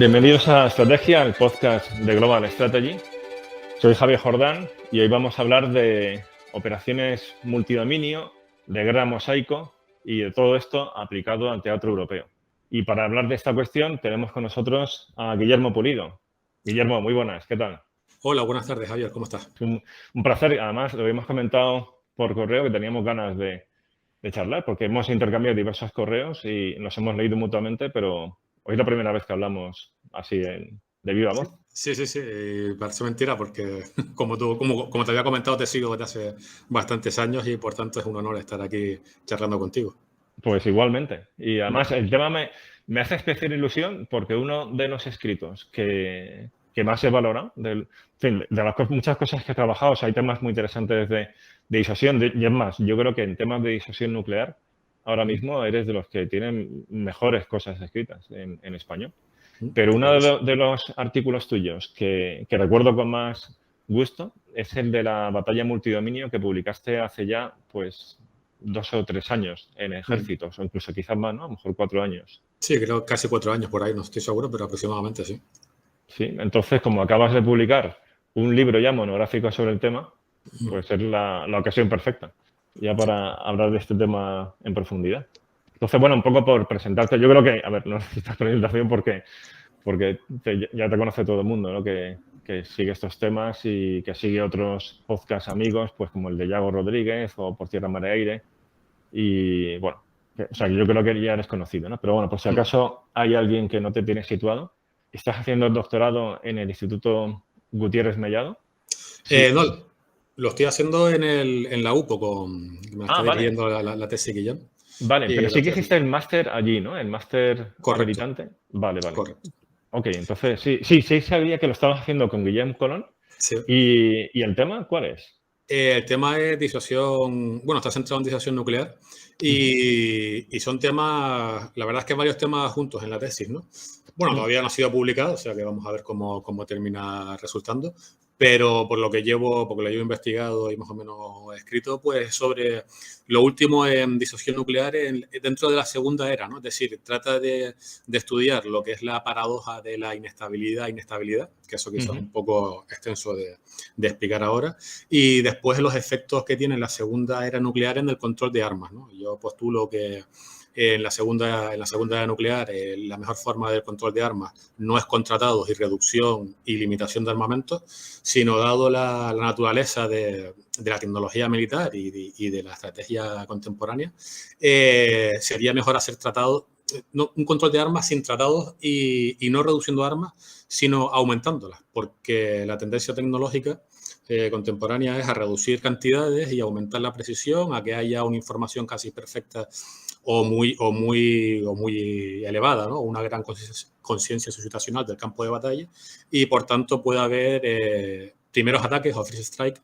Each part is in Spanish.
Bienvenidos a Estrategia, el podcast de Global Strategy. Soy Javier Jordán y hoy vamos a hablar de operaciones multidominio, de guerra mosaico y de todo esto aplicado al teatro europeo. Y para hablar de esta cuestión tenemos con nosotros a Guillermo Pulido. Guillermo, muy buenas, ¿qué tal? Hola, buenas tardes, Javier, ¿cómo estás? Un placer, además lo habíamos comentado por correo que teníamos ganas de charlar porque hemos intercambiado diversos correos y nos hemos leído mutuamente, pero hoy es la primera vez que hablamos así de viva voz. Sí, parece mentira porque como te había comentado, te sigo desde hace bastantes años y por tanto es un honor estar aquí charlando contigo. Pues igualmente. Y además el tema me hace especial ilusión porque uno de los escritos que más he valorado, de las muchas cosas que he trabajado, o sea, hay temas muy interesantes de disuasión, y es más, yo creo que en temas de disuasión nuclear, ahora mismo eres de los que tienen mejores cosas escritas en español. Pero uno de los artículos tuyos que recuerdo con más gusto es el de la batalla multidominio que publicaste hace ya, pues, 2 o 3 años en ejércitos, o incluso quizás más, ¿no? A lo mejor 4 años. Sí, creo casi 4 años por ahí, no estoy seguro, pero aproximadamente sí. Sí, entonces, como acabas de publicar un libro ya monográfico sobre el tema, pues es la ocasión perfecta ya para hablar de este tema en profundidad. Entonces, bueno, un poco por presentarte, yo creo que, a ver, no necesitas presentación porque ya te conoce todo el mundo, ¿no? Que sigue estos temas y que sigue otros podcast amigos, pues como el de Yago Rodríguez o Por Tierra, Mar y Aire. Y bueno, o sea, yo creo que ya eres conocido, ¿no? Pero bueno, por si acaso hay alguien que no te tiene situado, ¿estás haciendo el doctorado en el Instituto Gutiérrez Mellado? Sí. No, lo estoy haciendo en la UPO, me está dirigiendo vale. la tesis Guillem. Vale, pero sí que hiciste el máster allí, ¿no? El máster habilitante. Vale. Correcto. Ok, entonces sí sabía que lo estabas haciendo con Guillem Colón. Sí. ¿Y el tema cuál es? El tema es disuasión, bueno, está centrado en disuasión nuclear y son temas, la verdad es que varios temas juntos en la tesis, ¿no? Bueno, todavía no ha sido publicado, o sea que vamos a ver cómo termina resultando, pero por lo que lo llevo investigado y más o menos escrito, pues sobre lo último en disuasión nuclear dentro de la segunda era, ¿no? Es decir, trata de estudiar lo que es la paradoja de la inestabilidad, que eso quizás es un poco extenso de explicar ahora, y después los efectos que tiene la segunda era nuclear en el control de armas, ¿no? Yo postulo que en la segunda era nuclear la mejor forma del control de armas no es contratados y reducción y limitación de armamento, sino dado la naturaleza de la tecnología militar y de la estrategia contemporánea, sería mejor hacer tratados, un control de armas sin tratados y no reduciendo armas, sino aumentándolas, porque la tendencia tecnológica contemporánea es a reducir cantidades y aumentar la precisión, a que haya una información casi perfecta o muy elevada, ¿no? Una gran conciencia situacional del campo de batalla y, por tanto, puede haber primeros ataques o first strike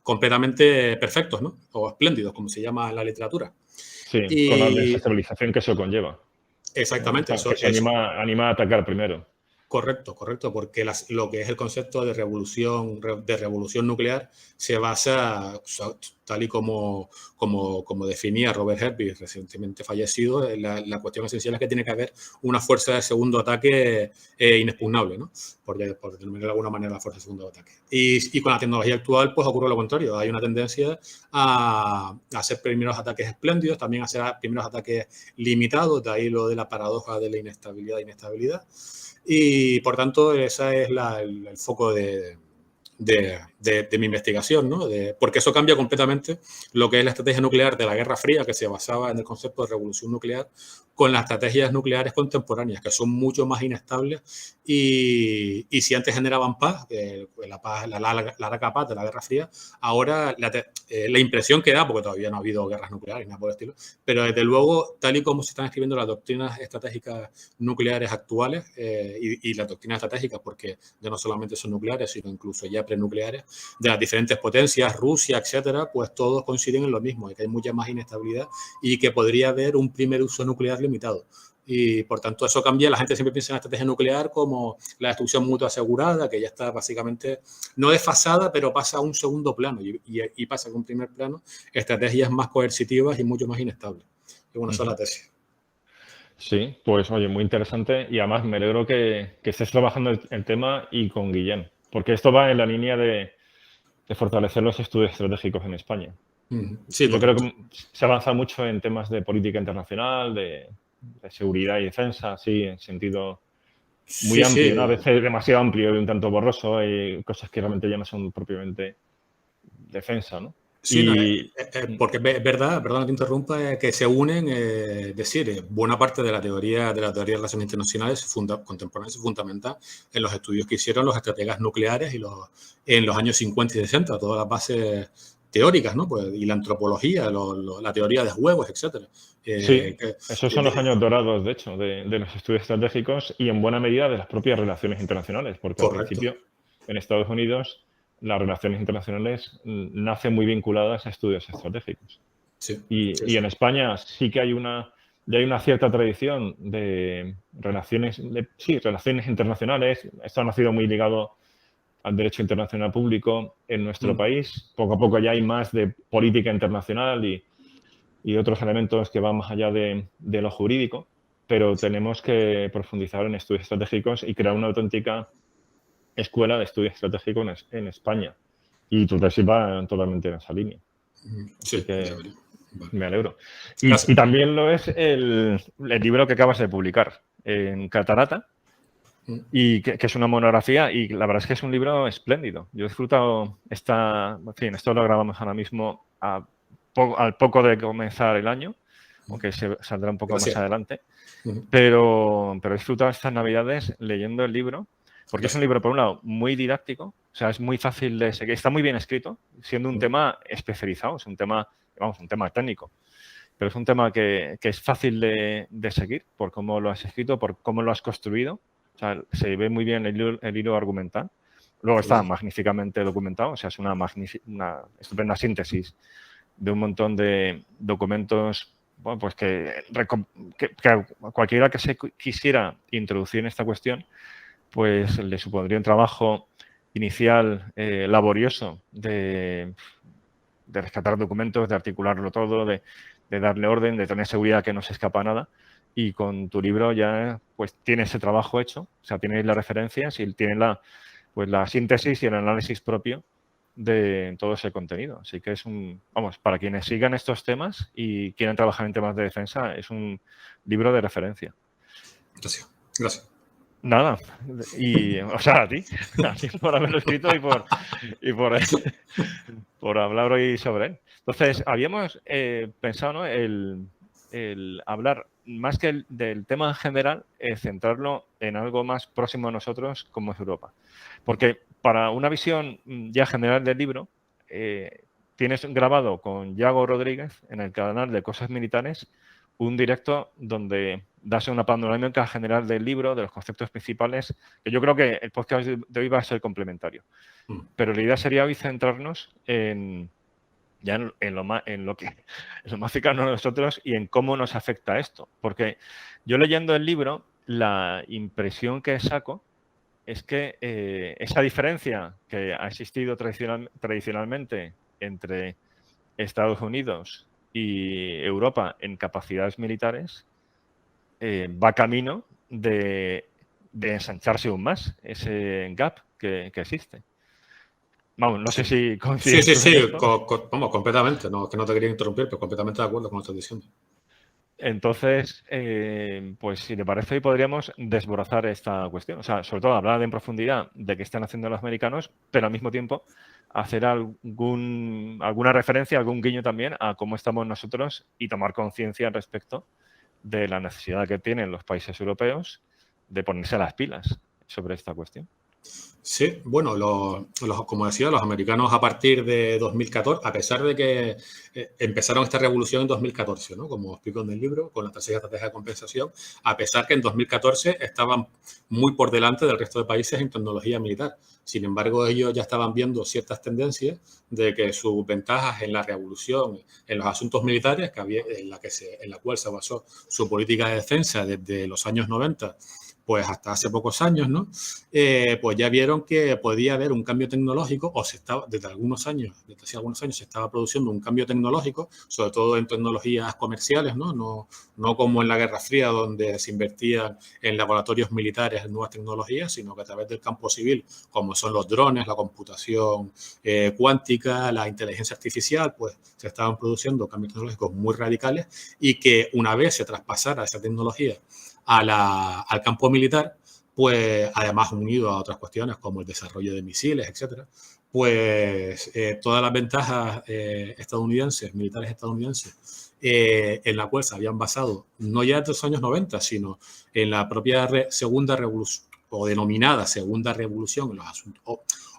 completamente perfectos, ¿no? O espléndidos, como se llama en la literatura. Sí, con la desestabilización que eso conlleva. Exactamente. Que se anima a atacar primero. Correcto, porque lo que es el concepto de revolución nuclear se basa, tal y como definía Robert Herbig, recientemente fallecido, la cuestión esencial es que tiene que haber una fuerza de segundo ataque inexpugnable, ¿no? Por determinar de alguna manera la fuerza de segundo ataque. Y con la tecnología actual, pues ocurre lo contrario. Hay una tendencia a hacer primeros ataques espléndidos, también a hacer primeros ataques limitados, de ahí lo de la paradoja de la inestabilidad. Y, por tanto, ese es el foco de mi investigación, ¿no? Porque eso cambia completamente lo que es la estrategia nuclear de la Guerra Fría, que se basaba en el concepto de revolución nuclear, con las estrategias nucleares contemporáneas, que son mucho más inestables y si antes generaban paz, la larga paz de la Guerra Fría, ahora la impresión que da, porque todavía no ha habido guerras nucleares, nada por el estilo, pero desde luego, tal y como se están escribiendo las doctrinas estratégicas nucleares actuales y las doctrinas estratégicas, porque ya no solamente son nucleares, sino incluso ya prenucleares, de las diferentes potencias, Rusia, etcétera, pues todos coinciden en lo mismo, que hay mucha más inestabilidad y que podría haber un primer uso nuclear limitado. Y, por tanto, eso cambia. La gente siempre piensa en la estrategia nuclear como la destrucción mutua asegurada, que ya está básicamente no desfasada, pero pasa a un segundo plano y pasa a un primer plano estrategias más coercitivas y mucho más inestables. Y bueno, esa es la tesis. Sí, pues oye, muy interesante y además me alegro que estés trabajando el tema y con Guillem, porque esto va en la línea de fortalecer los estudios estratégicos en España. Sí, Yo creo correcto. que se avanza mucho en temas de política internacional, de seguridad y defensa, así, en sentido muy Sí, amplio, ¿no? A sí. veces demasiado amplio y un tanto borroso, hay cosas que realmente ya no son propiamente defensa, ¿no? Sí, no, Y porque es verdad, perdón que te interrumpa, que se unen, decir, buena parte de la teoría de relaciones internacionales contemporáneas se fundamenta en los estudios que hicieron los estrategas nucleares en los años 50 y 60, todas las bases teóricas, ¿no? Pues, y la antropología, la teoría de juegos, etcétera. sí, Que, esos son los años dorados, de hecho, de los estudios estratégicos y en buena medida de las propias relaciones internacionales, porque al correcto. principio en Estados Unidos las relaciones internacionales nacen muy vinculadas a estudios estratégicos. Sí, sí, Y sí. en España sí que ya hay una cierta tradición de relaciones, relaciones internacionales. Esto ha nacido muy ligado al derecho internacional público en nuestro Mm, país. Poco a poco ya hay más de política internacional y otros elementos que van más allá de lo jurídico, pero tenemos que profundizar en estudios estratégicos y crear una auténtica escuela de estudios estratégicos en España. Y tu tesis va totalmente en esa línea. Así sí, que debería. Vale. me alegro. Gracias. Y también lo es el libro que acabas de publicar en Catarata, Mm, y que es una monografía y la verdad es que es un libro espléndido. Yo he disfrutado en fin, esto lo grabamos ahora mismo al poco de comenzar el año, aunque saldrá un poco más Gracias. adelante, Mm, pero he disfrutado estas navidades leyendo el libro, porque es un Gracias. libro, por un lado, muy didáctico, o sea, es muy fácil de seguir, está muy bien escrito, siendo un Mm, tema especializado, es un tema, vamos, un tema técnico, pero es un tema que es fácil de seguir por cómo lo has escrito, por cómo lo has construido. O sea, se ve muy bien el hilo argumental. Luego está Gracias. magníficamente documentado, o sea, es una estupenda síntesis de un montón de documentos, bueno, pues que cualquiera que se quisiera introducir en esta cuestión, pues le supondría un trabajo inicial laborioso de rescatar documentos, de articularlo todo, de darle orden, de tener seguridad que no se escapa nada. Y con tu libro ya pues tienes ese trabajo hecho, o sea, tienes las referencias y tienes la síntesis y el análisis propio de todo ese contenido. Así que vamos, para quienes sigan estos temas y quieran trabajar en temas de defensa, es un libro de referencia. Gracias. Gracias. Nada, o sea, a ti por haberlo escrito y por hablar hoy sobre él. Entonces, habíamos pensado, ¿no? el hablar más que del tema en general, centrarlo en algo más próximo a nosotros como es Europa. Porque para una visión ya general del libro, tienes grabado con Yago Rodríguez en el canal de Cosas Militares un directo donde das una panorámica general del libro, de los conceptos principales, que yo creo que el podcast de hoy va a ser complementario. Mm, Pero la idea sería hoy centrarnos en lo más cercano a nosotros y en cómo nos afecta esto. Porque yo leyendo el libro, la impresión que saco es que esa diferencia que ha existido tradicionalmente entre Estados Unidos y Europa en capacidades militares va camino de ensancharse aún más ese gap que existe. Vamos, no sé Sí. si Sí, coincides sí, tú en sí, esto. vamos, completamente. No, que no te quería interrumpir, pero completamente de acuerdo con lo que estás diciendo. Entonces, pues si te parece, hoy podríamos desbrozar esta cuestión. O sea, sobre todo hablar en profundidad de qué están haciendo los americanos, pero al mismo tiempo hacer alguna referencia, algún guiño también a cómo estamos nosotros y tomar conciencia al respecto de la necesidad que tienen los países europeos de ponerse las pilas sobre esta cuestión. Sí, bueno, como decía, los americanos a partir de 2014, a pesar de que empezaron esta revolución en 2014, ¿no? Como explico en el libro, con la tercera estrategia de compensación, a pesar que en 2014 estaban muy por delante del resto de países en tecnología militar. Sin embargo, ellos ya estaban viendo ciertas tendencias de que sus ventajas en la revolución, en los asuntos militares, en la cual se basó su política de defensa desde los años 90, pues hasta hace pocos años, ¿no? Pues ya vieron que podía haber un cambio tecnológico, o desde hace algunos años se estaba produciendo un cambio tecnológico, sobre todo en tecnologías comerciales, ¿no? No como en la Guerra Fría, donde se invertía en laboratorios militares en nuevas tecnologías, sino que a través del campo civil, como son los drones, la computación cuántica, la inteligencia artificial, pues se estaban produciendo cambios tecnológicos muy radicales y que una vez se traspasara esa tecnología al campo militar, pues además unido a otras cuestiones como el desarrollo de misiles, etcétera, pues todas las ventajas militares estadounidenses, en la cual se habían basado no ya en los años 90, sino en la propia segunda revolución, o denominada segunda revolución en los asuntos,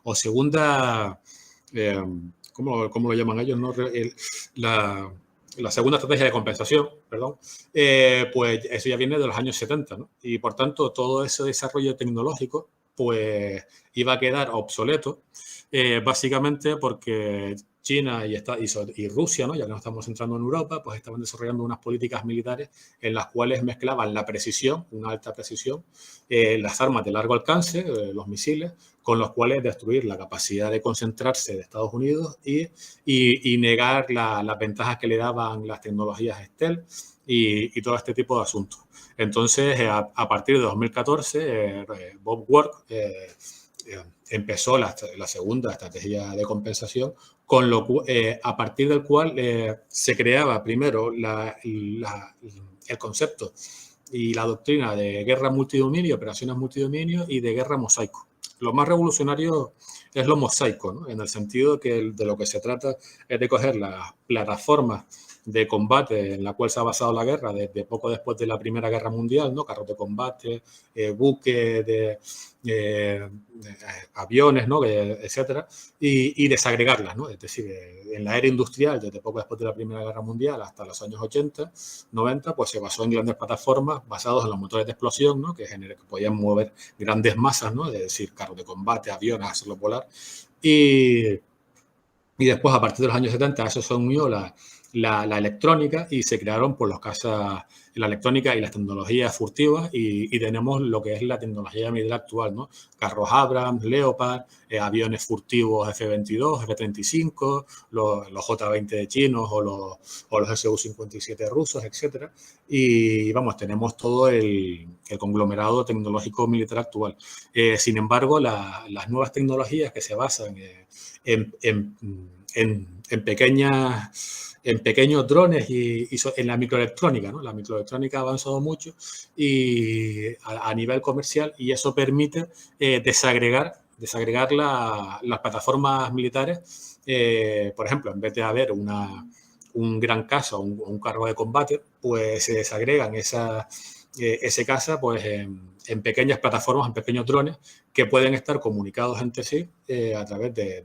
o segunda, ¿cómo lo llaman ellos? ¿No? La segunda estrategia de compensación, perdón, pues eso ya viene de los años 70, ¿no? Y por tanto todo ese desarrollo tecnológico pues iba a quedar obsoleto, básicamente porque China y Rusia, ¿no? Ya que nos estamos centrando en Europa, pues estaban desarrollando unas políticas militares en las cuales mezclaban la precisión, una alta precisión, las armas de largo alcance, los misiles, con los cuales destruir la capacidad de concentrarse de Estados Unidos y negar las ventajas que le daban las tecnologías stealth y todo este tipo de asuntos. Entonces, a partir de 2014, Bob Work empezó la segunda estrategia de compensación, a partir del cual se creaba primero el concepto y la doctrina de guerra multidominio, operaciones multidominio y de guerra mosaico. Lo más revolucionario es lo mosaico, ¿no? En el sentido que de lo que se trata es de coger las plataformas de combate en la cual se ha basado la guerra desde poco después de la Primera Guerra Mundial, ¿no? Carros de combate, buques, aviones, ¿no? Etcétera, y desagregarlas, ¿no? Es decir, en la era industrial, desde poco después de la Primera Guerra Mundial hasta los años 80, 90, pues se basó en grandes plataformas basadas en los motores de explosión, ¿no? Que podían mover grandes masas, ¿no? Es decir, carros de combate, aviones, hacerlo volar. Y después, a partir de los años 70, a eso se unió la electrónica y se crearon por los cazas, la electrónica y las tecnologías furtivas y tenemos lo que es la tecnología militar actual, ¿no? Carros Abrams, Leopard, aviones furtivos F-22, F-35, los J-20 de chinos o los Su-57 rusos, etcétera. Y vamos, tenemos todo el conglomerado tecnológico militar actual. Sin embargo, las nuevas tecnologías que se basan en pequeños drones y en la microelectrónica, ¿no? La microelectrónica ha avanzado mucho y a nivel comercial y eso permite desagregar las plataformas militares. Por ejemplo, en vez de haber un gran caza o un carro de combate, pues se desagregan ese caza pues, en pequeñas plataformas, en pequeños drones que pueden estar comunicados entre sí a través de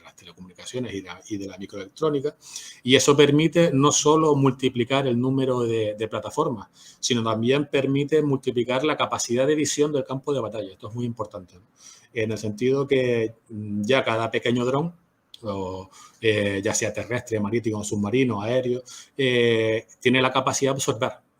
las telecomunicaciones y de la microelectrónica. Y eso permite no solo multiplicar el número de plataformas, sino también permite multiplicar la capacidad de visión del campo de batalla. Esto es muy importante, ¿no? En el sentido que ya cada pequeño dron, ya sea terrestre, marítimo, submarino, aéreo, tiene la capacidad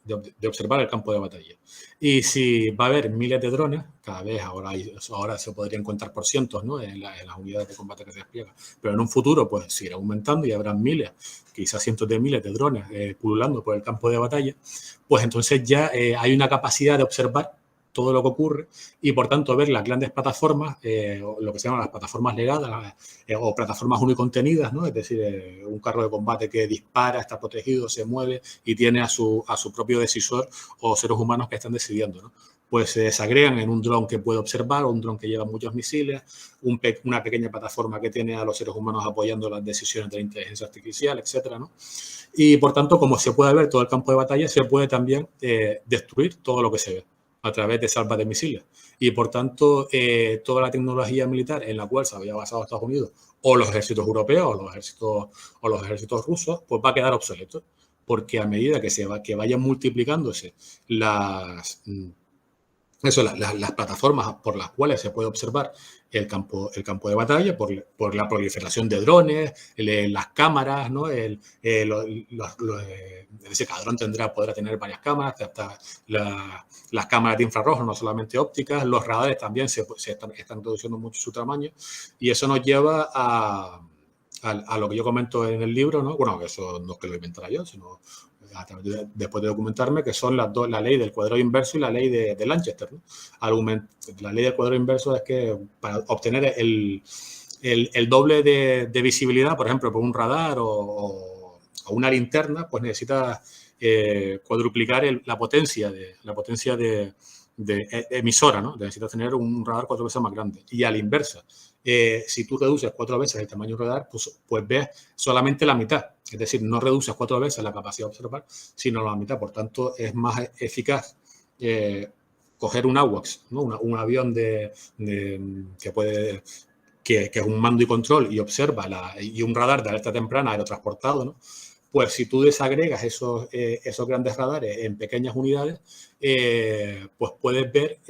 de observar el campo de batalla. Y si va a haber miles de drones, cada vez ahora se podrían contar por cientos, ¿no? en las unidades de combate que se despliegan, pero en un futuro pues seguirá aumentando y habrá miles, quizás cientos de miles de drones pululando por el campo de batalla, pues entonces ya hay una capacidad de observar todo lo que ocurre y, por tanto, ver las grandes plataformas, lo que se llaman las plataformas legadas o plataformas unicontenidas, ¿no? Es decir, un carro de combate que dispara, está protegido, se mueve y tiene a su propio decisor o seres humanos que están decidiendo, ¿no? Pues se desagregan en un dron que puede observar o un dron que lleva muchos misiles, una pequeña plataforma que tiene a los seres humanos apoyando las decisiones de la inteligencia artificial, etcétera, ¿no? Y, por tanto, como se puede ver todo el campo de batalla, se puede también destruir todo lo que se ve a través de salvas de misiles. Y, por tanto, toda la tecnología militar en la cual se había basado Estados Unidos o los ejércitos europeos o los ejércitos rusos, pues va a quedar obsoleto. Porque a medida que vayan multiplicándose eso, las plataformas por las cuales se puede observar el campo de batalla, por la proliferación de drones, las cámaras, ¿no? Cada dron podrá tener varias cámaras, hasta las cámaras de infrarrojo, no solamente ópticas, los radares también se están reduciendo mucho su tamaño, y eso nos lleva a lo que yo comento en el libro, ¿no? Bueno, eso no es que lo inventara yo, sino después de documentarme, que son las dos, la ley del cuadrado inverso y la ley de Lanchester, ¿no? La ley del cuadrado inverso es que para obtener el doble de visibilidad, por ejemplo, por un radar o una linterna, pues necesitas cuadruplicar la potencia de emisora, ¿no? Necesitas tener un radar 4 veces más grande. Y a la inversa, si tú reduces 4 veces el tamaño del radar, pues ves solamente la mitad. Es decir, no reduces 4 veces la capacidad de observar, sino la mitad. Por tanto, es más eficaz coger un AWACS, ¿no? un avión que es un mando y control y observa y un radar de alerta temprana aerotransportado, ¿no? Pues si tú desagregas esos grandes radares en pequeñas unidades, pues puedes ver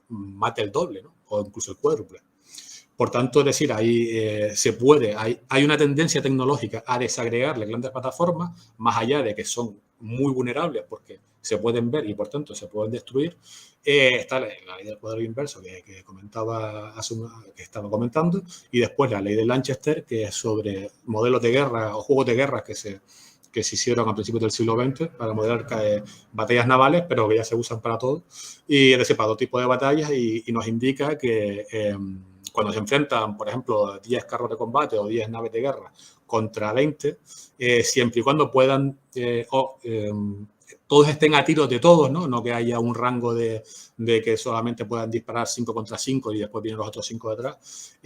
más del doble, ¿no? O incluso el cuádruple. Por tanto, es decir, ahí hay una tendencia tecnológica a desagregar las grandes plataformas, más allá de que son muy vulnerables porque se pueden ver y por tanto se pueden destruir. Está la ley del cuadrado inverso que estaba comentando, y después la ley de Lanchester, que es sobre modelos de guerra o juegos de guerra que se hicieron a principios del siglo XX para modelar batallas navales, pero que ya se usan para todo, y es decir, para todo tipo de batallas, y nos indica que cuando se enfrentan, por ejemplo, 10 carros de combate o 10 naves de guerra contra 20, siempre y cuando puedan, todos estén a tiros de todos, ¿no? No que haya un rango de que solamente puedan disparar 5 contra 5 y después vienen los otros 5 detrás.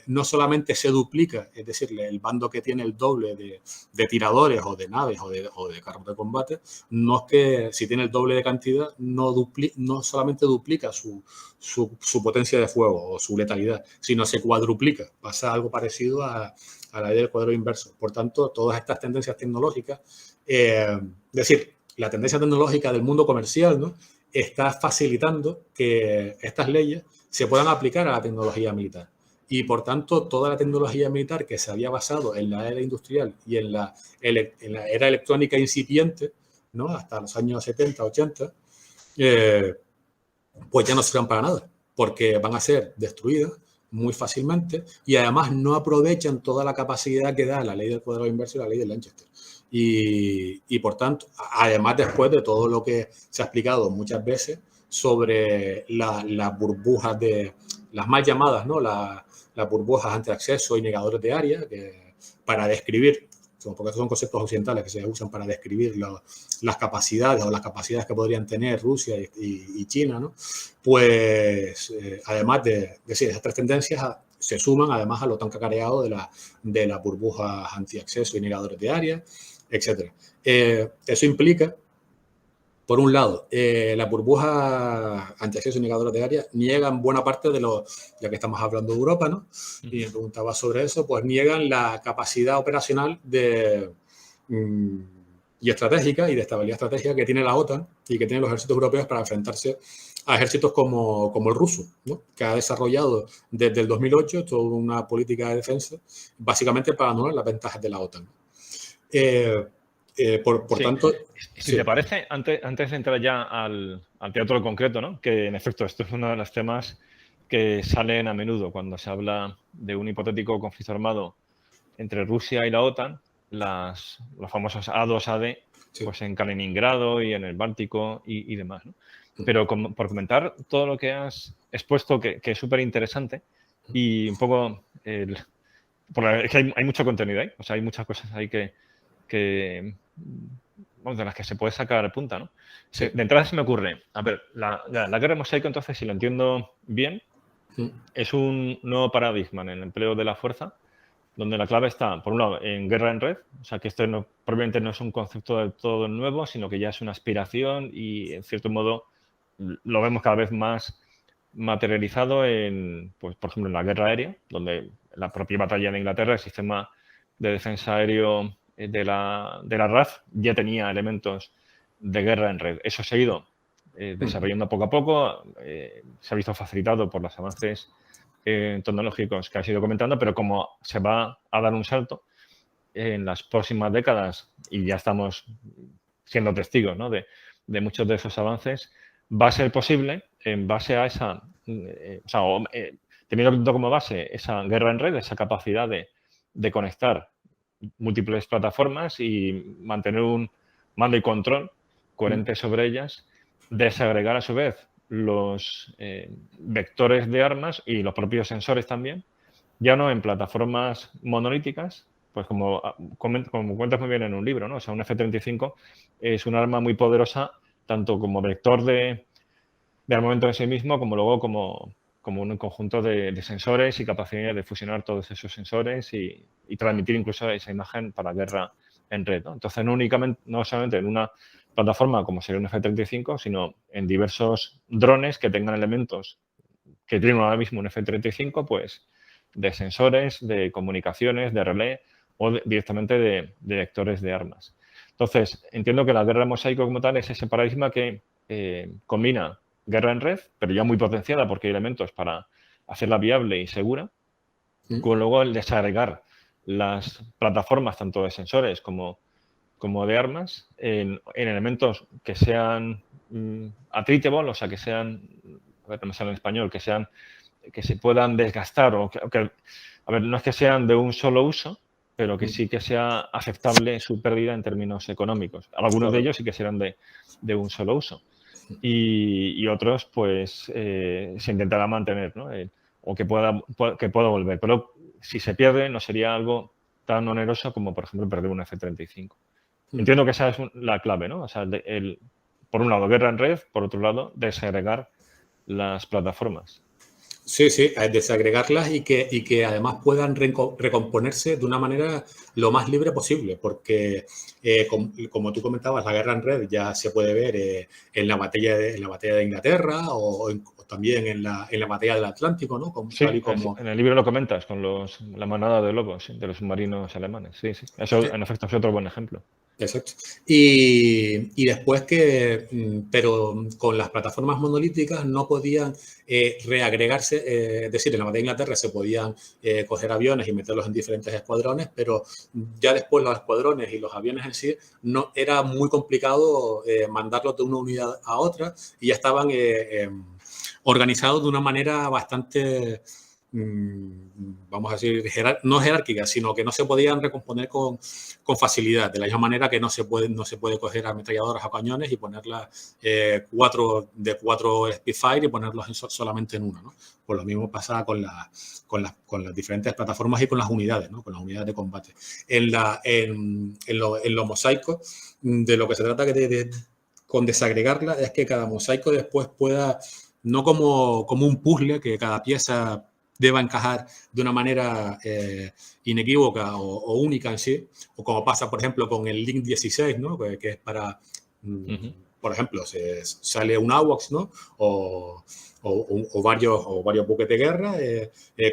No solamente se duplica, es decir, el bando que tiene el doble de tiradores o de naves o de carros de combate, no es que si tiene el doble de cantidad, no solamente duplica su potencia de fuego o su letalidad, sino se cuadruplica. Pasa algo parecido a la ley del cuadrado inverso. Por tanto, todas estas tendencias tecnológicas, es decir, la tendencia tecnológica del mundo comercial, ¿no?, está facilitando que estas leyes se puedan aplicar a la tecnología militar. Y, por tanto, toda la tecnología militar que se había basado en la era industrial y en la era electrónica incipiente, ¿no?, hasta los años 70, 80, pues ya no sirven para nada, porque van a ser destruidas muy fácilmente y además no aprovechan toda la capacidad que da la ley del cuadrado inverso y la ley de Lanchester. Y por tanto, además después de todo lo que se ha explicado muchas veces sobre las burbujas las mal llamadas, ¿no?, las burbujas antiacceso y negadores de área, que para describir, porque son conceptos occidentales que se usan para describir las capacidades o las capacidades que podrían tener Rusia y China, ¿no? Pues además de decir, esas tres tendencias se suman además a lo tan cacareado de las burbujas antiacceso y negadores de área, etc. Eso implica, por un lado, las burbujas antiacceso y negadores de área niegan buena parte ya que estamos hablando de Europa, ¿no? Y me preguntaba sobre eso, pues niegan la capacidad operacional y estratégica y de estabilidad estratégica que tiene la OTAN y que tienen los ejércitos europeos para enfrentarse a ejércitos como el ruso, ¿no?, que ha desarrollado desde el 2008 toda una política de defensa básicamente para anular las ventajas de la OTAN. Por tanto... Si te parece, antes de entrar ya al teatro concreto, ¿no?, que en efecto esto es uno de los temas que salen a menudo cuando se habla de un hipotético conflicto armado entre Rusia y la OTAN, los famosos A2AD, Sí. pues en Kaliningrado y en el Báltico y demás, ¿no? Pero por comentar todo lo que has expuesto, que es súper interesante, y un poco... porque es que hay mucho contenido ahí, o sea, hay muchas cosas ahí de las que se puede sacar punta, ¿no? Sí. De entrada se me ocurre, a ver, la guerra de mosaico, entonces, si lo entiendo bien, es un nuevo paradigma en el empleo de la fuerza, donde la clave está, por un lado, en guerra en red, o sea, que esto probablemente no es un concepto del todo nuevo, sino que ya es una aspiración y, en cierto modo, lo vemos cada vez más materializado pues, por ejemplo, en la guerra aérea, donde la propia batalla de Inglaterra, el sistema de defensa aéreo de la RAF, ya tenía elementos de guerra en red. Eso se ha ido desarrollando poco a poco. Se ha visto facilitado por los avances tecnológicos que has ido comentando, pero como se va a dar un salto en las próximas décadas, y ya estamos siendo testigos, ¿no?, de muchos de esos avances, va a ser posible, en base a esa, teniendo como base esa guerra en red, esa capacidad de conectar múltiples plataformas y mantener un mando y control coherente sobre ellas, desagregar a su vez los vectores de armas y los propios sensores también, ya no en plataformas monolíticas, pues como cuentas muy bien en un libro, ¿no? O sea, un F-35 es un arma muy poderosa tanto como vector de armamento en sí mismo, como luego como un conjunto de sensores y capacidad de fusionar todos esos sensores y transmitir incluso esa imagen para guerra en red, ¿no? Entonces, no solamente en una plataforma como sería un F-35, sino en diversos drones que tengan elementos que tienen ahora mismo un F-35, pues de sensores, de comunicaciones, de relé o directamente de vectores de armas. Entonces, entiendo que la guerra mosaico como tal es ese paradigma que combina guerra en red, pero ya muy potenciada porque hay elementos para hacerla viable y segura, con luego el desagregar las plataformas tanto de sensores como de armas en elementos que sean attritable, o sea, que sean, a ver, no me sale en español, que se puedan desgastar o que, a ver, no es que sean de un solo uso, pero que sí que sea aceptable su pérdida en términos económicos. Algunos de ellos sí que serán de un solo uso. Y otros, pues, se intentará mantener, ¿no? O que pueda volver. Pero si se pierde, no sería algo tan oneroso como, por ejemplo, perder un F-35. Entiendo que esa es la clave, ¿no? O sea, por un lado, guerra en red, por otro lado, desagregar las plataformas. Sí, sí, desagregarlas y que además puedan recomponerse de una manera lo más libre posible, porque como tú comentabas, la guerra en red ya se puede ver en la batalla de Inglaterra o también en la batalla del Atlántico, ¿no? Sí, tal y como... en el libro lo comentas, con la manada de lobos, ¿sí?, de los submarinos alemanes. Sí, sí. Eso, en efecto, es otro buen ejemplo. Exacto. Y después pero con las plataformas monolíticas no podían reagregarse, es decir, en la batalla de Inglaterra se podían coger aviones y meterlos en diferentes escuadrones, pero ya después los escuadrones y los aviones en sí no era muy complicado mandarlos de una unidad a otra y ya estaban organizados de una manera bastante... vamos a decir, no jerárquica, sino que no se podían recomponer con facilidad, de la misma manera que no se puede coger ametralladoras o cañones y ponerlas cuatro Spitfire y ponerlos solamente en una, ¿no? Pues lo mismo pasa con las diferentes plataformas y con las unidades, ¿no? Con las unidades de combate. En los mosaicos, de lo que se trata con desagregarla es que cada mosaico después pueda, no como un puzzle, que cada pieza deba encajar de una manera inequívoca o única en sí, o como pasa, por ejemplo, con el Link 16, ¿no? Que es para, por ejemplo, sale un AWACS, ¿no? O varios buques de guerra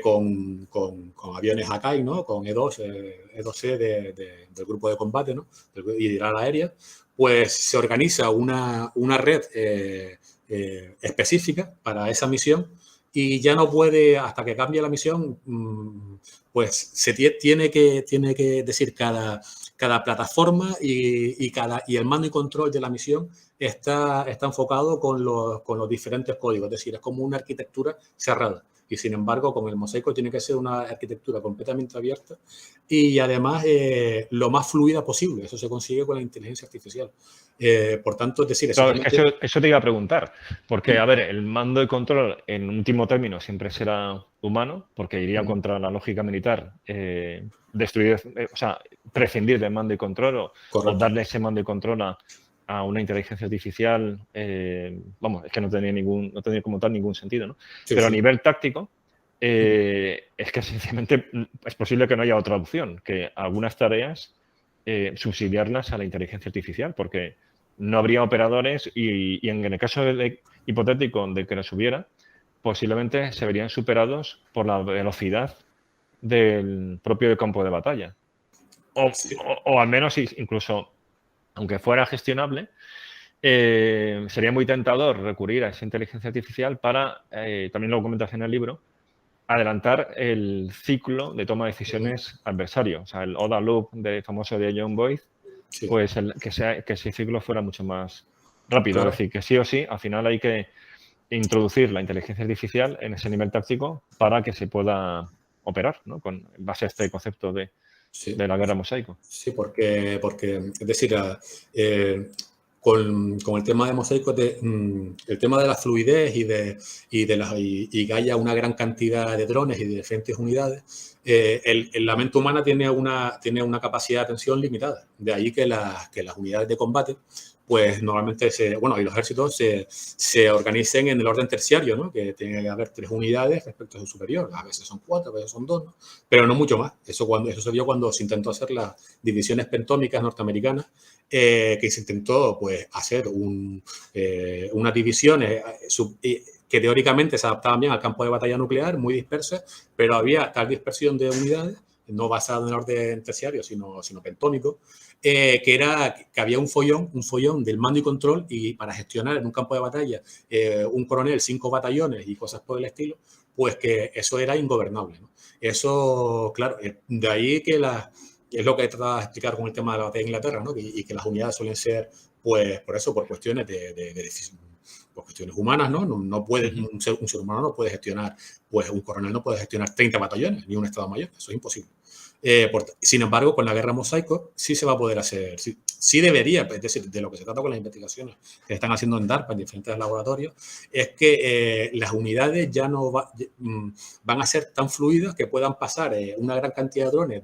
con aviones Akai, ¿no? Con E2C del grupo de combate, ¿no? Y de la aérea, pues se organiza una red específica para esa misión. Y ya no puede, hasta que cambie la misión, pues se tiene que decir cada plataforma y el mando y control de la misión está enfocado con los diferentes códigos. Es decir, es como una arquitectura cerrada. Y sin embargo, con el mosaico tiene que ser una arquitectura completamente abierta y además lo más fluida posible. Eso se consigue con la inteligencia artificial. Por tanto, es decir, claro, es que eso te iba a preguntar, porque, a ver, el mando y control en último término siempre será humano, porque iría contra la lógica militar, destruir, o sea, prescindir del mando y control o darle ese mando y control a una inteligencia artificial, vamos, es que no tenía como tal ningún sentido, ¿no? Sí, pero a nivel táctico, es que sencillamente es posible que no haya otra opción, que algunas tareas subsidiarlas a la inteligencia artificial, porque no habría operadores y en el caso hipotético de que los hubiera, posiblemente se verían superados por la velocidad del propio campo de batalla. O al menos incluso, aunque fuera gestionable, sería muy tentador recurrir a esa inteligencia artificial para, también lo comentas en el libro, adelantar el ciclo de toma de decisiones adversario. O sea, el ODA loop famoso de John Boyd, Sí, pues que ese ciclo fuera mucho más rápido. claro. Es decir, que sí o sí, al final hay que introducir la inteligencia artificial en ese nivel táctico para que se pueda operar, ¿no? Con base a este concepto de Sí. la guerra mosaico. Sí, porque es decir, con el tema de Mosaico, el tema de la fluidez y que haya una gran cantidad de drones y de diferentes unidades, la mente humana tiene una capacidad de atención limitada. De ahí que las unidades de combate, pues normalmente, y los ejércitos se organicen en el orden terciario, ¿no? Que tiene que haber 3 unidades respecto a su superior. A veces son 4, a veces son 2, ¿no? Pero no mucho más. Eso se vio cuando se intentó hacer las divisiones pentómicas norteamericanas, que se intentó pues, hacer unas divisiones que teóricamente se adaptaban bien al campo de batalla nuclear, muy dispersas, pero había tal dispersión de unidades, no basada en el orden terciario, sino pentómico, que había un follón del mando y control, y para gestionar en un campo de batalla un coronel, 5 batallones y cosas por el estilo, pues que eso era ingobernable, ¿no? Eso, claro, de ahí que es lo que trataba de explicar con el tema de la batalla de Inglaterra, ¿no? Y que las unidades suelen ser, pues, por cuestiones por cuestiones humanas, ¿no? No puede, un ser humano no puede gestionar, pues un coronel no puede gestionar 30 batallones, ni un estado mayor, eso es imposible. Sin embargo, con la guerra mosaico sí se va a poder hacer, sí debería, es decir, de lo que se trata con las investigaciones que están haciendo en DARPA en diferentes laboratorios, es que las unidades ya no van a ser tan fluidas que puedan pasar una gran cantidad de drones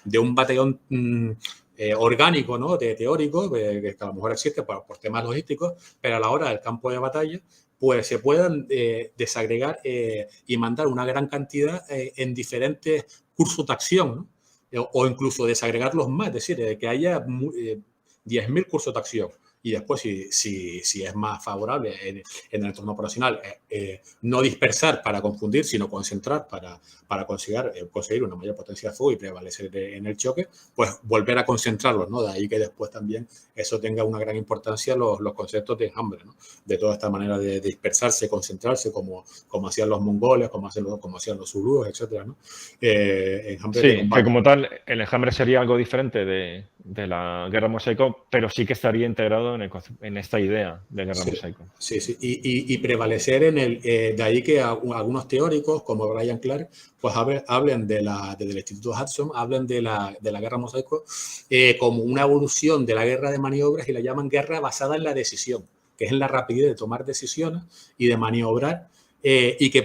de un batallón orgánico, ¿no? Teórico, que a lo mejor existe por temas logísticos, pero a la hora del campo de batalla, pues se puedan desagregar y mandar una gran cantidad en diferentes cursos de acción, ¿no? O incluso desagregarlos más, es decir, que haya 10.000 cursos de acción. Y después, si es más favorable en el entorno operacional, no dispersar para confundir, sino concentrar para conseguir una mayor potencia de fuego y prevalecer en el choque, pues volver a concentrarlos, ¿no? De ahí que después también eso tenga una gran importancia los conceptos de enjambre, ¿no? De toda esta manera de dispersarse, concentrarse, como hacían los mongoles, como hacían los zulúes, etcétera, ¿no? Enjambre de Sí, combate. que como tal, el enjambre sería algo diferente de la guerra mosaico, pero sí que estaría integrado en esta idea de guerra mosaico. Sí, sí. Y prevalecer de ahí que algunos teóricos, como Brian Clark, pues hablen desde el Instituto Hudson, hablen de la guerra mosaico como una evolución de la guerra de maniobras, y la llaman guerra basada en la decisión, que es en la rapidez de tomar decisiones y de maniobrar, y que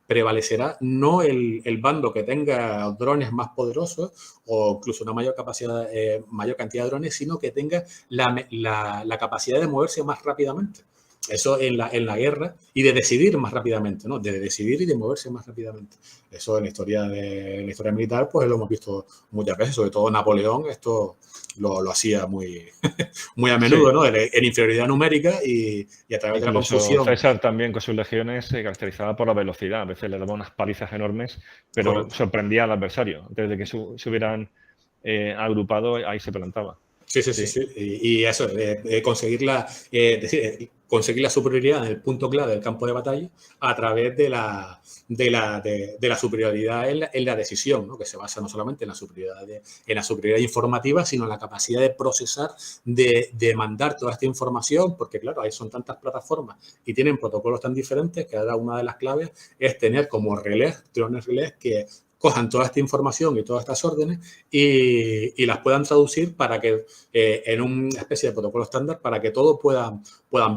prevalecerá no el bando que tenga drones más poderosos o incluso una mayor cantidad de drones, sino que tenga la capacidad de moverse más rápidamente. Eso en la guerra, y de decidir más rápidamente, ¿no? De decidir y de moverse más rápidamente. Eso en la historia militar, pues lo hemos visto muchas veces, sobre todo Napoleón, esto lo hacía muy, muy a menudo, Sí. ¿no? En inferioridad numérica y a través de la Incluso confusión. César también con sus legiones se caracterizaba por la velocidad. A veces le daba unas palizas enormes, pero Correcto. sorprendía al adversario. Antes de que se hubieran agrupado, ahí se plantaba. Sí. Y eso, conseguir la superioridad en el punto clave del campo de batalla a través de la superioridad en la decisión, ¿no? Que se basa no solamente en la superioridad informativa, sino en la capacidad de procesar, de mandar toda esta información, porque claro, ahí son tantas plataformas y tienen protocolos tan diferentes que ahora una de las claves es tener como drones relés que cojan toda esta información y todas estas órdenes y las puedan traducir para que en una especie de protocolo estándar, para que todos puedan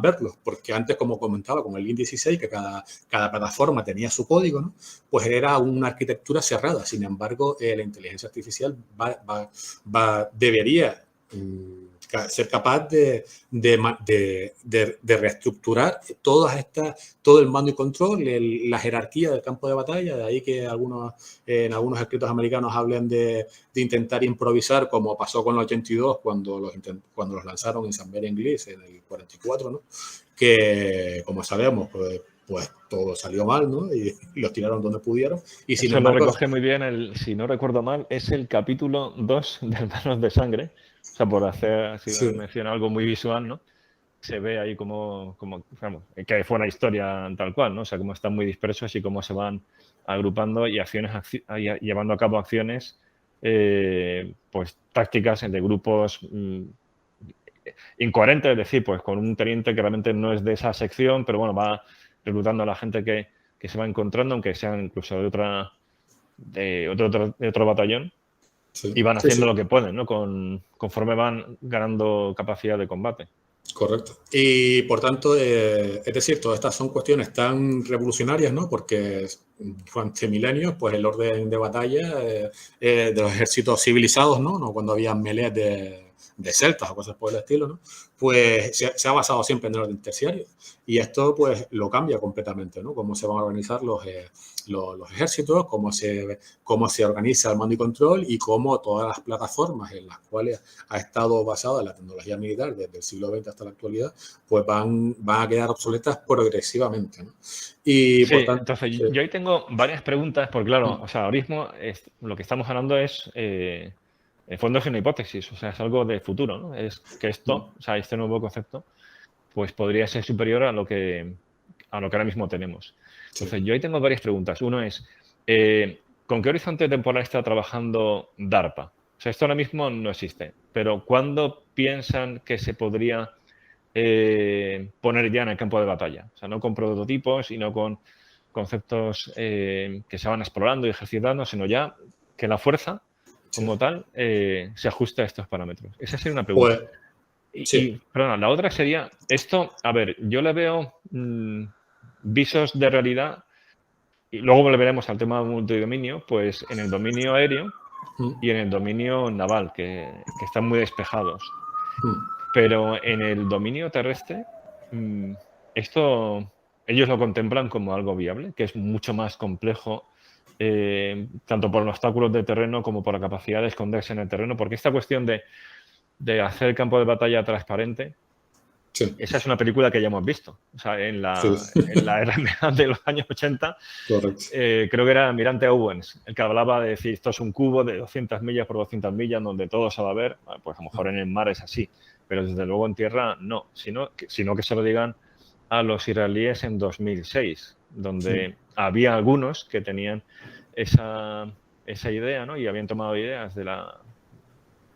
verlos, porque antes, como comentaba, con el IN 16, que cada plataforma tenía su código, ¿no? Pues era una arquitectura cerrada. Sin embargo, la inteligencia artificial debería ser capaz de reestructurar todo el mando y control, la jerarquía del campo de batalla. De ahí que en algunos escritos americanos hablen de intentar improvisar, como pasó con el 82 cuando los lanzaron en San Mary Inglis en el 44, ¿no? Que, como sabemos, pues todo salió mal, ¿no? Y los tiraron donde pudieron. Y sin Eso embargo, lo recoge muy bien, si no recuerdo mal, es el capítulo 2 de Hermanos de Sangre. O sea, por hacer, si sí. menciona algo muy visual, ¿no? se ve ahí como vamos, que fue una historia tal cual, ¿no? O sea, cómo están muy dispersos y cómo se van agrupando y llevando a cabo acciones, pues tácticas de grupos incoherentes, es decir, pues con un teniente que realmente no es de esa sección, pero bueno, va reclutando a la gente que se va encontrando, aunque sean incluso de otro batallón, Sí, y van sí, haciendo sí. lo que pueden, ¿no? Conforme van ganando capacidad de combate. Correcto. Y por tanto, es decir, todas estas son cuestiones tan revolucionarias, ¿no? Porque durante milenios, pues el orden de batalla de los ejércitos civilizados, ¿no? No cuando había melees de celtas o cosas por el estilo, ¿no? Pues se ha basado siempre en el orden terciario. Y esto, pues, lo cambia completamente, ¿no? Cómo se van a organizar los ejércitos, cómo se organiza el mando y control y cómo todas las plataformas en las cuales ha estado basada la tecnología militar desde el siglo XX hasta la actualidad, pues van a quedar obsoletas progresivamente, ¿no? Y por Sí, tanto, entonces sí. yo ahí tengo varias preguntas, porque claro, Mm, o sea, ahora mismo lo que estamos hablando es, en fondo es una hipótesis, o sea, es algo de futuro, ¿no? Es que mm, esto, o sea, este nuevo concepto, pues podría ser superior a lo que ahora mismo tenemos. sí. Entonces, yo ahí tengo varias preguntas. Uno es, ¿con qué horizonte temporal está trabajando DARPA? O sea, esto ahora mismo no existe, pero ¿cuándo piensan que se podría poner ya en el campo de batalla? O sea, no con prototipos y no con conceptos que se van explorando y ejercitando, sino ya que la fuerza, Sí. como tal, se ajuste a estos parámetros. Esa sería una pregunta. Pues sí. Perdona, la otra sería, esto, a ver, yo le veo visos de realidad y luego volveremos al tema multidominio, pues en el dominio aéreo Mm, y en el dominio naval, que están muy despejados. mm. Pero en el dominio terrestre, mm, esto ellos lo contemplan como algo viable, que es mucho más complejo, tanto por los obstáculos de terreno como por la capacidad de esconderse en el terreno, porque esta cuestión de hacer el campo de batalla transparente, Sí, esa es una película que ya hemos visto. O sea, en sí, la RMA de los años 80, correcto. creo que era el almirante Owens, el que hablaba de decir, esto es un cubo de 200 millas por 200 millas donde todo se va a ver. Bueno, pues a lo mejor en el mar es así, pero desde luego en tierra no, sino que se lo digan a los israelíes en 2006, Mm, donde había algunos que tenían esa idea, ¿no? Y habían tomado ideas de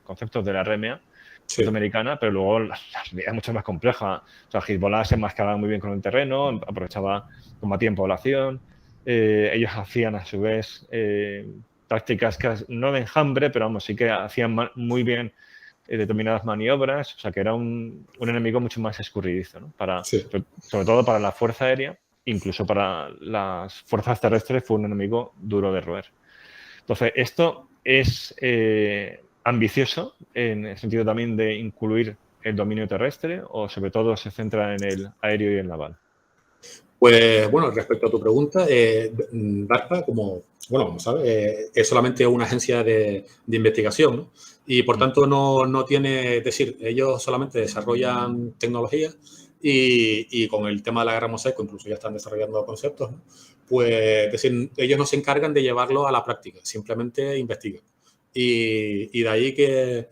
conceptos de la RMA sí, norteamericana, pero luego la realidad es mucho más compleja. O sea, Hezbollah se enmascaraba muy bien con el terreno, aprovechaba, combatía en población. Ellos hacían a su vez tácticas no de enjambre, pero vamos, sí que hacían muy bien determinadas maniobras. O sea, que era un enemigo mucho más escurridizo, ¿no? sí. Sobre todo para la fuerza aérea, incluso para las fuerzas terrestres fue un enemigo duro de roer. Entonces, esto es ambicioso en el sentido también de incluir el dominio terrestre o sobre todo se centra en el aéreo y el naval. Pues bueno, respecto a tu pregunta, DARPA, como sabes, es solamente una agencia de investigación, ¿no? Y por Mm. tanto no tiene, es decir, ellos solamente desarrollan tecnología y con el tema de la guerra mosaico incluso ya están desarrollando conceptos, ¿no? Pues es decir, ellos no se encargan de llevarlo a la práctica, simplemente investigan. Y de ahí que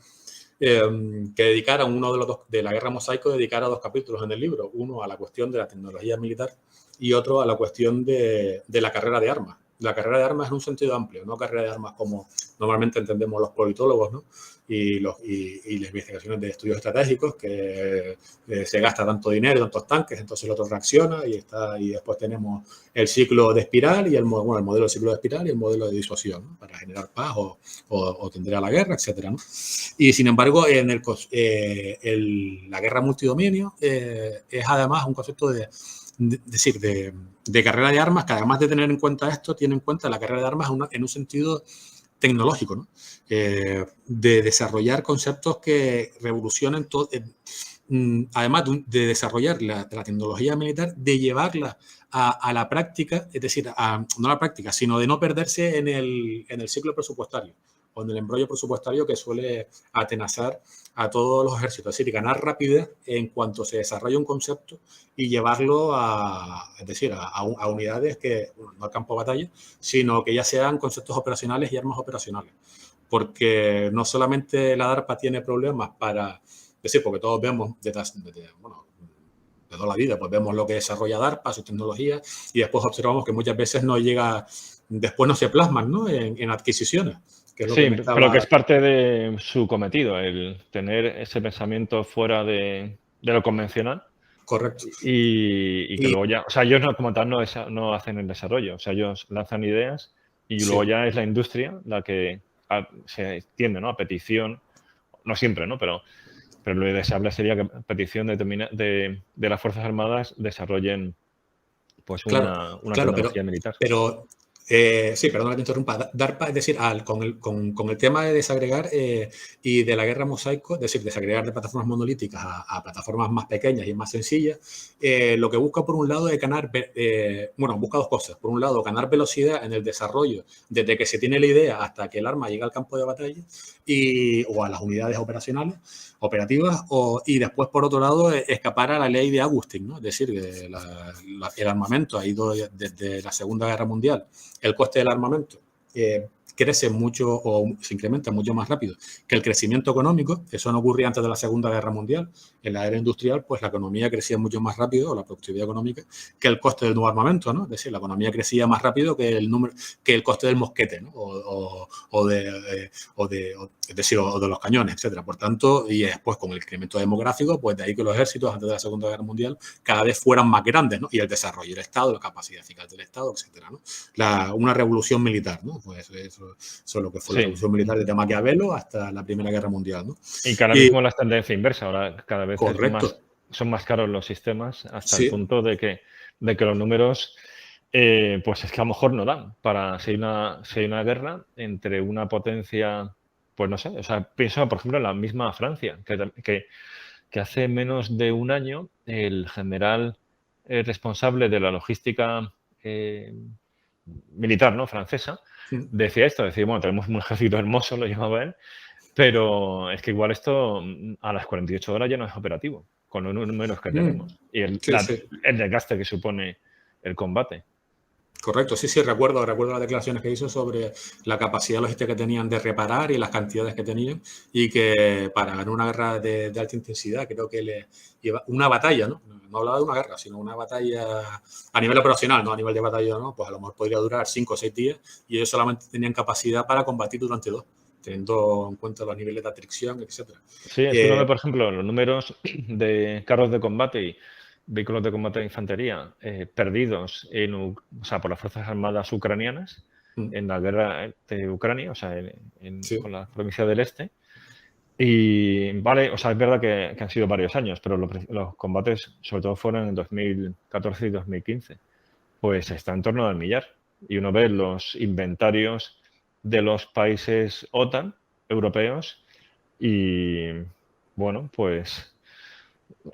dedicara uno de los dos, de la guerra mosaico, dedicara 2 capítulos en el libro, uno a la cuestión de la tecnología militar y otro a la cuestión de la carrera de armas. La carrera de armas en un sentido amplio, no carrera de armas como normalmente entendemos los politólogos, ¿no? Y las investigaciones de estudios estratégicos, que se gasta tanto dinero, tantos tanques, entonces el otro reacciona y después tenemos el ciclo de espiral y el modelo de ciclo de espiral y el modelo de disuasión, ¿no? Para generar paz o tender a la guerra, etcétera, ¿no? Y sin embargo, la guerra multidominio es además un concepto de carrera de armas que además de tener en cuenta esto, tiene en cuenta la carrera de armas en un sentido tecnológico, ¿no? De desarrollar conceptos que revolucionen todo. Además de desarrollar la tecnología militar, de llevarla a la práctica, es decir, no a la práctica, sino de no perderse en el ciclo presupuestario o en el embrollo presupuestario que suele atenazar a todos los ejércitos. Es decir, ganar rapidez en cuanto se desarrolla un concepto y llevarlo es decir, a unidades que, no al campo de batalla, sino que ya sean conceptos operacionales y armas operacionales. Porque no solamente la DARPA tiene problemas para, es decir, porque todos vemos de toda la vida, pues vemos lo que desarrolla DARPA, su tecnología, y después observamos que muchas veces no llega, después no se plasman, ¿no? En adquisiciones, que es lo que Sí, me pero que estaba... es parte de su cometido, el tener ese pensamiento fuera de lo convencional Correcto. y que Y luego ya, o sea, ellos no, como tal no hacen el desarrollo, o sea, ellos lanzan ideas y luego sí, ya es la industria la que se extiende, ¿no? A petición, no siempre, ¿no? Pero lo deseable sería que a petición de las Fuerzas Armadas desarrollen pues claro, una claro, tecnología militar. pero sí, perdona que te interrumpa. DARPA, es decir, con el tema de desagregar y de la guerra mosaico, es decir, desagregar de plataformas monolíticas a plataformas más pequeñas y más sencillas, lo que busca por un lado es ganar, bueno, busca dos cosas. Por un lado, ganar velocidad en el desarrollo desde que se tiene la idea hasta que el arma llega al campo de batalla o a las unidades operativas, y después, por otro lado, escapar a la ley de Augustin, ¿no? Es decir, que el armamento ha ido desde la Segunda Guerra Mundial, el coste del armamento crece mucho o se incrementa mucho más rápido que el crecimiento económico. Eso no ocurría antes de la Segunda Guerra Mundial. En la era industrial, pues la economía crecía mucho más rápido, o la productividad económica, que el coste del nuevo armamento, ¿no? Es decir, la economía crecía más rápido que el coste del mosquete, ¿no? O de los cañones, etcétera. Por tanto, y después con el incremento demográfico, pues de ahí que los ejércitos antes de la Segunda Guerra Mundial cada vez fueran más grandes, ¿no? Y el desarrollo del Estado, la capacidad eficaz del Estado, etcétera, ¿no? Una revolución militar, ¿no? Pues eso es lo que fue la Sí, revolución militar desde Maquiavelo hasta la Primera Guerra Mundial, ¿no? y que ahora Y mismo la tendencia inversa, ahora cada vez correcto, son más caros los sistemas hasta el sí, punto de que los números, pues es que a lo mejor no dan para si hay una guerra entre una potencia, pues no sé, o sea, pienso por ejemplo en la misma Francia, que hace menos de un año el general responsable de la logística eh, militar, ¿no? Francesa, decía esto, decía, bueno, tenemos un ejército hermoso, lo llamaba él, pero es que igual esto a las 48 horas ya no es operativo, con los números que tenemos y sí, sí. el desgaste que supone el combate. Correcto, sí, sí, recuerdo las declaraciones que hizo sobre la capacidad logística que tenían de reparar y las cantidades que tenían, y que para ganar una guerra de alta intensidad, creo que le lleva una batalla, ¿no? No hablaba de una guerra, sino una batalla a nivel operacional, no a nivel de batalla, ¿no? Pues a lo mejor podría durar 5 o 6 días y ellos solamente tenían capacidad para combatir durante 2, teniendo en cuenta los niveles de atracción, etcétera. Sí, es que uno ve, por ejemplo, los números de carros de combate y vehículos de combate de infantería perdidos o sea, por las Fuerzas Armadas ucranianas en la guerra de Ucrania, o sea, Sí, con la provincia del este. Y vale, o sea, es verdad que han sido varios años, pero los combates sobre todo fueron en 2014 y 2015. Pues está en torno al millar. Y uno ve los inventarios de los países OTAN, europeos, y bueno, pues,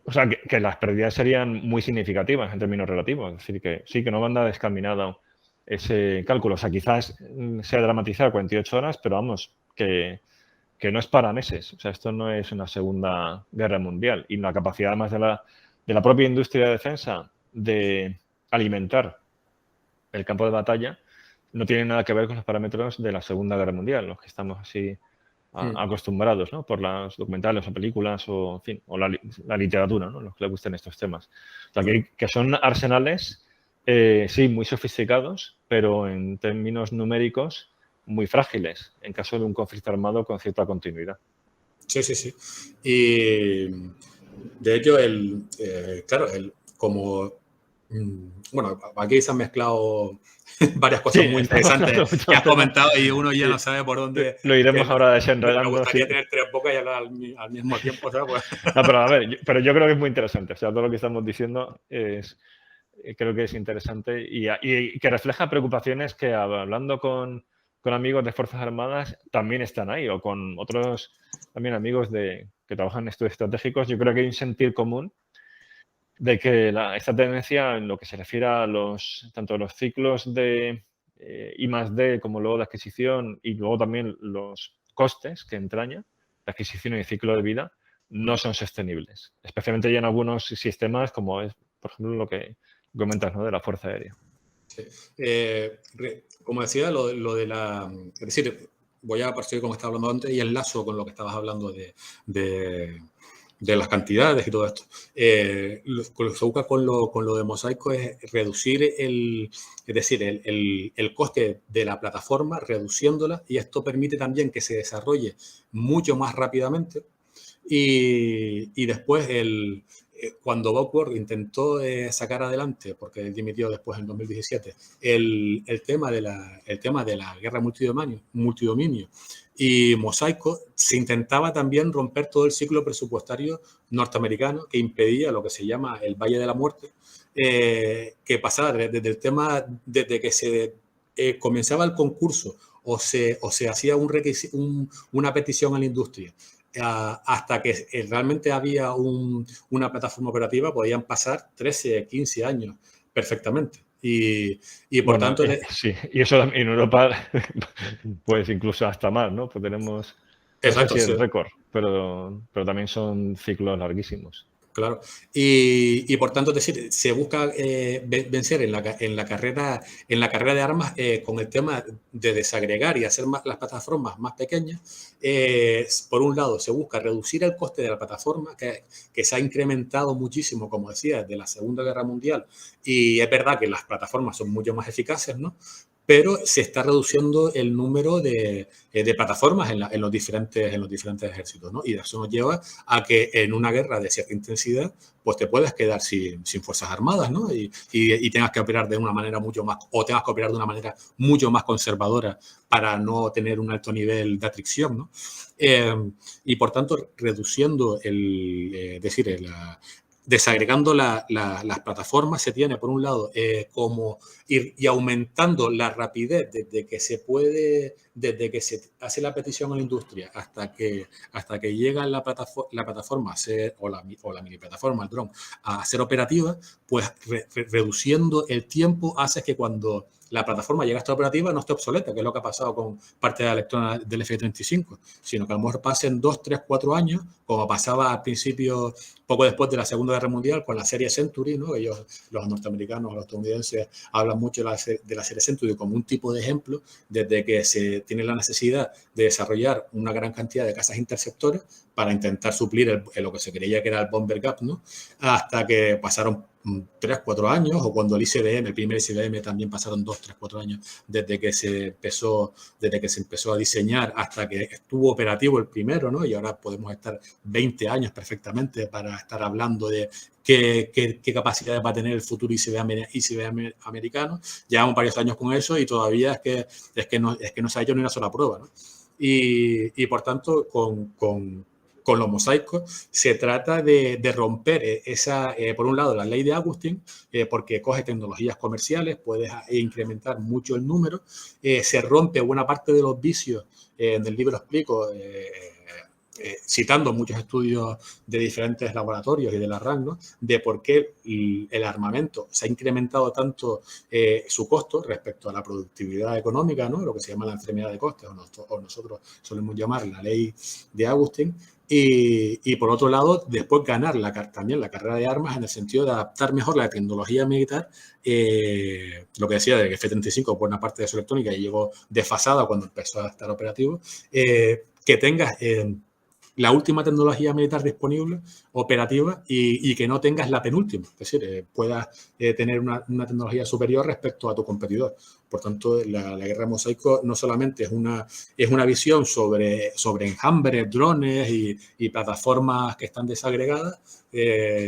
o sea, que las pérdidas serían muy significativas en términos relativos. Es decir, que sí, que no anda descaminado ese cálculo. O sea, quizás sea dramatizar 48 horas, pero vamos, que no es para meses. O sea, esto no es una segunda guerra mundial. Y la capacidad además de la propia industria de defensa de alimentar el campo de batalla no tiene nada que ver con los parámetros de la Segunda Guerra Mundial, los que estamos así acostumbrados, ¿no? Por las documentales o películas o, en fin, o la literatura, ¿no? Los que le gusten estos temas. O sea, que son arsenales, sí, muy sofisticados, pero en términos numéricos muy frágiles en caso de un conflicto armado con cierta continuidad. sí, sí, sí. Y de hecho, claro, como bueno, aquí se han mezclado varias Sí, cosas muy estamos hablando de interesantes que muchos has temas. comentado y uno ya Sí, no sabe por dónde. lo iremos ahora Me desenredando. Sí. gustaría tener 3 bocas y hablar al mismo tiempo, ¿sabes? Pues, No, pero a ver, pero yo creo que es muy interesante. O sea, todo lo que estamos diciendo creo que es interesante y que refleja preocupaciones que hablando con amigos de Fuerzas Armadas también están ahí, o con otros también amigos que trabajan en estudios estratégicos. Yo creo que hay un sentir común de que esta tendencia en lo que se refiere a tanto los ciclos de I+D como luego de adquisición y luego también los costes que entraña la adquisición y el ciclo de vida no son sostenibles, especialmente ya en algunos sistemas como es, por ejemplo, lo que comentas, ¿no? De la Fuerza Aérea. sí. Como decía, lo de la. Es decir, voy a partir como estaba hablando antes y enlazo con lo que estabas hablando de las cantidades y todo esto. Lo que se busca con lo de Mosaico es reducir el coste de la plataforma, reduciéndola, y esto permite también que se desarrolle mucho más rápidamente. Y después, cuando Bockward intentó sacar adelante, porque él dimitió después en 2017, el tema de la guerra multidominio y Mosaico, se intentaba también romper todo el ciclo presupuestario norteamericano que impedía lo que se llama el Valle de la Muerte, que pasaba desde el tema, desde que se comenzaba el concurso o se hacía una petición a la industria, hasta que realmente había una plataforma operativa, podían pasar 13, 15 años perfectamente. Y por tanto... sí, y eso en Europa, pues incluso hasta más, ¿no? Pues tenemos, no Exacto, sé si sí. el récord, pero también son ciclos larguísimos. Claro. Y por tanto, es decir, se busca vencer en la carrera de armas con el tema de desagregar y hacer las plataformas más pequeñas. Por un lado, se busca reducir el coste de la plataforma, que se ha incrementado muchísimo, como decía, desde la Segunda Guerra Mundial. Y es verdad que las plataformas son mucho más eficaces, ¿no? Pero se está reduciendo el número de plataformas en los diferentes ejércitos, ¿no? Y eso nos lleva a que en una guerra de cierta intensidad, pues te puedes quedar sin fuerzas armadas, ¿no? Y tengas que operar de una manera tengas que operar de una manera mucho más conservadora para no tener un alto nivel de atracción, ¿no? Y por tanto, reduciendo desagregando las plataformas, se tiene, por un lado, como ir y aumentando la rapidez desde que se hace la petición a la industria hasta que llega la plataforma a ser, o la mini plataforma, el dron, a ser operativa, pues reduciendo el tiempo hace que cuando la plataforma llega a estar operativa no esté obsoleta, que es lo que ha pasado con parte de la electrónica del F-35, sino que a lo mejor pasen 2, 3, 4 años, como pasaba al principio, poco después de la Segunda Guerra Mundial, con la serie Century, ¿no? Ellos, los norteamericanos, los estadounidenses, hablan mucho de la serie Century como un tipo de ejemplo, desde que se tiene la necesidad de desarrollar una gran cantidad de cazas interceptores para intentar suplir lo que se creía que era el Bomber Gap, ¿no? Hasta que pasaron 3, 4 años, o cuando el primer ICBM también pasaron 2, 3, 4 años desde que se empezó a diseñar hasta que estuvo operativo el primero, ¿no? Y ahora podemos estar 20 años perfectamente para estar hablando de qué capacidades va a tener el futuro ICBM americano. Llevamos varios años con eso y todavía es que no se ha hecho ni una sola prueba, ¿no? Y por tanto, con los mosaicos se trata de romper por un lado, la ley de Agustín, porque coge tecnologías comerciales, puedes incrementar mucho el número, se rompe buena parte de los vicios. En el libro explico, citando muchos estudios de diferentes laboratorios y de la RAND, ¿no? De por qué el armamento se ha incrementado tanto su costo respecto a la productividad económica, ¿no? Lo que se llama la enfermedad de costes, o nosotros solemos llamar la ley de Agustín. Y por otro lado, después ganar también la carrera de armas en el sentido de adaptar mejor la tecnología militar, lo que decía de que F-35, por una parte de su electrónica, llegó desfasada cuando empezó a estar operativo, que tengas la última tecnología militar disponible, operativa, y que no tengas la penúltima. Es decir, puedas tener una tecnología superior respecto a tu competidor. Por tanto, la guerra de Mosaico no solamente es una visión sobre enjambres, drones y plataformas que están desagregadas,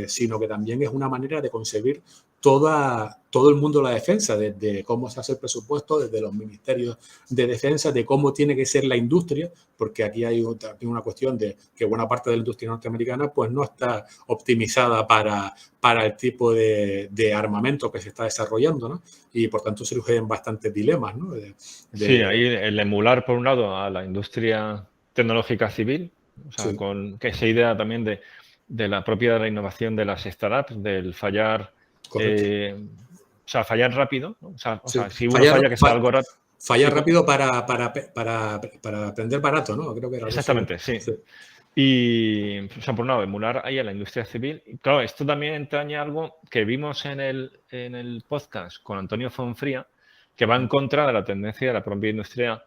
sino que también es una manera de concebir todo el mundo de la defensa, desde cómo se hace el presupuesto, desde los ministerios de defensa, de cómo tiene que ser la industria, porque aquí hay una cuestión de que buena parte de la industria norteamericana pues no está optimizada para el tipo de armamento que se está desarrollando, ¿no? Y por tanto surgen bastantes dilemas, ¿no? Sí, ahí el emular, por un lado, a la industria tecnológica civil, o sea, Sí. con esa idea también de la propia innovación de las startups, del fallar, o sea, fallar rápido, ¿no? O sea, si uno falla, que sea algo rápido. Fallar rápido para aprender barato, ¿no? Creo que era exactamente, sí. Y, o sea, por un lado, emular ahí a la industria civil. Y claro, esto también entraña algo que vimos en el podcast con Antonio Fonfría, que va en contra de la tendencia de la propia industria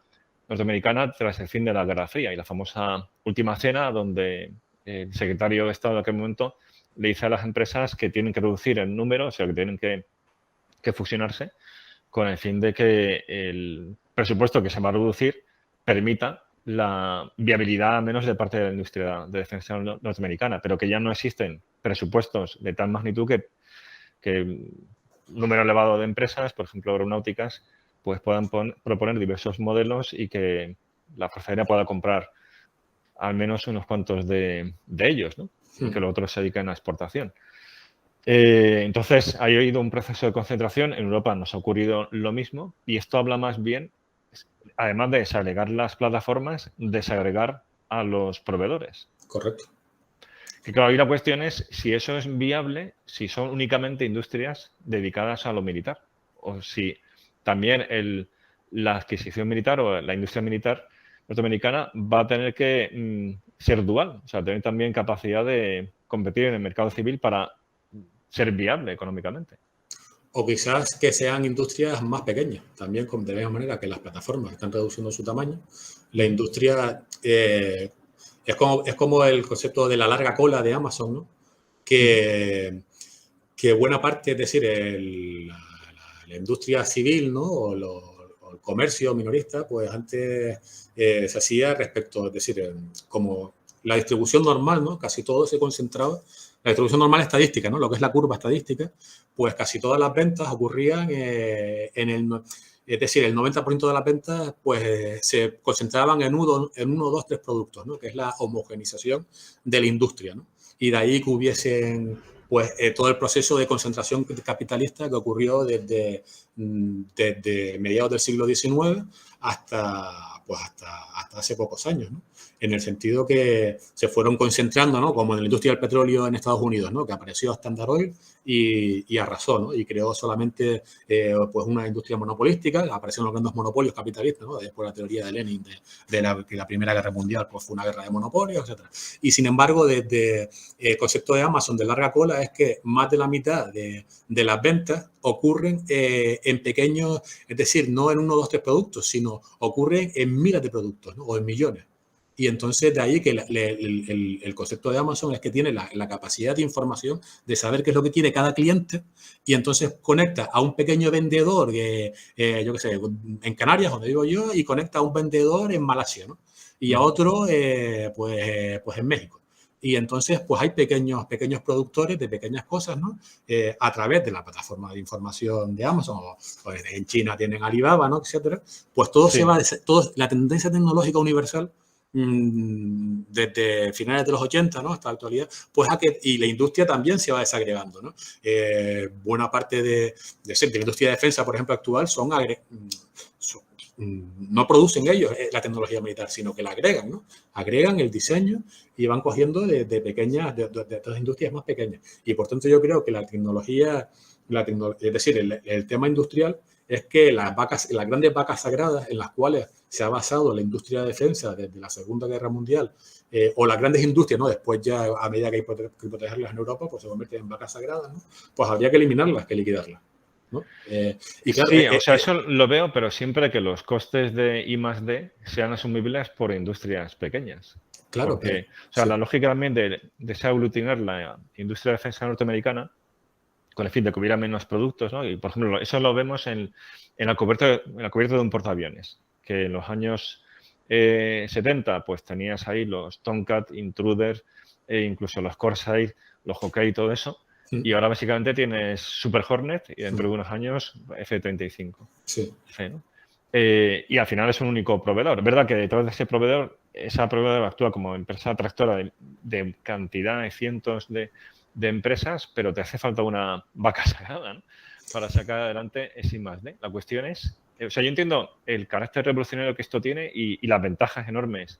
norteamericana tras el fin de la Guerra Fría y la famosa Última Cena, donde el secretario de Estado de aquel momento le dice a las empresas que tienen que reducir el número, o sea, que tienen que fusionarse con el fin de que el presupuesto que se va a reducir permita la viabilidad, al menos de parte de la industria de defensa norteamericana, pero que ya no existen presupuestos de tal magnitud que un número elevado de empresas, por ejemplo, aeronáuticas, pues puedan proponer diversos modelos y que la Fuerza Aérea pueda comprar al menos unos cuantos de ellos, ¿no? Y que los otros se dediquen a exportación. Entonces, ha habido un proceso de concentración. En Europa nos ha ocurrido lo mismo y esto habla más bien, además de desagregar las plataformas, desagregar a los proveedores. Correcto. Que claro, ahí la cuestión es si eso es viable, si son únicamente industrias dedicadas a lo militar o si también la adquisición militar o la industria militar norteamericana va a tener que ser dual, o sea, tener también capacidad de competir en el mercado civil para ser viable económicamente. O quizás que sean industrias más pequeñas, también de la misma manera que las plataformas están reduciendo su tamaño. La industria es como el concepto de la larga cola de Amazon, ¿no? Que buena parte, es decir, la industria civil, ¿no? O el comercio minorista, pues antes se hacía respecto, es decir, como la distribución normal, ¿no? Casi todo se concentraba. La distribución normal estadística, ¿no? Lo que es la curva estadística, pues casi todas las ventas ocurrían es decir, el 90% de las ventas pues se concentraban en uno, dos, tres productos, ¿no? Que es la homogenización de la industria, ¿no? Y de ahí que hubiesen pues todo el proceso de concentración capitalista que ocurrió desde mediados del siglo XIX hasta hace pocos años, ¿no? En el sentido que se fueron concentrando, ¿no? Como en la industria del petróleo en Estados Unidos, ¿no? Que apareció Standard Oil y arrasó, ¿no? Y creó solamente pues una industria monopolística, aparecieron los grandes monopolios capitalistas, ¿no? Después la teoría de Lenin de la Primera Guerra Mundial pues fue una guerra de monopolios, etc. Y sin embargo, desde el concepto de Amazon de larga cola es que más de la mitad de las ventas ocurren en pequeños, es decir, no en uno, dos, tres productos, sino ocurren en miles de productos, ¿no? O en millones. Y entonces de ahí que el concepto de Amazon es que tiene la capacidad de información de saber qué es lo que quiere cada cliente y entonces conecta a un pequeño vendedor, yo qué sé, en Canarias, donde vivo yo, y conecta a un vendedor en Malasia, ¿no? Y a otro, pues en México. Y entonces, pues hay pequeños productores de pequeñas cosas, ¿no? A través de la plataforma de información de Amazon, o en China tienen Alibaba, ¿no? Etcétera. Pues todo se va, la tendencia tecnológica universal desde finales de los 80, ¿no? Hasta la actualidad, pues y la industria también se va desagregando, ¿no? Buena parte de la industria de defensa, por ejemplo, actual, no producen ellos la tecnología militar, sino que la agregan, ¿no? Agregan el diseño y van cogiendo de pequeñas, de otras industrias más pequeñas. Y por tanto yo creo que la tecnología, es decir, el tema industrial es que las grandes vacas sagradas en las cuales se ha basado la industria de defensa desde la Segunda Guerra Mundial, o las grandes industrias, ¿no? Después ya a medida que hay que protegerlas en Europa, pues se convierten en vacas sagradas, ¿no? Pues habría que eliminarlas, que liquidarlas, ¿no? Y claro, sí, o sea, eso lo veo, pero siempre que los costes de I+D sean asumibles por industrias pequeñas. Claro. Porque, o sea, la lógica también de desaglutinar la industria de defensa norteamericana con el fin de que hubiera menos productos, ¿no? Y, por ejemplo, eso lo vemos en la cubierta de un portaaviones, que en los años 70, pues tenías ahí los Tomcat, Intruder, incluso los Corsair, los Hawkeye y todo eso. Y ahora básicamente tienes Super Hornet y dentro de unos años F-35. Sí. ¿no? Y al final es un único proveedor. Es verdad que detrás de ese proveedor, esa proveedora actúa como empresa tractora de cantidad de cientos de empresas, pero te hace falta una vaca sagrada, ¿no? Para sacar adelante ese I+D. La cuestión es, o sea, yo entiendo el carácter revolucionario que esto tiene y las ventajas enormes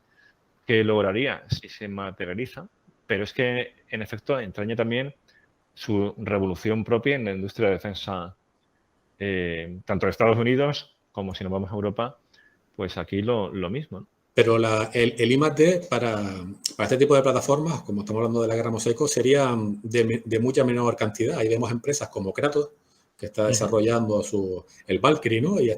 que lograría si se materializa, pero es que, en efecto, entraña también su revolución propia en la industria de defensa, tanto de Estados Unidos como si nos vamos a Europa, pues aquí lo mismo, ¿no? Pero el I+D para este tipo de plataformas, como estamos hablando de la guerra mosaico, sería de mucha menor cantidad. Ahí vemos empresas como Kratos, que está desarrollando el Valkyrie, ¿no? Sí.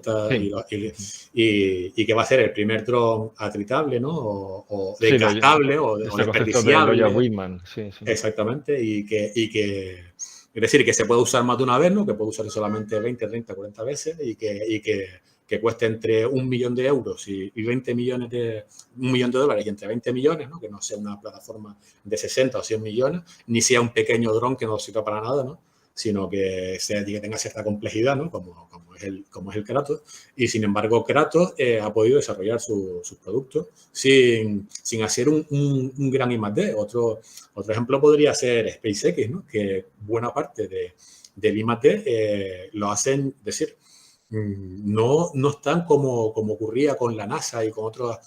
Y que va a ser el primer dron atritable, ¿no? O Sí, desgastable o este concepto de Loya desperdiciable. Whitman, sí, sí. Exactamente, es decir, que se puede usar más de una vez, ¿no? Que puede usar solamente 20, 30, 40 veces que cueste entre 1 millón de euros y 20 millones $1 millón y entre 20 millones, ¿no? Que no sea una plataforma de 60 o 100 millones, ni sea un pequeño dron que no sirva para nada, ¿no? Sino que tenga cierta complejidad, ¿no? Como es el Kratos. Y sin embargo, Kratos ha podido desarrollar sus productos sin hacer un gran I+D. Otro ejemplo podría ser SpaceX, ¿no? Que buena parte del I+D lo hacen, decir, no están como ocurría con la NASA y con otras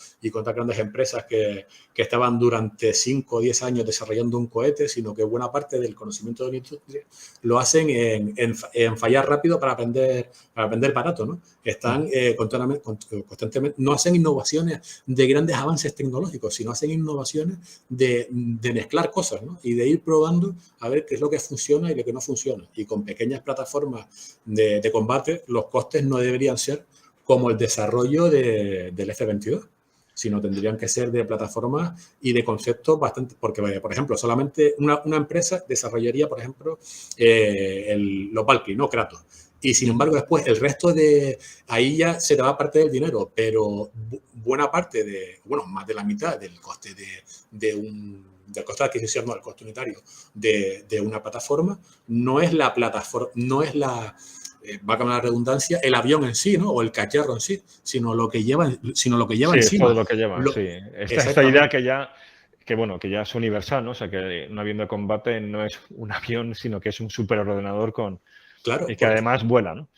grandes empresas que estaban durante 5 o 10 años desarrollando un cohete, sino que buena parte del conocimiento de la industria lo hacen en fallar rápido para aprender barato, ¿no? Están constantemente, no hacen innovaciones de grandes avances tecnológicos, sino hacen innovaciones de mezclar cosas, ¿no? Y de ir probando a ver qué es lo que funciona y lo que no funciona. Y con pequeñas plataformas de combate, los costes no deberían ser como el desarrollo del F-22, sino tendrían que ser de plataformas y de conceptos bastante, porque, por ejemplo, solamente una empresa desarrollaría, por ejemplo, los Valkyrie, no Kratos. Y sin embargo, después el resto ahí ya se te va parte del dinero, pero buena parte más de la mitad del coste del coste de adquisición, no, el coste unitario de una plataforma, no es la plataforma, no es va a cambiar la redundancia, el avión en sí, ¿no? O el cacharro en sí, sino lo que lleva Sí, es encima. todo lo que lleva, sí. Esta idea que ya es universal, ¿no? O sea, que un avión de combate no es un avión, sino que es un superordenador Claro, y que además vuela, ¿no?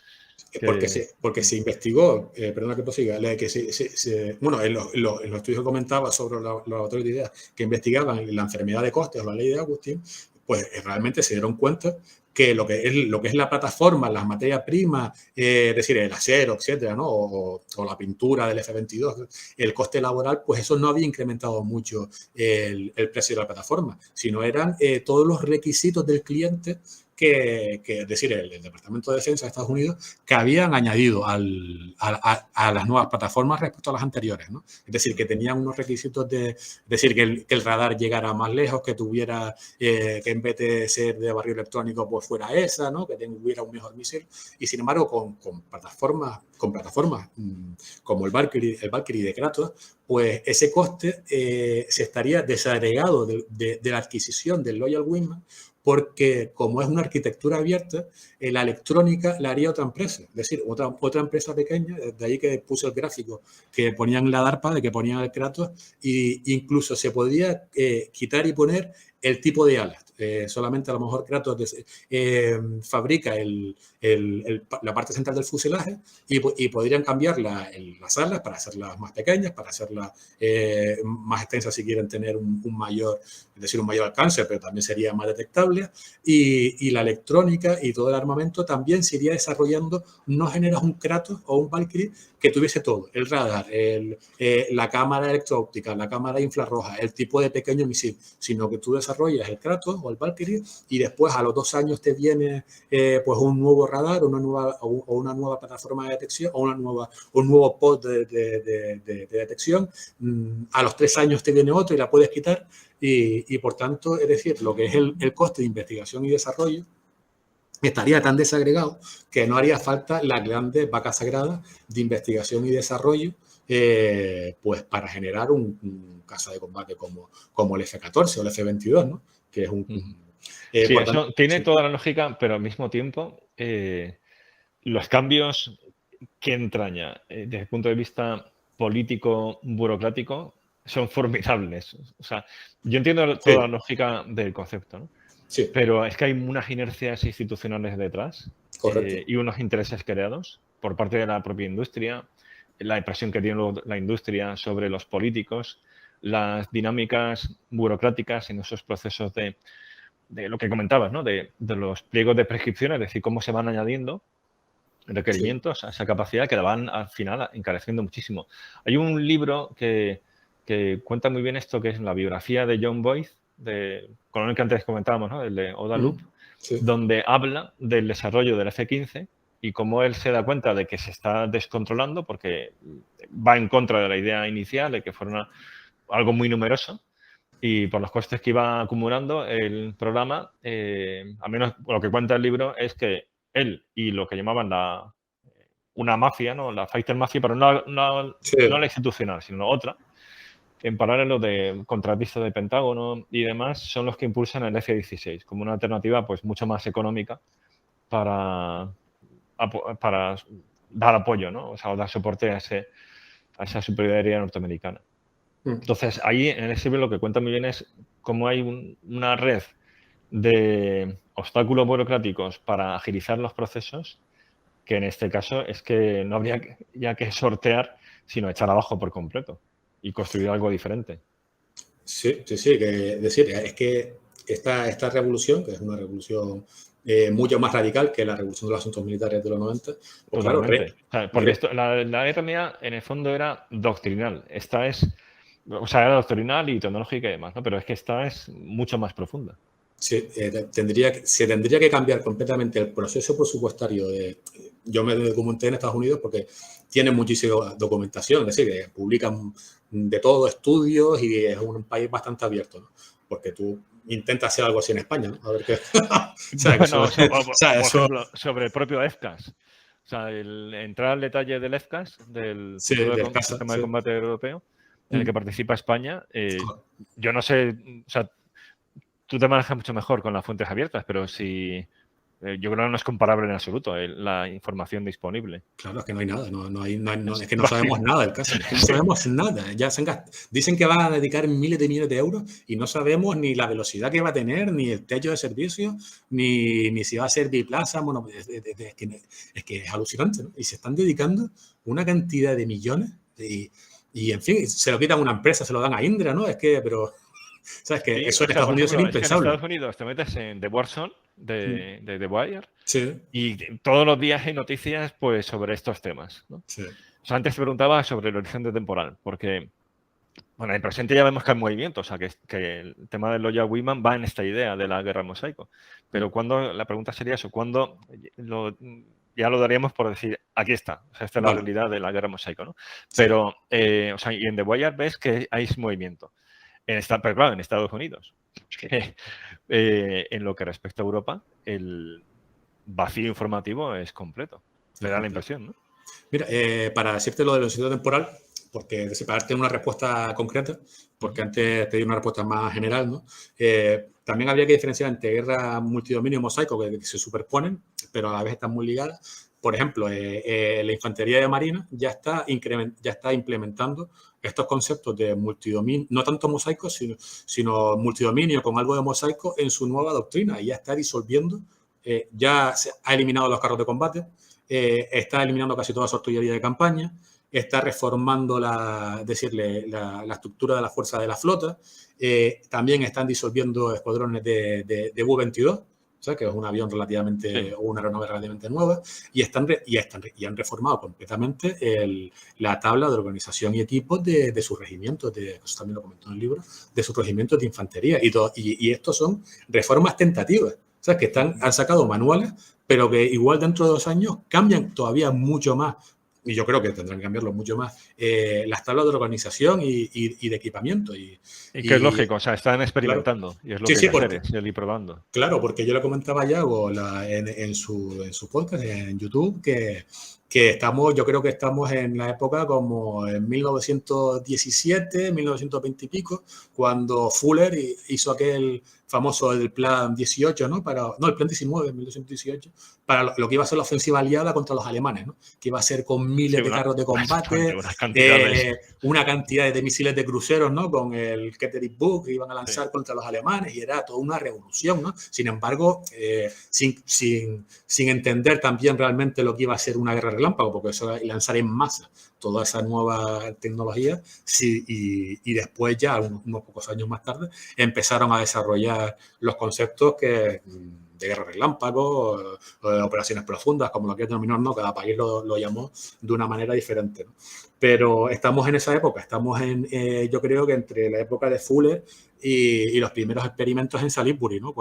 porque se investigó, perdona que prosiga, bueno, en los estudios que comentaba sobre los laboratorios de ideas que investigaban la enfermedad de costes o la ley de Agustín, pues realmente se dieron cuenta que lo que es la plataforma, las materias primas, es decir, el acero, etcétera, ¿no? O la pintura del F-22, el coste laboral, pues eso no había incrementado mucho el precio de la plataforma, sino eran todos los requisitos del cliente es decir, el Departamento de Defensa de Estados Unidos, que habían añadido a las nuevas plataformas respecto a las anteriores, ¿no? Es decir, que tenían unos requisitos decir, que el radar llegara más lejos, que tuviera, que en vez de ser de barril electrónico, pues fuera esa, ¿no? Que tuviera un mejor misil. Y sin embargo, con plataformas como el Valkyrie de Kratos, pues ese coste se estaría desagregado de la adquisición del Loyal Wingman, porque como es una arquitectura abierta, la electrónica la haría otra empresa, es decir, otra empresa pequeña, de ahí que puse el gráfico, que ponían la DARPA, de que ponían el Kratos, e incluso se podía quitar y poner el tipo de alas. Solamente a lo mejor Kratos fabrica la parte central del fuselaje y podrían cambiar las alas para hacerlas más pequeñas, para hacerlas más extensas si quieren tener un mayor alcance, pero también sería más detectable. Y la electrónica y todo el armamento también se iría desarrollando. No generas un Kratos o un Valkyrie que tuviese todo: el radar, la cámara electro-óptica, la cámara infrarroja, el tipo de pequeño misil, sino que tú desarrollas el Kratos o el Valkyrie y después a los 2 años te viene pues un nuevo radar, una nueva plataforma de detección o un nuevo pod de detección. A los 3 años te viene otro y la puedes quitar. Y por tanto, es decir, lo que es el coste de investigación y desarrollo estaría tan desagregado que no haría falta las grandes vacas sagradas de investigación y desarrollo pues para generar un caza de combate como el F-14 o el F-22, ¿no? Que es sí, por eso tanto, tiene sí. toda la lógica, pero al mismo tiempo los cambios que entraña desde el punto de vista político, burocrático, son formidables. O sea, yo entiendo toda la lógica del concepto, ¿no? Sí, Pero es que hay unas inercias institucionales detrás correcto. y unos intereses creados por parte de la propia industria, la impresión que tiene la industria sobre los políticos, las dinámicas burocráticas en esos procesos de lo que comentabas, ¿no? De los pliegos de prescripción, es decir, cómo se van añadiendo Sí. requerimientos a esa capacidad que la van al final encareciendo muchísimo. Hay un libro que cuenta muy bien esto, que es la biografía de John Boyd, con el que antes comentábamos, ¿no? El de Oda Loop, Sí. donde habla del desarrollo del F-15 y cómo él se da cuenta de que se está descontrolando porque va en contra de la idea inicial de que fuera algo muy numeroso y por los costes que iba acumulando el programa, al menos lo que cuenta el libro es que él y lo que llamaban una mafia, ¿no? La Fighter Mafia, pero no Sí. la institucional, sino otra, en paralelo de contratistas de Pentágono y demás, son los que impulsan el F-16 como una alternativa pues mucho más económica para dar apoyo, ¿no? O sea, dar soporte a esa superioridad norteamericana. Entonces, ahí en ese libro lo que cuenta muy bien es cómo hay una red de obstáculos burocráticos para agilizar los procesos, que en este caso es que no habría ya que sortear, sino echar abajo por completo y construir algo diferente. Sí, sí, sí, decir, es que esta revolución, que es una revolución mucho más radical que la revolución de los asuntos militares de los 90, pues claro, Totalmente. O sea, porque la RMA en el fondo era doctrinal. Esta es, o sea, era doctrinal y tecnológica y demás, ¿no? Pero es que esta es mucho más profunda. Sí, se tendría que cambiar completamente el proceso presupuestario. Yo me documenté en Estados Unidos porque tienen muchísima documentación, es decir, publican de todo estudios y es un país bastante abierto, ¿no? Porque tú intentas hacer algo así en España, ¿no? A ver qué. Bueno, por ejemplo, sobre el propio FCAS. O sea, entrar al detalle del FCAS, del Sí, futuro del CASA, sistema sí. de combate europeo, en el que participa España. Yo no sé, o sea, tú te manejas mucho mejor con las fuentes abiertas, pero si yo creo que no es comparable en absoluto la información disponible. Claro, es que no hay nada, es que no sabemos nada del caso, es que no sabemos nada. Ya dicen que van a dedicar miles de millones de euros y no sabemos ni la velocidad que va a tener, ni el techo de servicio, ni si va a ser biplaza. Bueno, es que es alucinante, ¿no? Y se están dedicando una cantidad de millones y en fin, se lo quitan a una empresa, se lo dan a Indra, ¿no? Es que, pero, ¿sabes? Que Sí, eso en o sea, Estados por Unidos ejemplo, sería es que en impensable. Estados Unidos te metes en The Warzone de The Wire Sí, y todos los días hay noticias pues sobre estos temas, ¿no? sí. O sea, antes te preguntaba sobre el horizonte temporal, porque bueno, en el presente ya vemos que hay movimiento, o sea, que el tema de Loya Wiman va en esta idea de la guerra mosaico. Pero la pregunta sería eso, ¿cuándo ya lo daríamos por decir, aquí está, o sea, esta es la Vale. realidad de la guerra mosaico, ¿no? Sí. Pero, o sea, y en The Wire ves que hay movimiento. Pero claro, en Estados Unidos. En lo que respecta a Europa, el vacío informativo es completo. Me da la impresión, ¿no? Mira, para decirte lo del velocidad temporal, porque para darte una respuesta concreta, porque antes te di una respuesta más general, ¿no? También habría que diferenciar entre guerra multidominio y mosaico, que se superponen, pero a la vez están muy ligadas. Por ejemplo, la infantería de marina ya está implementando estos conceptos de multidominio, no tanto mosaico, sino multidominio con algo de mosaico en su nueva doctrina y ya está disolviendo, ya se ha eliminado los carros de combate, está eliminando casi toda su artillería de campaña, está reformando la estructura de la fuerza de la flota, también están disolviendo escuadrones de U-22, ¿sabes? Que es un avión relativamente, o una aeronave relativamente nueva, y han reformado completamente la tabla de organización y equipos de sus regimientos, eso también lo comentó en el libro, de sus regimientos de infantería, y estos son reformas tentativas, ¿sabes? Que han sacado manuales, pero que igual dentro de 2 años cambian todavía mucho más, y yo creo que tendrán que cambiarlo mucho más, las tablas de organización y de equipamiento. Y que es lógico, o sea, están experimentando, claro, y es lo que hay que hacer, es ir probando. Claro, porque yo le comentaba a Yago en su podcast, en YouTube, que yo creo que estamos en la época como en 1917, 1920 y pico, cuando Fuller hizo aquel famoso el plan 18, ¿no? El plan 19, 1918, para lo que iba a ser la ofensiva aliada contra los alemanes, ¿no? Que iba a ser con miles de carros de combate, una cantidad de misiles de cruceros, ¿no? Con el Catterick Book que iban a lanzar contra los alemanes, y era toda una revolución, ¿no? Sin embargo, sin entender también realmente lo que iba a ser una guerra relámpago, porque eso era lanzar en masa toda esa nueva tecnología, y después ya, unos pocos años más tarde, empezaron a desarrollar los conceptos que guerra relámpago, o de operaciones profundas, como lo quieras denominar, ¿no? Cada país lo llamó de una manera diferente, ¿no? Pero estamos en esa época, estamos yo creo que entre la época de Fuller y los primeros experimentos en Salisbury, ¿no?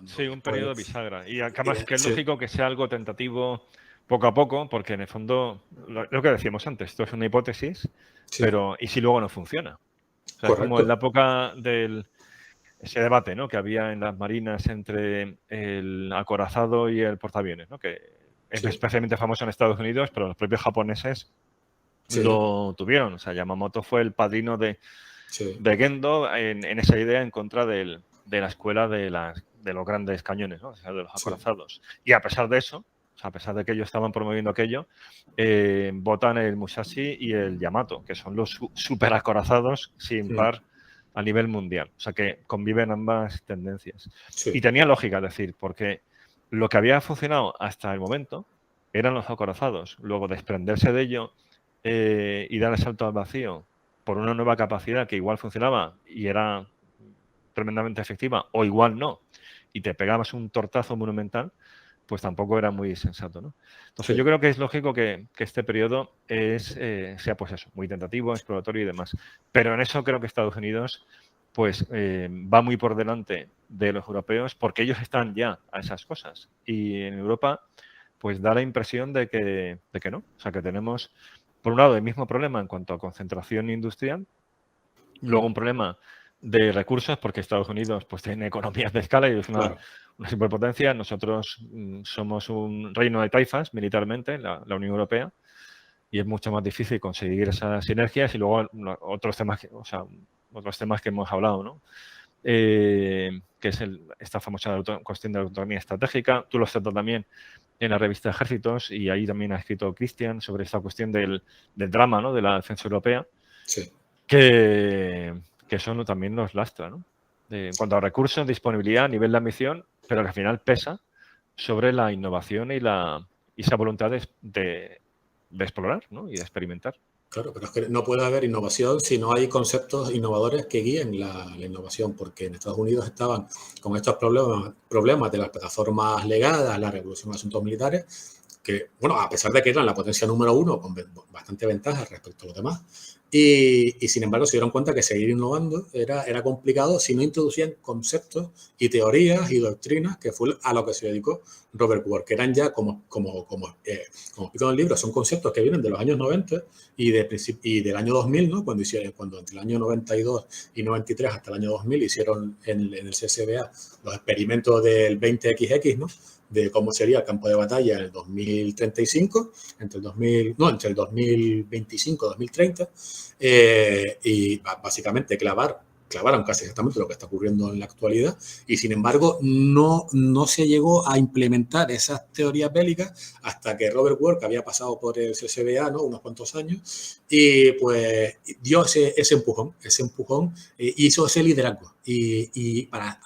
Sí, un periodo bisagra. Y además que es sí, lógico que sea algo tentativo poco a poco, porque en el fondo, lo que decíamos antes, esto es una hipótesis, sí, pero ¿y si luego no funciona? O sea, es como en la correcto. época ese debate, ¿no?, que había en las marinas entre el acorazado y el portaaviones, ¿no?, que es Sí, especialmente famoso en Estados Unidos, pero los propios japoneses sí, lo tuvieron. O sea, Yamamoto fue el padrino de sí, Gendo en esa idea en contra de la escuela de los grandes cañones, ¿no? O sea, de los sí, acorazados. Y a pesar de eso, o sea, a pesar de que ellos estaban promoviendo aquello, votan el Musashi y el Yamato, que son los super acorazados sin par a nivel mundial. O sea, que conviven ambas tendencias. Y sí, tenía lógica, es decir, porque lo que había funcionado hasta el momento eran los acorazados. Luego, desprenderse de ello y dar el salto al vacío por una nueva capacidad que igual funcionaba y era tremendamente efectiva, o igual no, y te pegabas un tortazo monumental, pues tampoco era muy sensato, ¿no? Entonces yo sí, creo que es lógico que este periodo sea pues eso, muy tentativo, exploratorio y demás. Pero en eso creo que Estados Unidos pues va muy por delante de los europeos porque ellos están ya a esas cosas. Y en Europa pues da la impresión de que no. O sea, que tenemos, por un lado, el mismo problema en cuanto a concentración industrial, luego un problema de recursos, porque Estados Unidos pues tiene economías de escala y es una claro, superpotencia. Nosotros somos un reino de taifas militarmente, la Unión Europea, y es mucho más difícil conseguir esas sinergias. Y luego otros temas otros temas que hemos hablado, ¿no? Que es esta famosa cuestión de la autonomía estratégica. Tú lo has tratado también en la revista Ejércitos y ahí también ha escrito Cristian sobre esta cuestión del drama, ¿no?, de la defensa europea, sí. que eso también nos lastra, ¿no? En cuanto a recursos, disponibilidad, nivel de ambición, pero que al final pesa sobre la innovación y esa voluntad de explorar, ¿no?, y de experimentar. Claro, pero es que no puede haber innovación si no hay conceptos innovadores que guíen la innovación, porque en Estados Unidos estaban con estos problemas de las plataformas legadas, la revolución de asuntos militares, que, bueno, a pesar de que eran la potencia número uno, con bastante ventaja respecto a los demás, y sin embargo se dieron cuenta que seguir innovando era complicado si no introducían conceptos y teorías y doctrinas, que fue a lo que se dedicó Robert Ward, que eran ya, como explico en el libro, son conceptos que vienen de los años 90 y del año 2000, ¿no? Cuando entre el año 92 y 93 hasta el año 2000 hicieron en el CSBA los experimentos del 20XX, ¿no?, de cómo sería el campo de batalla en el 2035, entre el 2025 y 2030, y básicamente clavaron casi exactamente lo que está ocurriendo en la actualidad, y sin embargo no se llegó a implementar esas teorías bélicas hasta que Robert Ward, que había pasado por el CSBA, ¿no?, unos cuantos años, y pues dio ese empujón, hizo ese liderazgo, y para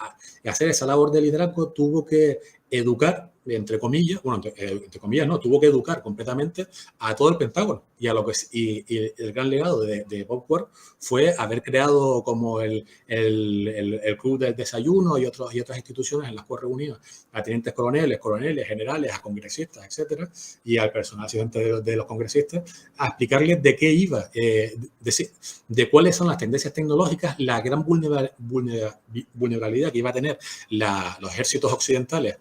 hacer esa labor de liderazgo tuvo que educar, entre comillas, bueno, entre comillas no, tuvo que educar completamente a todo el Pentágono, y el gran legado de Bob Ward fue haber creado como el club del desayuno y otras instituciones en las cuales reunía a tenientes coroneles, generales, a congresistas, etcétera, y al personal asistente de los congresistas, a explicarles de qué iba, de cuáles son las tendencias tecnológicas, la gran vulnerabilidad que iba a tener los ejércitos occidentales,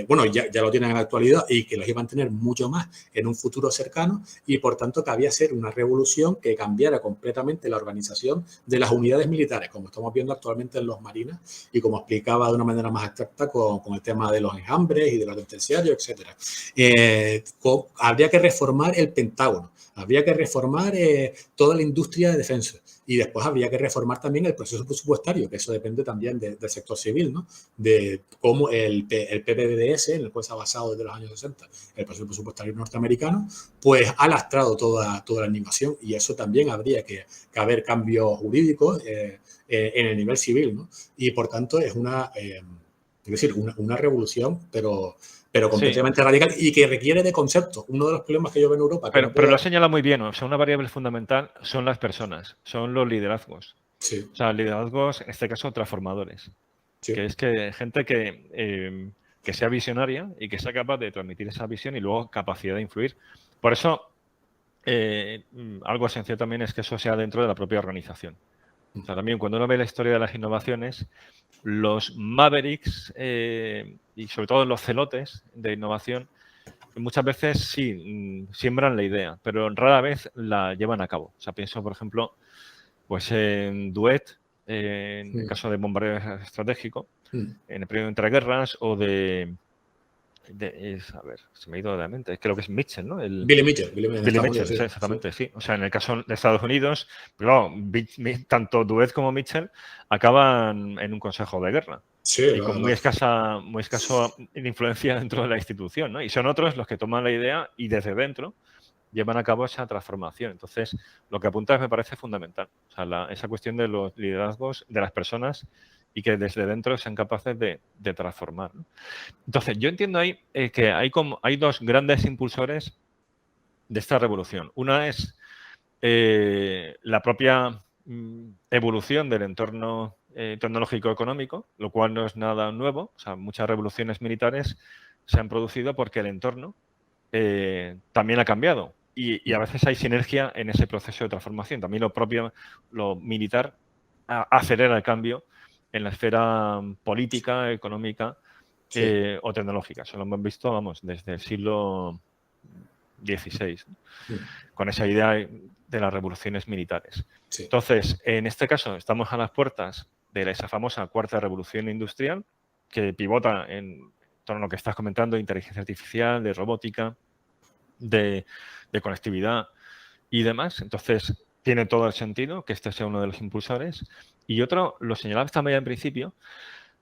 bueno, ya lo tienen en la actualidad, y que los iban a tener mucho más en un futuro cercano, y por tanto que había que ser una revolución que cambiara completamente la organización de las unidades militares, como estamos viendo actualmente en los marines, y como explicaba de una manera más abstracta con el tema de los enjambres y de los terciarios, etcétera. Habría que reformar el Pentágono, habría que reformar toda la industria de defensa, y después habría que reformar también el proceso presupuestario, que eso depende también del sector civil, ¿no?, de cómo el PPDS, en el cual se ha basado desde los años 60 el proceso presupuestario norteamericano, pues ha lastrado toda la innovación, y eso también habría que haber cambios jurídicos en el nivel civil, ¿no? Y por tanto es una revolución, pero Sí, completamente radical, y que requiere de conceptos. Uno de los problemas que yo veo en Europa que no pero lo puede... has señalado muy bien. O sea, una variable fundamental son las personas, son los liderazgos. Sí, O sea, liderazgos, en este caso, transformadores. sí, Que es que gente que que sea visionaria y que sea capaz de transmitir esa visión y luego capacidad de influir. Por eso, algo esencial también es que eso sea dentro de la propia organización. O sea, también cuando uno ve la historia de las innovaciones, los mavericks y sobre todo los celotes de innovación, muchas veces sí siembran la idea, pero rara vez la llevan a cabo. O sea, pienso, por ejemplo, pues en Duet, en el caso de bombardeo estratégico, en el periodo de entreguerras, o a ver, se me ha ido de la mente, creo que es Mitchell, ¿no? Billy Mitchell, Billy Mitchell, sí, exactamente, sí. O sea, en el caso de Estados Unidos, claro, tanto Duet como Mitchell acaban en un consejo de guerra. Sí, y con muy escasa influencia dentro de la institución, ¿no? Y son otros los que toman la idea y desde dentro llevan a cabo esa transformación. Entonces, lo que apuntas me parece fundamental. O sea, esa cuestión de los liderazgos de las personas y que desde dentro sean capaces de transformar, ¿no? Entonces, yo entiendo ahí que hay dos grandes impulsores de esta revolución. Una es la propia evolución del entorno tecnológico-económico, lo cual no es nada nuevo. O sea, muchas revoluciones militares se han producido porque el entorno también ha cambiado. Y a veces hay sinergia en ese proceso de transformación. También lo militar acelera el cambio en la esfera política, económica o tecnológica. Eso lo hemos visto, vamos, desde el siglo XVI, con esa idea de las revoluciones militares. Sí. Entonces, en este caso, estamos a las puertas de esa famosa cuarta revolución industrial que pivota en torno a lo que estás comentando, de inteligencia artificial, de robótica, de conectividad y demás. Entonces, tiene todo el sentido que este sea uno de los impulsores. Y otro, lo señalabas también en principio,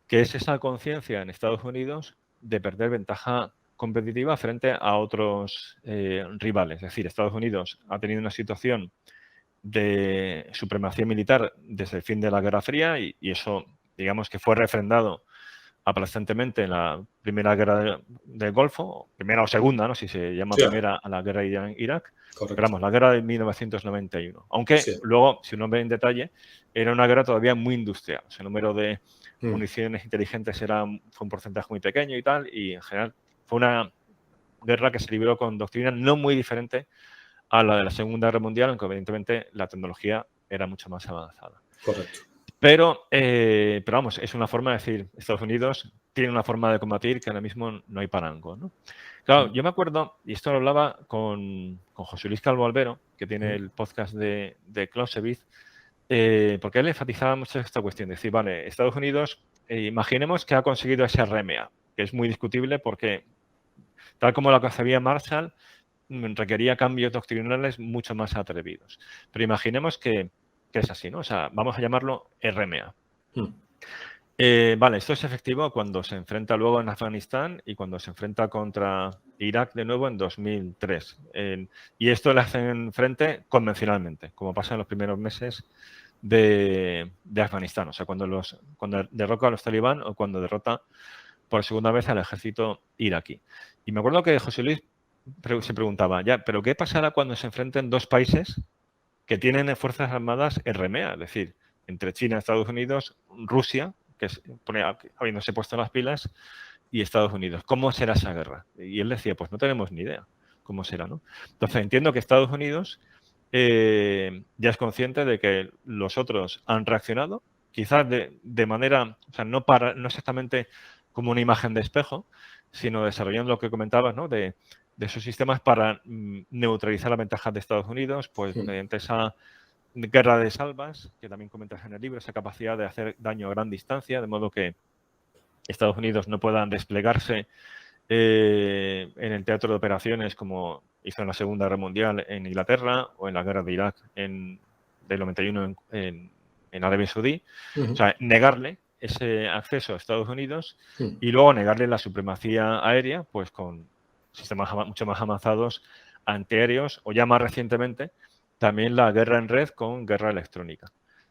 que es esa conciencia en Estados Unidos de perder ventaja competitiva frente a otros rivales. Es decir, Estados Unidos ha tenido una situación de supremacía militar desde el fin de la Guerra Fría y eso, digamos, que fue refrendado aplastantemente en la primera guerra del Golfo, primera o segunda, ¿no? Si se llama primera a la guerra de Irán-Irak. Pero vamos, la guerra de 1991. Aunque luego, si uno ve en detalle, era una guerra todavía muy industrial. O sea, el número de municiones inteligentes fue un porcentaje muy pequeño y tal, y en general fue una guerra que se libró con doctrina no muy diferente a la de la Segunda Guerra Mundial, aunque evidentemente la tecnología era mucho más avanzada. Correcto. Pero vamos, es una forma de decir, Estados Unidos tiene una forma de combatir que ahora mismo no hay parango, ¿no? Claro, yo me acuerdo, y esto lo hablaba con José Luis Calvo Albero, que tiene el podcast de Clausewitz, porque él enfatizaba mucho esta cuestión, de decir, vale, Estados Unidos, imaginemos que ha conseguido ese RMA, que es muy discutible porque, tal como lo concebía Marshall, requería cambios doctrinales mucho más atrevidos. Pero imaginemos que es así, ¿no? O sea, vamos a llamarlo RMA. Vale, esto es efectivo cuando se enfrenta luego en Afganistán y cuando se enfrenta contra Irak de nuevo en 2003. Y esto le hacen frente convencionalmente, como pasa en los primeros meses de Afganistán. O sea, cuando derroca a los talibán o cuando derrota por segunda vez al ejército iraquí. Y me acuerdo que José Luis se preguntaba, ya, ¿pero qué pasará cuando se enfrenten dos países que tienen fuerzas armadas RMA? Es decir, entre China, Estados Unidos, Rusia, que habiéndose puesto las pilas, y Estados Unidos. ¿Cómo será esa guerra? Y él decía, pues no tenemos ni idea cómo será, ¿no? Entonces entiendo que Estados Unidos ya es consciente de que los otros han reaccionado, quizás de manera, o sea, no exactamente como una imagen de espejo, sino desarrollando lo que comentabas, ¿no? De esos sistemas para neutralizar las ventajas de Estados Unidos, pues mediante esa guerra de salvas, que también comentas en el libro, esa capacidad de hacer daño a gran distancia, de modo que Estados Unidos no puedan desplegarse en el teatro de operaciones como hizo en la Segunda Guerra Mundial en Inglaterra o en la guerra de Irak del 91 en Arabia Saudí. O sea, negarle ese acceso a Estados Unidos y luego negarle la supremacía aérea, pues con sistemas mucho más avanzados antiaéreos o ya más recientemente también la guerra en red con guerra electrónica.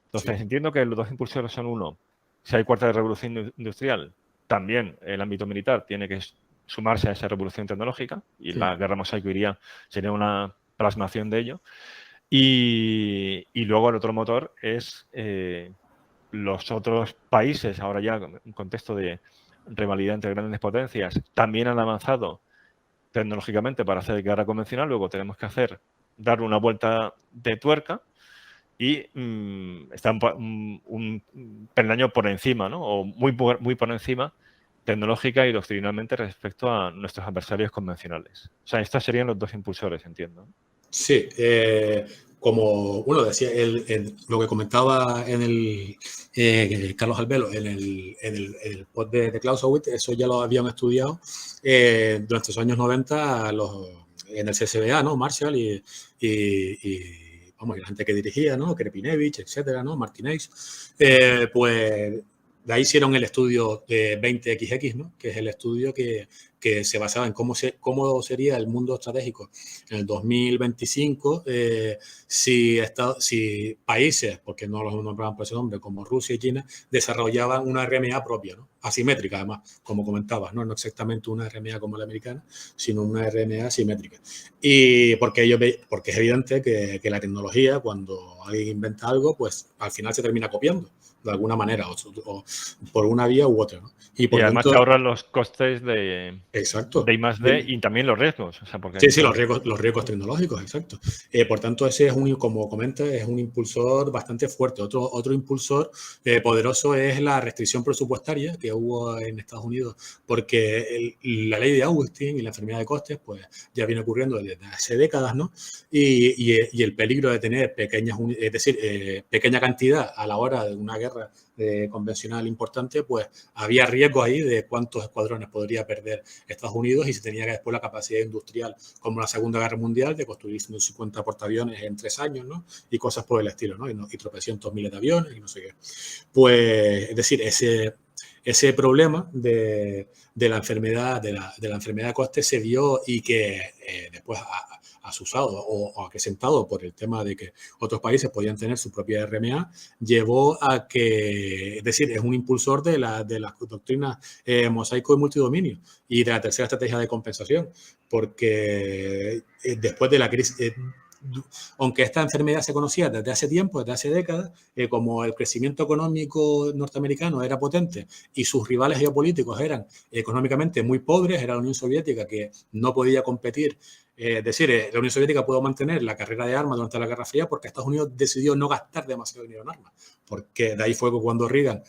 Entonces, entiendo que los dos impulsores son uno, si hay cuarta revolución industrial, también el ámbito militar tiene que sumarse a esa revolución tecnológica y la guerra mosaico sería una plasmación de ello. Y luego el otro motor es los otros países, ahora ya en contexto de rivalidad entre grandes potencias también han avanzado tecnológicamente para hacer guerra convencional, luego tenemos que darle una vuelta de tuerca y están un peldaño por encima, ¿no? O muy por encima tecnológica y doctrinalmente respecto a nuestros adversarios convencionales. O sea, estos serían los dos impulsores, entiendo. Sí, como uno decía, lo que comentaba en Carlos Albelo en el post de Clausewitz, eso ya lo habían estudiado durante los años 90 en el CSBA, ¿no? Marshall y vamos, la gente que dirigía, ¿no? Krepinevich, etcétera, ¿no? Martinez, pues de ahí hicieron el estudio 20XX, ¿no? Que es el estudio que se basaba en cómo sería el mundo estratégico en el 2025 si países, porque no los nombraban por ese nombre, como Rusia y China, desarrollaban una RMA propia, ¿no? Asimétrica, además, como comentabas, ¿no? No exactamente una RMA como la americana, sino una RMA asimétrica. Y porque es evidente que la tecnología, cuando alguien inventa algo, pues al final se termina copiando de alguna manera, o por una vía u otra, ¿no? Y además se ahorran los costes de I+D y también los riesgos. O sea, porque sí, los riesgos tecnológicos, exacto. Por tanto, ese como comenta, es un impulsor bastante fuerte. Otro impulsor poderoso es la restricción presupuestaria que hubo en Estados Unidos, porque la ley de Augustin y la enfermedad de costes, pues ya viene ocurriendo desde hace décadas, ¿no? Y el peligro de tener pequeña cantidad a la hora de una guerra convencional importante, pues había riesgo ahí de cuántos escuadrones podría perder Estados Unidos y se tenía que después la capacidad industrial, como la Segunda Guerra Mundial, de construir 150 portaaviones en 3 años, ¿no? Y cosas por el estilo, ¿no? Y tropecientos miles de aviones y no sé qué. Pues, es decir, ese problema de la enfermedad de costes se vio y que después asusado o acrecentado por el tema de que otros países podían tener su propia RMA, llevó a que, es decir, es un impulsor de las doctrinas mosaico y multidominio y de la tercera estrategia de compensación, porque después de la crisis, aunque esta enfermedad se conocía desde hace tiempo, desde hace décadas, como el crecimiento económico norteamericano era potente y sus rivales geopolíticos eran económicamente muy pobres, era la Unión Soviética que no podía competir. Es decir, la Unión Soviética pudo mantener la carrera de armas durante la Guerra Fría porque Estados Unidos decidió no gastar demasiado dinero en armas, porque de ahí fue cuando Reagan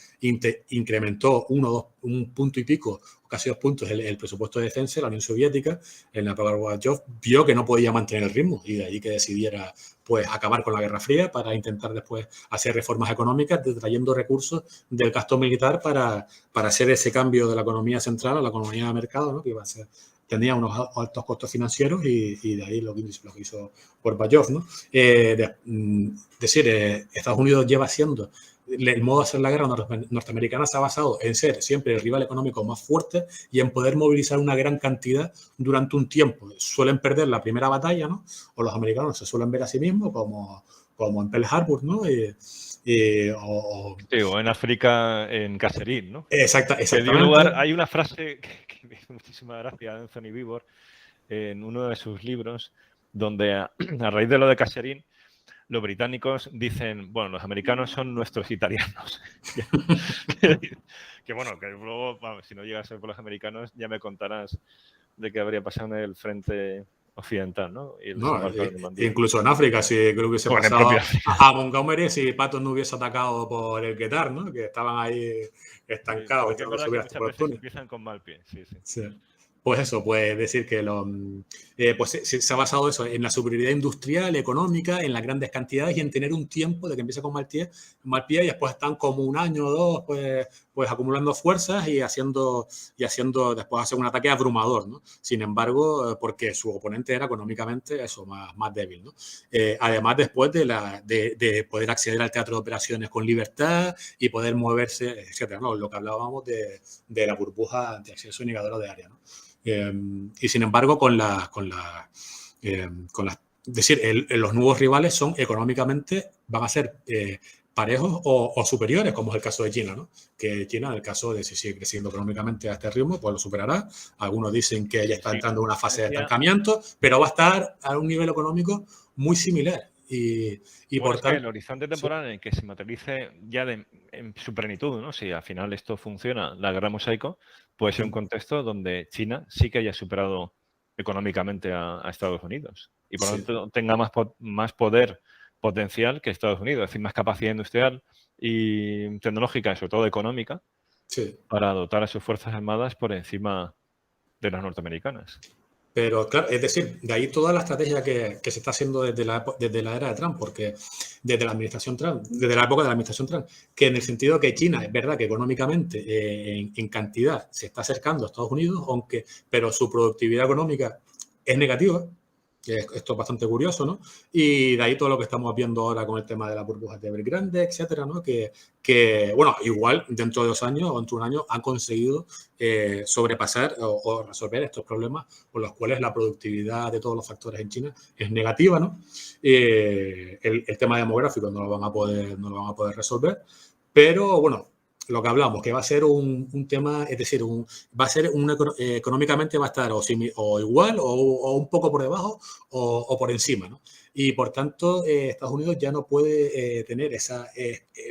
incrementó un punto y pico, casi 2 puntos el presupuesto de defensa. La Unión Soviética, en la época de Gorbachev, vio que no podía mantener el ritmo y de ahí que decidiera pues acabar con la Guerra Fría para intentar después hacer reformas económicas, trayendo recursos del gasto militar para hacer ese cambio de la economía central a la economía de mercado, ¿no? Que iba a ser, tenía unos altos costos financieros y de ahí lo que hizo Gorbachev, ¿no? Estados Unidos lleva siendo el modo de hacer la guerra norteamericana se ha basado en ser siempre el rival económico más fuerte y en poder movilizar una gran cantidad durante un tiempo. Suelen perder la primera batalla, ¿no? O los americanos se suelen ver a sí mismos como en Pearl Harbor, ¿no? O en África, en Kasserine, ¿no? Exactamente. Dio lugar, hay una frase que me hizo muchísima gracia de Anthony Beevor en uno de sus libros, donde a raíz de lo de Kasserine, los británicos dicen, bueno, los americanos son nuestros italianos. que bueno, que luego, si no llega a ser por los americanos, ya me contarás de qué habría pasado en el frente occidental, ¿no? Y incluso en África, si creo que hubiese pasado a Montgomery si Patton no hubiese atacado por el Qatar, ¿no? Que estaban ahí estancados. Sí, muchas veces empiezan con mal pie, sí. Pues eso, pues decir que pues se ha basado eso en la superioridad industrial, económica, en las grandes cantidades y en tener un tiempo de que empieza con mal pie y después están como 1 año o 2 pues acumulando fuerzas y haciendo después hacer un ataque abrumador, ¿no? Sin embargo, porque su oponente era económicamente eso, más débil, ¿no? Además, después de poder acceder al teatro de operaciones con libertad y poder moverse, etcétera, ¿no? Lo que hablábamos de la burbuja de acceso y negadora de área, ¿no? Y sin embargo, es decir, los nuevos rivales son económicamente, van a ser parejos o superiores, como es el caso de China, ¿no? Que China, en el caso de si sigue creciendo económicamente a este ritmo, pues lo superará. Algunos dicen que ya está entrando en una fase de estancamiento, pero va a estar a un nivel económico muy similar. Y Bueno, por es que tanto, el horizonte sí, temporal en el que se materialice ya en su plenitud, ¿no? Si al final esto funciona, la guerra mosaico, puede ser un contexto donde China sí que haya superado económicamente a Estados Unidos y por lo sí, tanto tenga más poder potencial que Estados Unidos, es decir, más capacidad industrial y tecnológica y sobre todo económica sí. para dotar a sus fuerzas armadas por encima de las norteamericanas. Pero claro, es decir, de ahí toda la estrategia que se está haciendo desde la era de Trump, porque desde la administración Trump, desde la época de la administración Trump, que en el sentido que China es verdad que económicamente en cantidad se está acercando a Estados Unidos, pero su productividad económica es negativa. Esto es bastante curioso, ¿no? Y de ahí todo lo que estamos viendo ahora con el tema de las burbujas de Evergrande, etcétera, ¿no? Bueno, igual dentro de 2 años o dentro de un año han conseguido sobrepasar o resolver estos problemas por los cuales la productividad de todos los factores en China es negativa, ¿no? El tema demográfico no lo van a poder resolver, pero bueno, lo que hablamos, que va a ser un tema, es decir, va a ser económicamente va a estar o igual o un poco por debajo o por encima, ¿no? Y por tanto, Estados Unidos ya no puede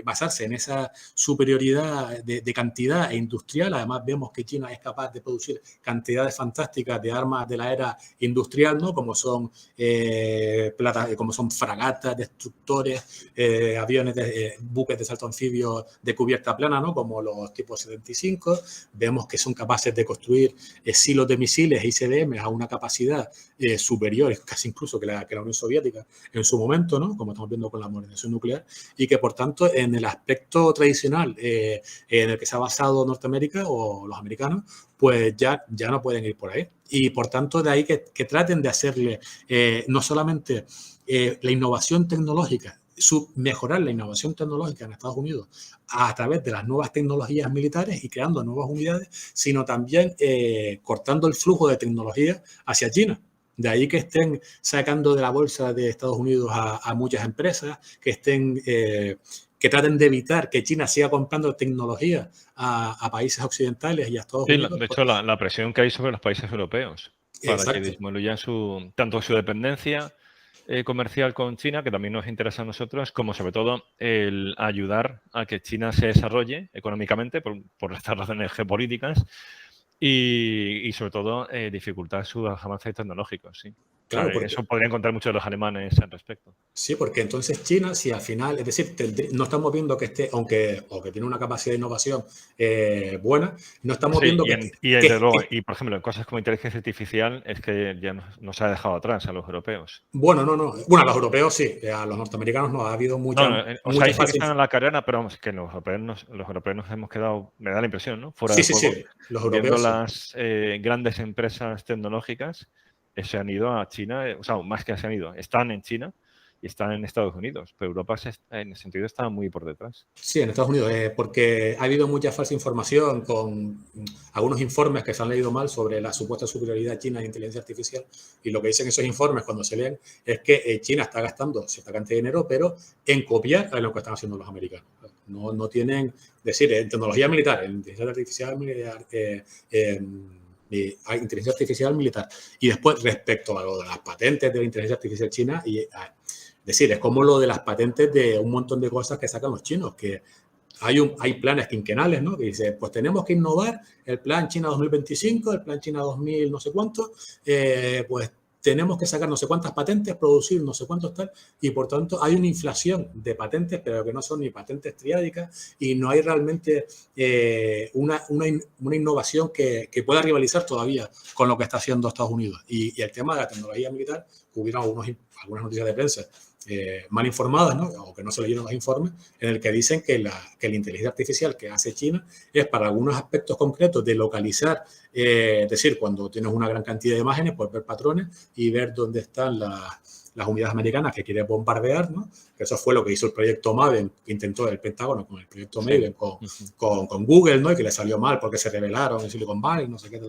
basarse en esa superioridad de cantidad e industrial. Además, vemos que China es capaz de producir cantidades fantásticas de armas de la era industrial, ¿no? Como son fragatas, destructores, aviones, buques de salto anfibio de cubierta plana, ¿no? Como los tipos 75. Vemos que son capaces de construir silos de misiles e ICBM a una capacidad superior, casi incluso que la Unión Soviética en su momento, ¿no? Como estamos viendo con la modernización nuclear, y que por tanto en el aspecto tradicional en el que se ha basado Norteamérica o los americanos, pues ya no pueden ir por ahí. Y por tanto de ahí que traten de hacerle no solamente la innovación tecnológica, mejorar la innovación tecnológica en Estados Unidos a través de las nuevas tecnologías militares y creando nuevas unidades, sino también cortando el flujo de tecnología hacia China. De ahí que estén sacando de la bolsa de Estados Unidos a muchas empresas, que traten de evitar que China siga comprando tecnología a países occidentales y a Estados Sí, Unidos. de hecho, la presión que hay sobre los países europeos para que Exacto. disminuyan tanto su dependencia comercial con China, que también nos interesa a nosotros, como sobre todo el ayudar a que China se desarrolle económicamente por estas razones geopolíticas y sobre todo dificultar sus avances tecnológicos. Sí. Claro, Eso podrían contar muchos de los alemanes al respecto. sí, porque entonces China, si al final, es decir, no estamos viendo que esté, o que tiene una capacidad de innovación buena, no estamos Sí, viendo desde luego, y por ejemplo, en cosas como inteligencia artificial es que ya nos ha dejado atrás a los europeos. bueno, no. Bueno, a los europeos sí, a los norteamericanos no, ha habido No, o sea, ahí sí que falsa están en la carrera, pero vamos, que los europeos nos hemos quedado, me da la impresión, ¿no? Fuera Sí, de sí, juego, sí, los viendo europeos sí. las grandes empresas tecnológicas se han ido a China, o sea, más que se han ido, están en China y están en Estados Unidos, pero Europa en ese sentido está muy por detrás. Sí, en Estados Unidos, porque ha habido mucha falsa información con algunos informes que se han leído mal sobre la supuesta superioridad china en inteligencia artificial. Y lo que dicen esos informes cuando se leen es que China está gastando cierta cantidad de dinero, pero en copiar a lo que están haciendo los americanos. No tienen, decir, en tecnología militar, en inteligencia artificial militar, inteligencia artificial militar. Y después, respecto a lo de las patentes de la inteligencia artificial china, decir, es como lo de las patentes de un montón de cosas que sacan los chinos, que hay planes quinquenales, ¿no? Que dice, pues tenemos que innovar el plan China 2025, el plan China 2000 no sé cuánto, pues tenemos que sacar no sé cuántas patentes, producir no sé cuántos tal, y por tanto hay una inflación de patentes, pero que no son ni patentes triádicas, y no hay realmente una innovación que pueda rivalizar todavía con lo que está haciendo Estados Unidos. Y el tema de la tecnología militar, hubieron algunas noticias de prensa mal informadas, ¿no? O que no se leyeron los informes, en el que dicen que la inteligencia artificial que hace China es para algunos aspectos concretos de localizar, es decir, cuando tienes una gran cantidad de imágenes, pues ver patrones y ver dónde están las unidades americanas que quiere bombardear, ¿no? Que eso fue lo que hizo el proyecto Maven, que intentó el Pentágono con el proyecto Maven, con Google, ¿no? Y que le salió mal porque se rebelaron en Silicon Valley, no sé qué.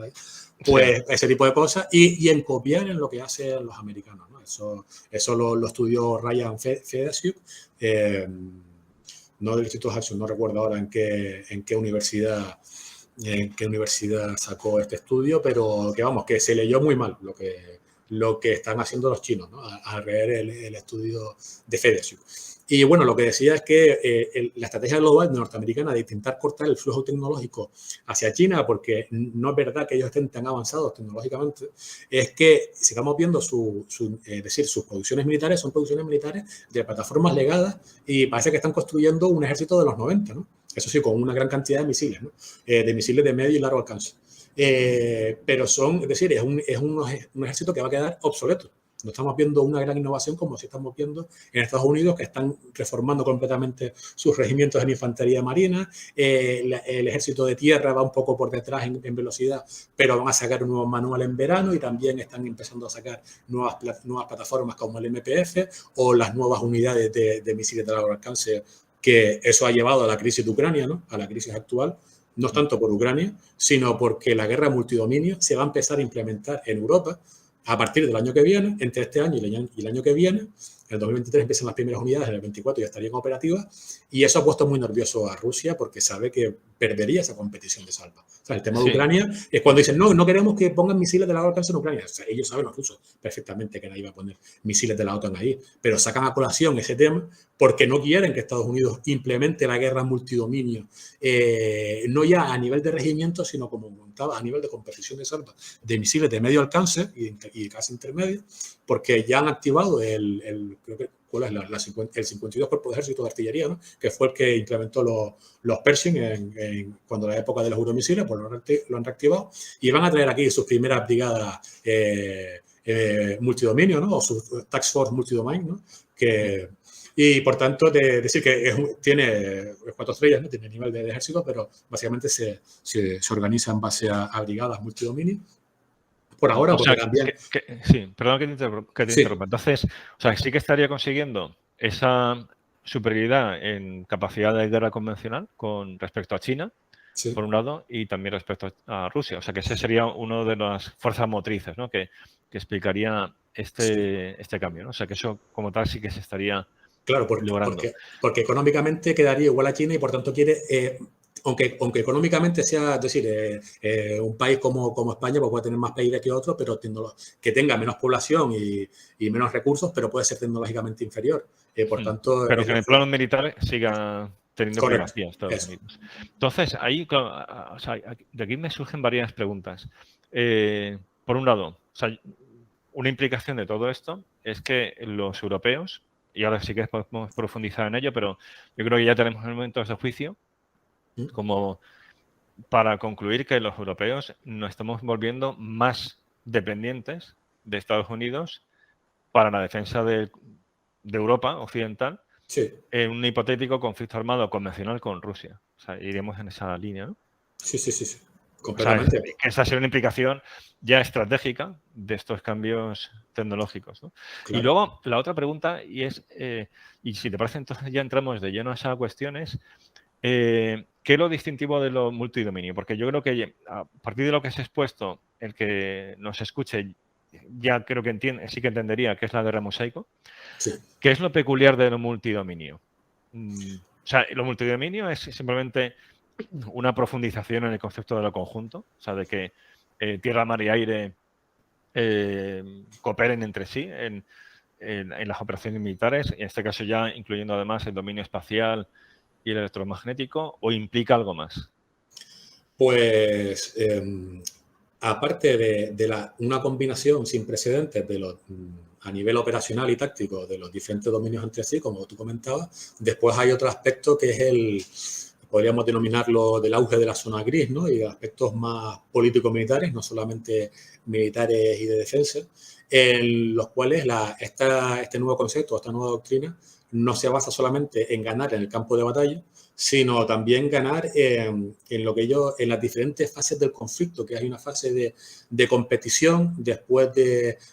Pues ese tipo de cosas, y en copiar en lo que hacen los americanos, ¿no? Eso lo estudió Ryan Fedasiuk, no del Instituto Hudson, no recuerdo ahora en qué universidad sacó este estudio, pero que vamos, que se leyó muy mal lo que lo que están haciendo los chinos, ¿no? Al leer el estudio de Fedesius. Y bueno, lo que decía es que la estrategia global norteamericana de intentar cortar el flujo tecnológico hacia China, porque no es verdad que ellos estén tan avanzados tecnológicamente, es que sigamos viendo es decir, sus producciones militares son producciones militares de plataformas legadas y parece que están construyendo un ejército de los 90, ¿no? Eso sí, con una gran cantidad de misiles, ¿no? De misiles de medio y largo alcance. Pero es decir, es un ejército que va a quedar obsoleto. No estamos viendo una gran innovación como si estamos viendo en Estados Unidos, que están reformando completamente sus regimientos en infantería marina. El ejército de tierra va un poco por detrás en velocidad, pero van a sacar un nuevo manual en verano y también están empezando a sacar nuevas plataformas como el MPF o las nuevas unidades de misiles de largo alcance, que eso ha llevado a la crisis de Ucrania, ¿no? A la crisis actual. No tanto por Ucrania, sino porque la guerra multidominio se va a empezar a implementar en Europa a partir del año que viene, entre este año y el año que viene. En el 2023 empiezan las primeras unidades, en el 24 ya estarían operativas, y eso ha puesto muy nervioso a Rusia porque sabe que perdería esa competición de salva. O sea, el tema de Ucrania es cuando dicen, no queremos que pongan misiles de largo alcance en Ucrania. O sea, ellos saben, los rusos, perfectamente que nadie va a poner misiles de la OTAN ahí, pero sacan a colación ese tema porque no quieren que Estados Unidos implemente la guerra multidominio, no ya a nivel de regimiento, sino como montaba a nivel de competición de salva de misiles de medio alcance y casi intermedio, porque ya han activado creo que, ¿cuál es? El 52 Cuerpo de Ejército de Artillería, ¿no? Que fue el que implementó los Pershing cuando la época de los euromisiles, pues lo han reactivado y van a traer aquí sus primeras brigadas multidominio, ¿no? O su Task Force Multidomain, ¿no? Y por tanto, decir que tiene 4 estrellas, ¿no? Tiene nivel de ejército, pero básicamente se organiza en base a brigadas multidominio. Por ahora, o porque sea, también... sí, perdón que te interrumpa. Entonces, o sea, sí que estaría consiguiendo esa superioridad en capacidad de guerra convencional con respecto a China, por un lado, y también respecto a Rusia. O sea, que ese sería uno de las fuerzas motrices, ¿no? Que explicaría este cambio, ¿no? O sea, que eso como tal sí que se estaría logrando. Porque económicamente quedaría igual a China y por tanto quiere... Aunque económicamente sea, es decir, un país como España pues puede tener más PIB que otros, pero que tenga menos población y menos recursos, pero puede ser tecnológicamente inferior. Por tanto, pero que en el plano militar siga teniendo primacía Estados Unidos. Entonces, ahí, o sea, de aquí me surgen varias preguntas. Por un lado, o sea, una implicación de todo esto es que los europeos, y ahora sí que podemos profundizar en ello, pero yo creo que ya tenemos elementos de juicio como para concluir que los europeos nos estamos volviendo más dependientes de Estados Unidos para la defensa de Europa occidental en un hipotético conflicto armado convencional con Rusia. O sea, iremos en esa línea, ¿no? Sí. Completamente. O sea, esa sería una implicación ya estratégica de estos cambios tecnológicos, ¿no? Claro. Y luego, la otra pregunta, y si te parece, entonces ya entramos de lleno a esa cuestión, es ¿qué es lo distintivo de lo multidominio? Porque yo creo que a partir de lo que se ha expuesto, el que nos escuche ya creo que sí que entendería qué es la guerra mosaico. Sí. ¿Qué es lo peculiar de lo multidominio? O sea, lo multidominio es simplemente una profundización en el concepto de lo conjunto, o sea, de que tierra, mar y aire cooperen entre sí en las operaciones militares, en este caso ya incluyendo además el dominio espacial y el electromagnético, ¿o implica algo más? Pues aparte de una combinación sin precedentes a nivel operacional y táctico de los diferentes dominios entre sí, como tú comentabas, después hay otro aspecto que es podríamos denominarlo del auge de la zona gris, ¿no? Y aspectos más político-militares, no solamente militares y de defensa, en los cuales este nuevo concepto, esta nueva doctrina, no se basa solamente en ganar en el campo de batalla, sino también ganar en las diferentes fases del conflicto, que hay una fase de competición, después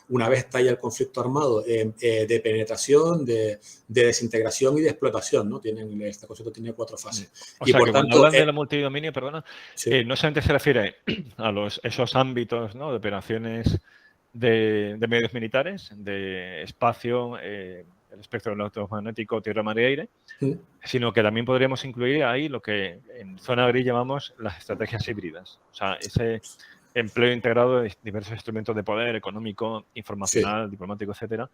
una vez estalla el conflicto armado, de penetración, de desintegración y de explotación, ¿no? Este concepto tiene 4 fases. O sea, que cuando hablan de la multidominio, perdona, no solamente se refiere a esos ámbitos, ¿no? De operaciones de medios militares, de espacio, el espectro electromagnético, tierra, mar y aire, sino que también podríamos incluir ahí lo que en zona gris llamamos las estrategias híbridas. O sea, empleo integrado de diversos instrumentos de poder económico, informacional, diplomático, etcétera,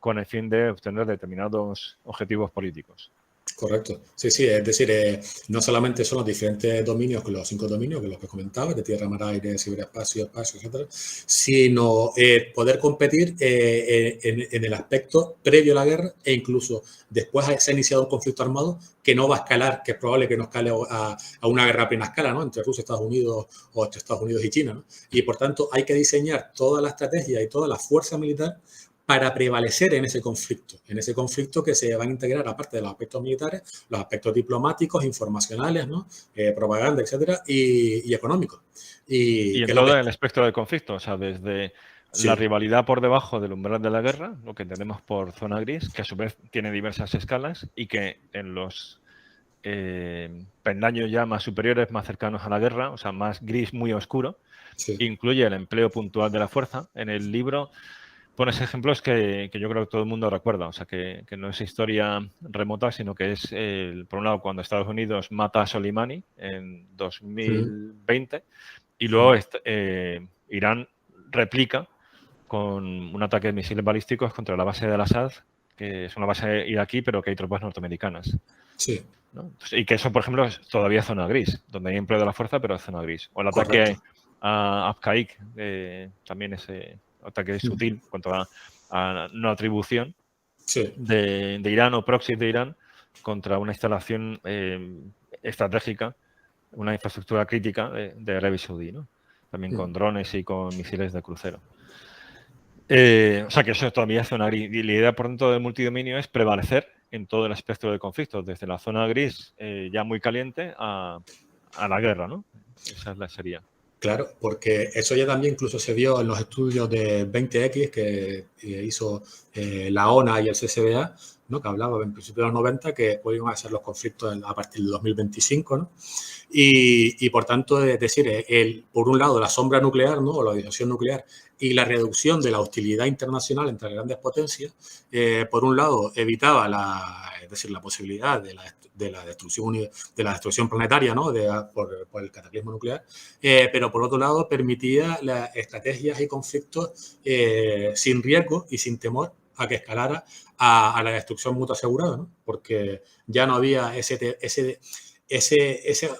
con el fin de obtener determinados objetivos políticos. Correcto. Sí, sí, es decir, no solamente son los diferentes dominios, los 5 dominios, que los que comentaba, de tierra, mar, aire, ciberespacio, espacio, etcétera, sino poder competir en el aspecto previo a la guerra e incluso después se ha iniciado un conflicto armado que no va a escalar, que es probable que no escale a una guerra a plena escala, ¿no? Entre Rusia, Estados Unidos o entre Estados Unidos y China, ¿no? Y por tanto hay que diseñar toda la estrategia y toda la fuerza militar para prevalecer en ese conflicto que se van a integrar, aparte de los aspectos militares, los aspectos diplomáticos, informacionales, ¿no? Propaganda, etcétera, y económicos. Y en todo el espectro del conflicto, o sea, desde la rivalidad por debajo del umbral de la guerra, lo que tenemos por zona gris, que a su vez tiene diversas escalas y que en los peldaños ya más superiores, más cercanos a la guerra, o sea, más gris muy oscuro, incluye el empleo puntual de la fuerza. En el libro pones ejemplos que yo creo que todo el mundo recuerda, o sea, que no es historia remota, sino que es, por un lado, cuando Estados Unidos mata a Soleimani en 2020 y luego Irán replica con un ataque de misiles balísticos contra la base de Al-Assad, que es una base iraquí, pero que hay tropas norteamericanas. Sí. ¿no? Entonces, y que eso, por ejemplo, es todavía zona gris, donde hay empleo de la fuerza, pero es zona gris. O el ataque a Abqaiq, también ese ataque sutil cuanto a no atribución de Irán o proxies de Irán contra una instalación estratégica, una infraestructura crítica de Arabia Saudí, ¿no? También con drones y con misiles de crucero. O sea que eso todavía es zona gris. Y la idea, por tanto, del multidominio es prevalecer en todo el espectro de conflictos, desde la zona gris ya muy caliente a la guerra, ¿no? Esa sería. Claro, porque eso ya también incluso se vio en los estudios de 20X que hizo la ONA y el CCBA, ¿no? Que hablaba en principio de los 90 que podían ser los conflictos a partir de 2025, ¿no? Y por tanto, es decir, por un lado la sombra nuclear, ¿no? O la disuasión nuclear y la reducción de la hostilidad internacional entre grandes potencias, por un lado evitaba la posibilidad de la destrucción planetaria, ¿no? por el cataclismo nuclear, pero por otro lado permitía las estrategias y conflictos sin riesgo y sin temor a que escalara a la destrucción mutua asegurada, ¿no? Porque ya no había esa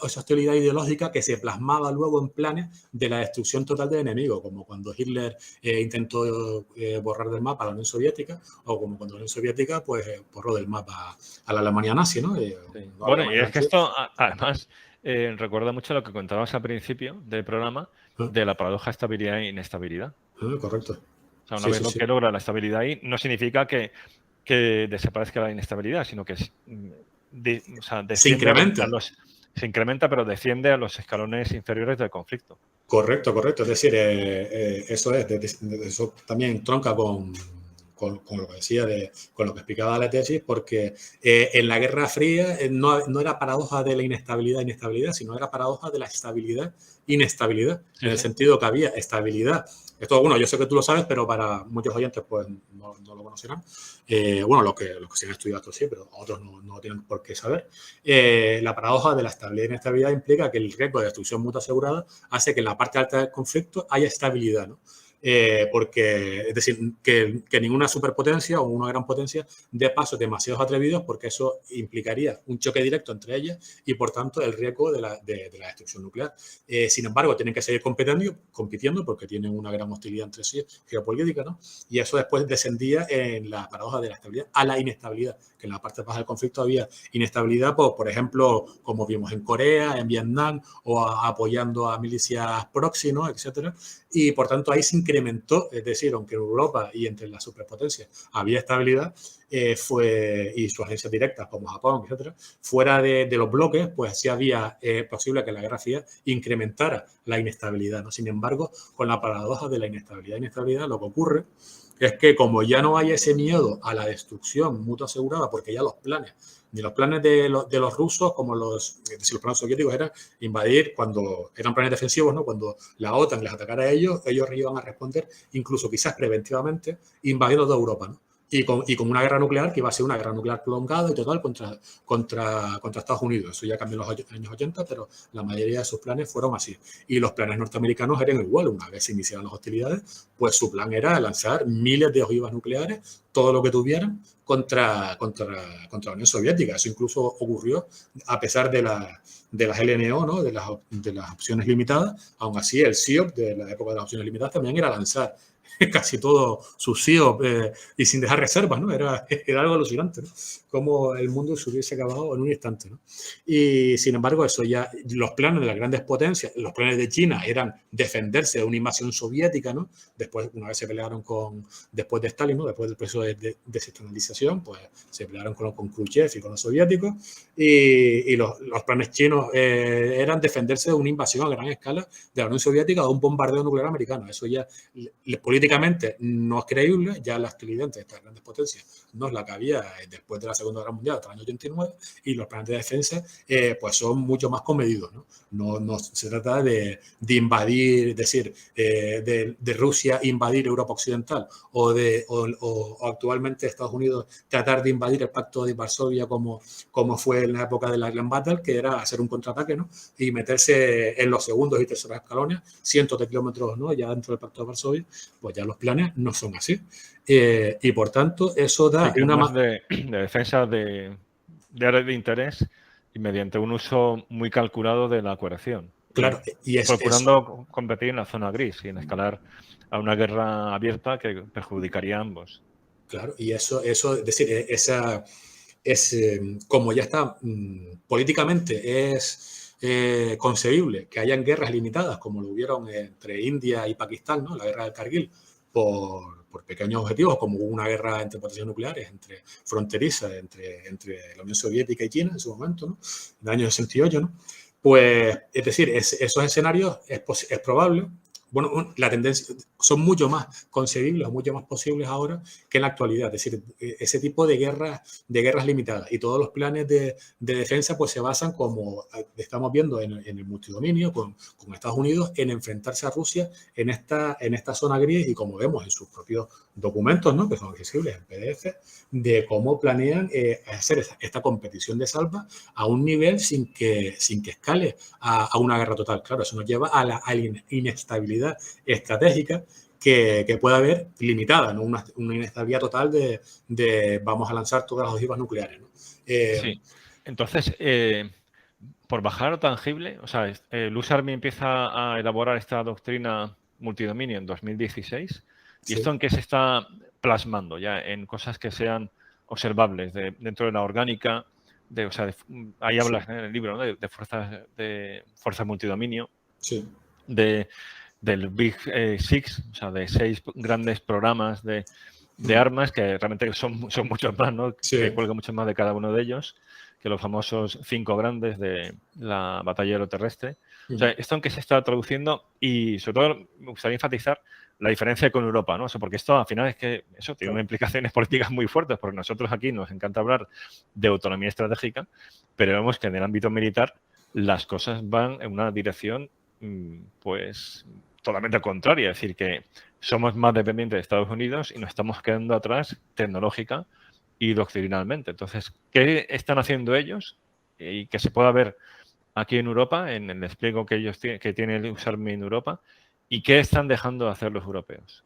hostilidad ideológica que se plasmaba luego en planes de la destrucción total del enemigo, como cuando Hitler intentó borrar del mapa a la Unión Soviética, o como cuando la Unión Soviética pues, borró del mapa a la Alemania nazi, ¿no? Bueno, y es que esto, además, recuerda mucho lo que contabas al principio del programa de la paradoja estabilidad e inestabilidad. Correcto. O sea, una vez que logra la estabilidad ahí, no significa que desaparezca la inestabilidad, sino que se incrementa. Se incrementa, pero desciende a los escalones inferiores del conflicto. Correcto. Es decir, eso también tronca con lo que decía, con lo que explicaba la tesis, porque en la Guerra Fría no era paradoja de la inestabilidad, sino era paradoja de la estabilidad-inestabilidad, en el sentido que había estabilidad. Esto, bueno, yo sé que tú lo sabes, pero para muchos oyentes pues no lo conocerán. Bueno, los que se han estudiado esto sí, pero otros no tienen por qué saber. La paradoja de la estabilidad e inestabilidad implica que el riesgo de destrucción mutua asegurada hace que en la parte alta del conflicto haya estabilidad, ¿no? Porque, es decir, que ninguna superpotencia o una gran potencia dé pasos demasiado atrevidos, porque eso implicaría un choque directo entre ellas y, por tanto, el riesgo de la destrucción nuclear. Sin embargo, tienen que seguir compitiendo porque tienen una gran hostilidad entre sí geopolítica, ¿no? Y eso después descendía en la paradoja de la estabilidad a la inestabilidad, que en la parte baja del conflicto había inestabilidad, por ejemplo, como vimos en Corea, en Vietnam, o apoyando a milicias proxy, ¿no? Etcétera. Y, por tanto, ahí se incrementó, es decir, aunque en Europa y entre las superpotencias había estabilidad, y sus agencias directas como Japón, etcétera, fuera de los bloques, pues sí había posible que la Guerra Fría incrementara la inestabilidad, ¿no? Sin embargo, con la paradoja de la inestabilidad, lo que ocurre es que como ya no hay ese miedo a la destrucción mutua asegurada, porque ya los planes de los rusos como los planes soviéticos eran invadir cuando eran planes defensivos, ¿no? Cuando la OTAN les atacara a ellos iban a responder incluso quizás preventivamente invadiendo toda Europa, ¿no? y con una guerra nuclear que iba a ser una guerra nuclear prolongada y total contra Estados Unidos. Eso ya cambió en los años 80, pero la mayoría de sus planes fueron así. Y los planes norteamericanos eran igual. Una vez se iniciaron las hostilidades, pues su plan era lanzar miles de ojivas nucleares, todo lo que tuvieran, contra la Unión Soviética. Eso incluso ocurrió a pesar de las LNO, ¿no? de las opciones limitadas. Aún así, el SIOP de la época de las opciones limitadas también era lanzar casi todo su SIOP y sin dejar reservas, ¿no? Era algo alucinante, ¿no? Cómo el mundo se hubiese acabado en un instante, ¿no? Y sin embargo, eso ya, los planes de las grandes potencias, los planes de China eran defenderse de una invasión soviética, ¿no? Después, una vez se pelearon después de Stalin, ¿no? Después del proceso de desestabilización, pues se pelearon con Khrushchev y con los soviéticos, y los planes chinos eran defenderse de una invasión a gran escala de la Unión Soviética o de un bombardeo nuclear americano. Eso ya políticamente no es creíble, ya la hostilidad entre estas grandes potencias no es la que había después de la Segunda Guerra Mundial, hasta el año 89, y los planes de defensa pues son mucho más comedidos, ¿no? No se trata de invadir, es decir, de Rusia invadir Europa Occidental o actualmente Estados Unidos tratar de invadir el Pacto de Varsovia como fue en la época de la Grand Battle, que era hacer un contraataque, ¿no? Y meterse en los segundos y terceros escalones, cientos de kilómetros, ¿no? Ya dentro del Pacto de Varsovia, pues ya los planes no son así. Y por tanto, eso da una más de defensa de áreas de interés y mediante un uso muy calculado de la coerción. Claro, y procurando competir en la zona gris y en escalar a una guerra abierta que perjudicaría a ambos. Claro, y eso es decir, como ya está políticamente es concebible que hayan guerras limitadas como lo hubieron entre India y Pakistán, ¿no? La guerra del Kargil, por pequeños objetivos, como hubo una guerra entre potencias nucleares, fronteriza entre la Unión Soviética y China en su momento, ¿no? En el año 68, ¿no? Pues, es decir, esos escenarios es probable. Bueno, la tendencia son mucho más concebibles o mucho más posibles ahora que en la actualidad. Es decir, ese tipo de guerras limitadas y todos los planes de defensa pues se basan, como estamos viendo en el multidominio con Estados Unidos, en enfrentarse a Rusia en esta zona gris, y como vemos en sus propios documentos, ¿no? Que son accesibles en PDF, de cómo planean hacer esta competición de salva a un nivel sin que escale a una guerra total. Claro, eso nos lleva a la inestabilidad estratégica que pueda haber limitada, ¿no? Una inestabilidad total de vamos a lanzar todas las ojivas nucleares, ¿no? Sí. Entonces, por bajar lo tangible, o sea, Luz Army empieza a elaborar esta doctrina multidominio en 2016. ¿Y sí. esto en qué se está plasmando? Ya en cosas que sean observables dentro de la orgánica. Ahí hablas, sí, en el libro, ¿no? de fuerzas multidominio. Sí. Del Big Six, o sea, de 6 grandes programas de armas que realmente son muchos más, ¿no? Sí. Que cuelgan mucho más de cada uno de ellos que los famosos 5 grandes de la batalla aeroterrestre. O sea, esto en qué se está traduciendo, y sobre todo me gustaría enfatizar la diferencia con Europa, ¿no? O sea, porque esto al final es que eso tiene unas implicaciones políticas muy fuertes, porque nosotros aquí nos encanta hablar de autonomía estratégica, pero vemos que en el ámbito militar las cosas van en una dirección pues totalmente contraria, es decir, que somos más dependientes de Estados Unidos y nos estamos quedando atrás tecnológica y doctrinalmente. Entonces, ¿qué están haciendo ellos? Y que se pueda ver aquí en Europa, en el despliegue que ellos tienen, que tiene el Luz Army en Europa, ¿y qué están dejando de hacer los europeos?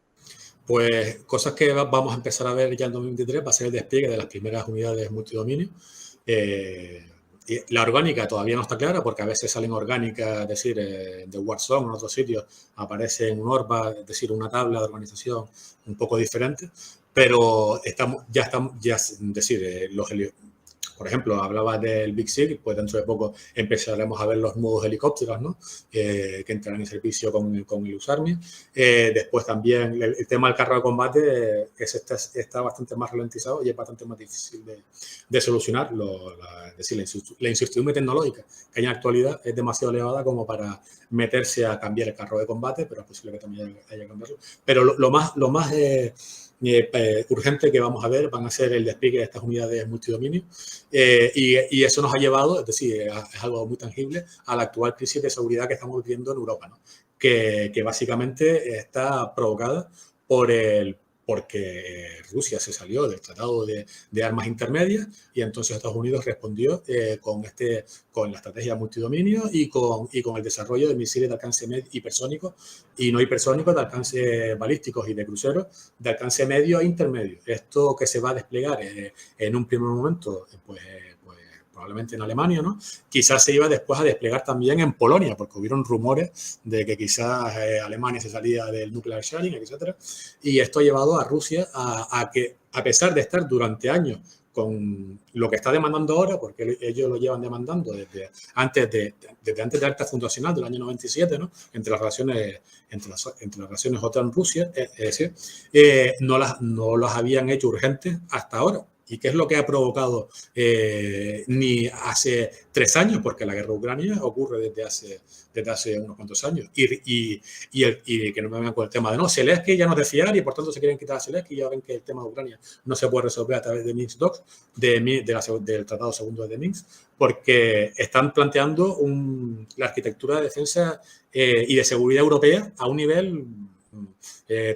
Pues cosas que vamos a empezar a ver ya en 2023 va a ser el despliegue de las primeras unidades multidominio. La orgánica todavía no está clara, porque a veces salen orgánicas, es decir, de Warzone en otros sitios aparece en un ORBA, es decir, una tabla de organización un poco diferente, pero ya es decir, por ejemplo, hablaba del Big Six, pues dentro de poco empezaremos a ver los nuevos helicópteros, ¿no? Que entrarán en servicio con el Luz Army. Después también el tema del carro de combate está bastante más ralentizado y es bastante más difícil de solucionar. Es decir, la incertidumbre tecnológica que hay en la actualidad es demasiado elevada como para meterse a cambiar el carro de combate, pero es posible que también haya que cambiarlo. Pero lo más urgente que vamos a ver van a ser el despliegue de estas unidades multidominio, y eso nos ha llevado, es decir, es algo muy tangible, a la actual crisis de seguridad que estamos viviendo en Europa, ¿no? Que básicamente está provocada por porque Rusia se salió del Tratado de Armas Intermedias y entonces Estados Unidos respondió con la estrategia multidominio y con el desarrollo de misiles de alcance hipersónico y no hipersónicos, de alcance balísticos y de cruceros de alcance medio e intermedio. Esto que se va a desplegar en un primer momento, pues probablemente en Alemania, ¿no? Quizás se iba después a desplegar también en Polonia, porque hubieron rumores de que quizás Alemania se salía del nuclear sharing, etcétera. Y esto ha llevado a Rusia a que, a pesar de estar durante años con lo que está demandando ahora, porque ellos lo llevan demandando desde antes de acta fundacional del año 97, ¿no? Entre las relaciones OTAN-Rusia, es decir, no las habían hecho urgentes hasta ahora. ¿Y qué es lo que ha provocado ni hace 3 años? Porque la guerra de Ucrania ocurre desde hace unos cuantos años. Y que no me vengan con el tema de no, Zelensky ya no es de fiar y por tanto se quieren quitar a Zelensky y ya ven que el tema de Ucrania no se puede resolver a través de Minsk Docs, del Tratado Segundo de Minsk, porque están planteando la arquitectura de defensa y de seguridad europea a un nivel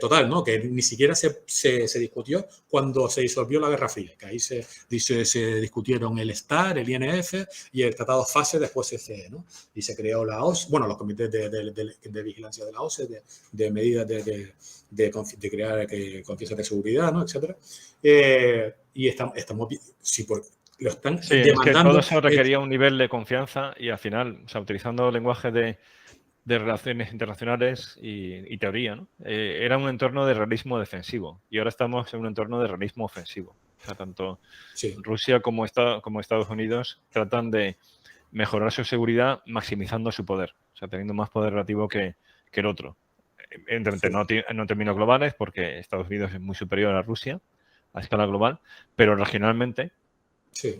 total, ¿no? Que ni siquiera se discutió cuando se disolvió la Guerra Fría, que ahí se discutieron el STAR, el INF y el Tratado FASE, después CCE, ¿no? Y se creó la OSCE, bueno, los comités de vigilancia de la OSCE, de medidas de crear conciencia de seguridad, ¿no? Etcétera. Y estamos, sí, lo están demandando. Es que todo eso requería un nivel de confianza y al final, o sea, utilizando lenguaje de relaciones internacionales y teoría, ¿no? Era un entorno de realismo defensivo y ahora estamos en un entorno de realismo ofensivo. O sea, tanto Rusia como Estados Unidos tratan de mejorar su seguridad maximizando su poder, o sea, teniendo más poder relativo que el otro. No en términos globales, porque Estados Unidos es muy superior a Rusia a escala global, pero regionalmente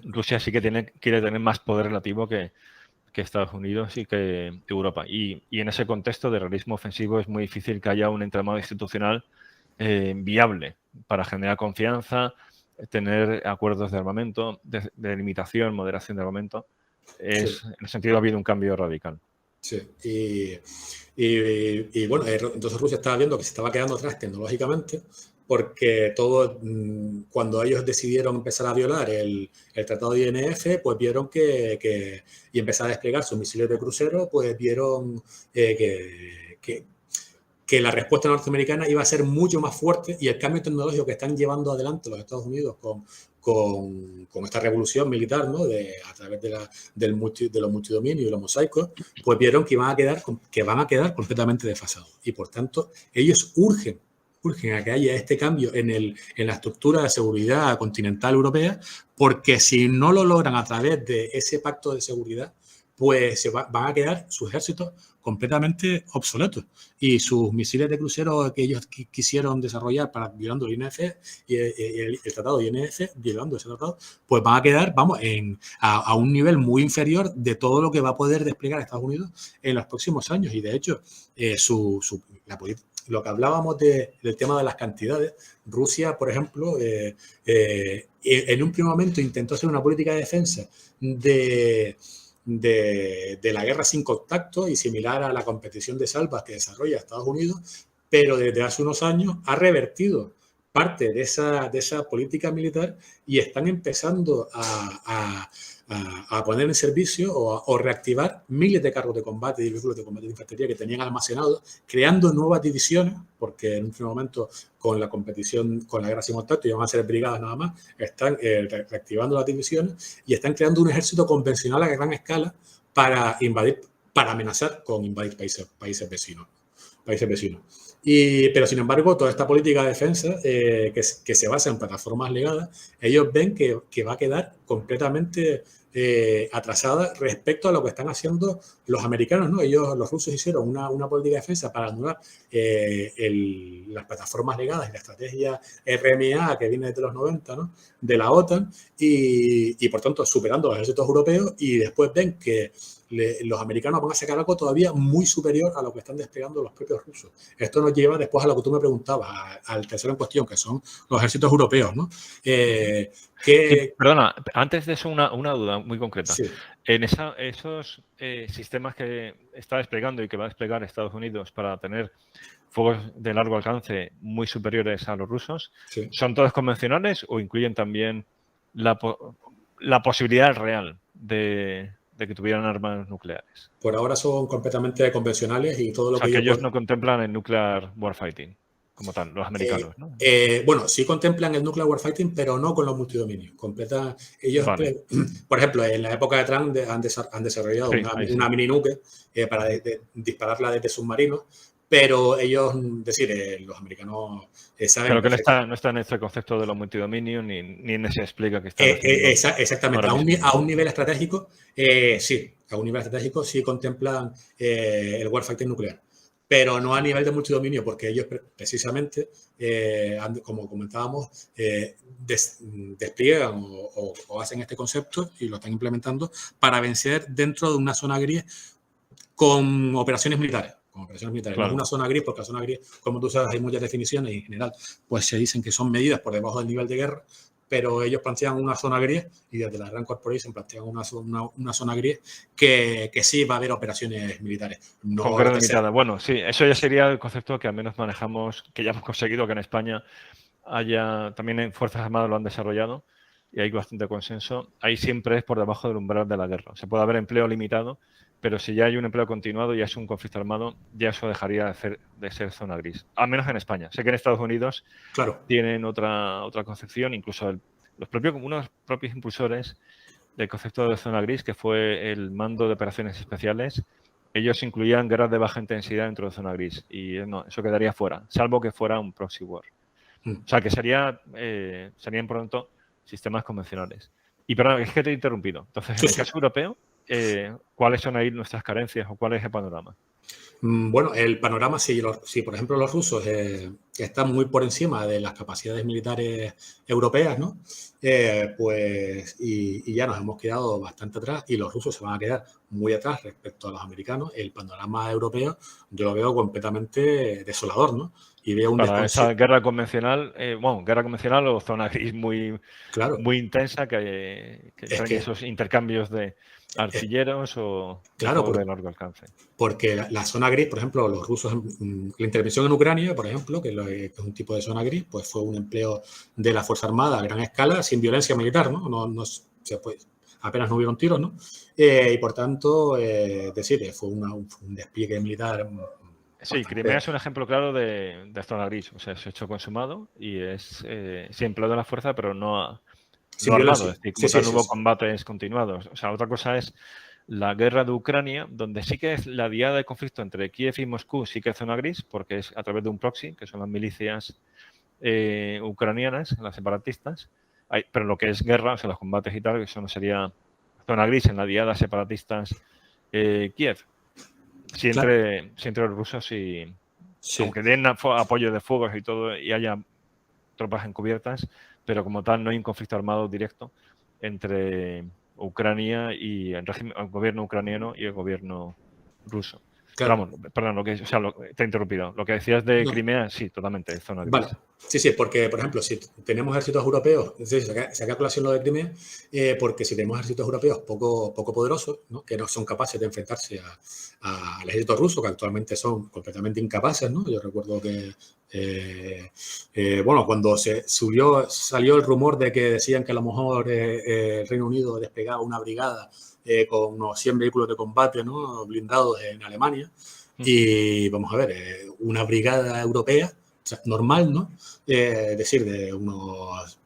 Rusia sí que quiere tener más poder relativo que Estados Unidos y que Europa. Y en ese contexto de realismo ofensivo es muy difícil que haya un entramado institucional viable para generar confianza, tener acuerdos de armamento, de limitación, moderación de armamento. En el sentido ha habido un cambio radical. Sí, y bueno, entonces Rusia estaba viendo que se estaba quedando atrás tecnológicamente, porque cuando ellos decidieron empezar a violar el Tratado de INF, pues vieron y empezar a desplegar sus misiles de crucero, pues vieron que la respuesta norteamericana iba a ser mucho más fuerte y el cambio tecnológico que están llevando adelante los Estados Unidos con esta revolución militar, ¿no? A través de los multidominios y los mosaicos, pues vieron que van a quedar completamente desfasados. Y por tanto, ellos urgen a que haya este cambio en la estructura de seguridad continental europea, porque si no lo logran a través de ese pacto de seguridad, pues van a quedar sus ejércitos completamente obsoletos y sus misiles de crucero que ellos quisieron desarrollar violando el INF y el tratado de INF, violando ese tratado, pues van a quedar, a un nivel muy inferior de todo lo que va a poder desplegar Estados Unidos en los próximos años. Y de hecho, lo que hablábamos del tema de las cantidades, Rusia, por ejemplo, en un primer momento intentó hacer una política de defensa de la guerra sin contacto y similar a la competición de salvas que desarrolla Estados Unidos, pero desde hace unos años ha revertido parte de esa política militar y están empezando a poner en servicio o reactivar miles de carros de combate y vehículos de combate de infantería que tenían almacenados, creando nuevas divisiones, porque en un primer momento con la competición, con la guerra sin contacto, iban a ser brigadas nada más, están reactivando las divisiones y están creando un ejército convencional a gran escala para amenazar con invadir países vecinos. Pero sin embargo, toda esta política de defensa que se basa en plataformas legadas, ellos ven que va a quedar completamente atrasada respecto a lo que están haciendo los americanos, ¿no? Los rusos hicieron una política de defensa para anular las plataformas legadas y la estrategia RMA que viene desde los 90, ¿no? De la OTAN y por tanto superando a los ejércitos europeos, y después ven que los americanos van a sacar algo todavía muy superior a lo que están desplegando los propios rusos. Esto nos lleva después a lo que tú me preguntabas, al tercero en cuestión, que son los ejércitos europeos, ¿no? Sí, perdona, antes de eso una duda muy concreta. Sí. En esos sistemas que está desplegando y que va a desplegar Estados Unidos para tener fuegos de largo alcance muy superiores a los rusos, Sí. ¿son todos convencionales o incluyen también la posibilidad real de que tuvieran armas nucleares? Por ahora son completamente convencionales y todo lo O sea, que que yo ellos no contemplan el nuclear warfighting como tal, los americanos, ¿no? Bueno, sí contemplan el nuclear warfighting, pero no con los multidominios. Ellos, Vale. por ejemplo, en la época de Trump han desarrollado Sí, una mini nuke para dispararla desde submarinos, pero ellos, los americanos saben Pero que no está en este concepto de los multidominios ni en ese explica que están haciendo. Exactamente. A un nivel estratégico, sí. A un nivel estratégico sí contemplan el warfighting nuclear. Pero no a nivel de multidominio, porque ellos precisamente, como comentábamos, despliegan o hacen este concepto y lo están implementando para vencer dentro de una zona gris con operaciones militares. Claro. No es una zona gris, porque la zona gris, como tú sabes, hay muchas definiciones y en general pues se dicen que son medidas por debajo del nivel de guerra, pero ellos plantean una zona gris y desde la Rand Corporation plantean una zona gris que sí va a haber operaciones militares. No con guerra limitada. Bueno, sí, eso ya sería el concepto que al menos manejamos, que ya hemos conseguido que en España haya, también en Fuerzas Armadas lo han desarrollado y hay bastante consenso. Ahí siempre es por debajo del umbral de la guerra. Se puede haber empleo limitado, pero si ya hay un empleo continuado y ya es un conflicto armado, ya eso dejaría de ser zona gris. Al menos en España. Sé que en Estados Unidos tienen otra concepción, incluso unos propios impulsores del concepto de zona gris, que fue el Mando de Operaciones Especiales. Ellos incluían guerras de baja intensidad dentro de zona gris y no, eso quedaría fuera, salvo que fuera un proxy war. O sea, que serían pronto sistemas convencionales. Y perdón, es que te he interrumpido. Entonces, en el caso europeo, ¿cuáles son ahí nuestras carencias o cuál es el panorama? Bueno, el panorama, si por ejemplo los rusos están muy por encima de las capacidades militares europeas, ¿no? Pues, y ya nos hemos quedado bastante atrás y los rusos se van a quedar muy atrás respecto a los americanos. El panorama europeo yo lo veo completamente desolador, ¿no? Y veo para esa guerra convencional, guerra convencional o zona gris muy intensa que traen esos intercambios de artilleros o de fuego de largo alcance. Porque la zona gris, por ejemplo, los rusos, la intervención en Ucrania, por ejemplo, que es un tipo de zona gris, pues fue un empleo de la Fuerza Armada a gran escala sin violencia militar, ¿no? Apenas no hubieron tiros, ¿no? Y por tanto, fue un despliegue militar. Sí, Crimea es un ejemplo claro de zona gris, o sea, es hecho consumado y es sí empleado de la fuerza, pero no armado, es decir, como tal no hubo combates continuados. O sea, otra cosa es la guerra de Ucrania, donde sí que es la diada de conflicto entre Kiev y Moscú, sí que es zona gris, porque es a través de un proxy, que son las milicias ucranianas, las separatistas, pero lo que es guerra, o sea, los combates y tal, eso no sería zona gris en la diada separatistas Kiev. Sí, entre los rusos y aunque den apoyo de fuegos y todo y haya tropas encubiertas, pero como tal no hay un conflicto armado directo entre Ucrania y el gobierno ucraniano y el gobierno ruso. Claro. Pero vamos, perdón, te he interrumpido. Lo que decías de Crimea, sí, totalmente, zona gris. Vale. Sí, porque, por ejemplo, si tenemos ejércitos europeos, saca colación lo de Crimea, porque si tenemos ejércitos europeos poco poderosos, ¿no? Que no son capaces de enfrentarse al ejército ruso, que actualmente son completamente incapaces, ¿no? Yo recuerdo que, cuando salió el rumor de que decían que a lo mejor el Reino Unido desplegaba una brigada con unos 100 vehículos de combate, ¿no? Blindados en Alemania. Y vamos a ver, una brigada europea, o sea, normal, ¿no? De unos,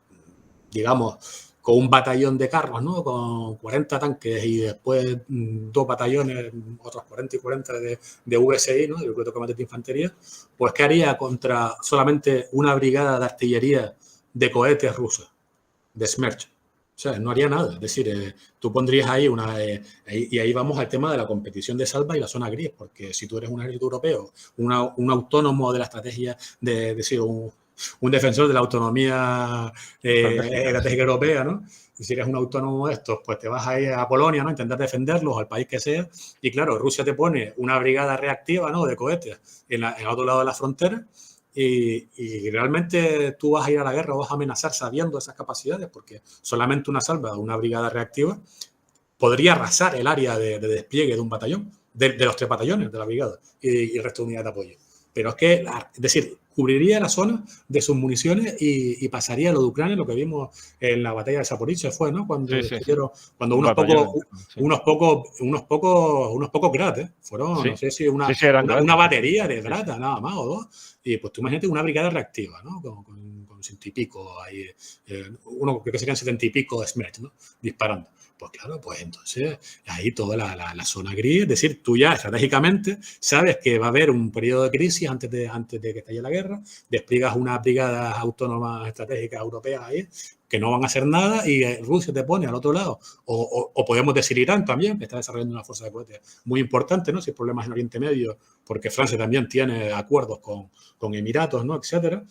digamos, con un batallón de carros, ¿no? Con 40 tanques y después 2 batallones, otros 40 y 40 de VSI, ¿no? De Grupo de Combate de Infantería, pues ¿qué haría contra solamente una brigada de artillería de cohetes rusos, de Smerch? O sea, no haría nada. Es decir, tú pondrías ahí y ahí vamos al tema de la competición de salva y la zona gris, porque si tú eres un ejército europeo, un autónomo de la estrategia un defensor de la autonomía estratégica europea, ¿no? si eres un autónomo de estos, pues te vas a ir a Polonia, ¿no? Intentar defenderlos, al país que sea. Y claro, Rusia te pone una brigada reactiva, ¿no? De cohetes en el otro lado de la frontera. Y realmente tú vas a ir a la guerra o vas a amenazar sabiendo esas capacidades, porque solamente una salva, una brigada reactiva, podría arrasar el área de despliegue de un batallón, de los 3 batallones de la brigada y el resto de unidades de apoyo. Pero es que, es decir, cubriría la zona de sus municiones y pasaría lo de Ucrania, lo que vimos en la batalla de Zaporizhia fue, ¿no? Cuando cuando unos pocos grads, fueron, no sé si una batería de grata, nada más, o 2. Y pues tú imagínate una brigada reactiva, ¿no? Con 100 y pico ahí, uno creo que serían 70 y pico de Smerch, ¿no? Disparando. Pues claro, pues entonces ahí toda la zona gris, es decir, tú ya estratégicamente sabes que va a haber un periodo de crisis antes de que estalle la guerra, despliegas unas brigadas autónomas estratégicas europeas ahí que no van a hacer nada y Rusia te pone al otro lado. O podemos decir Irán también, que está desarrollando una fuerza de cohetes muy importante, ¿no? Si hay problemas en Oriente Medio, porque Francia también tiene acuerdos con Emiratos, ¿no? Etcétera.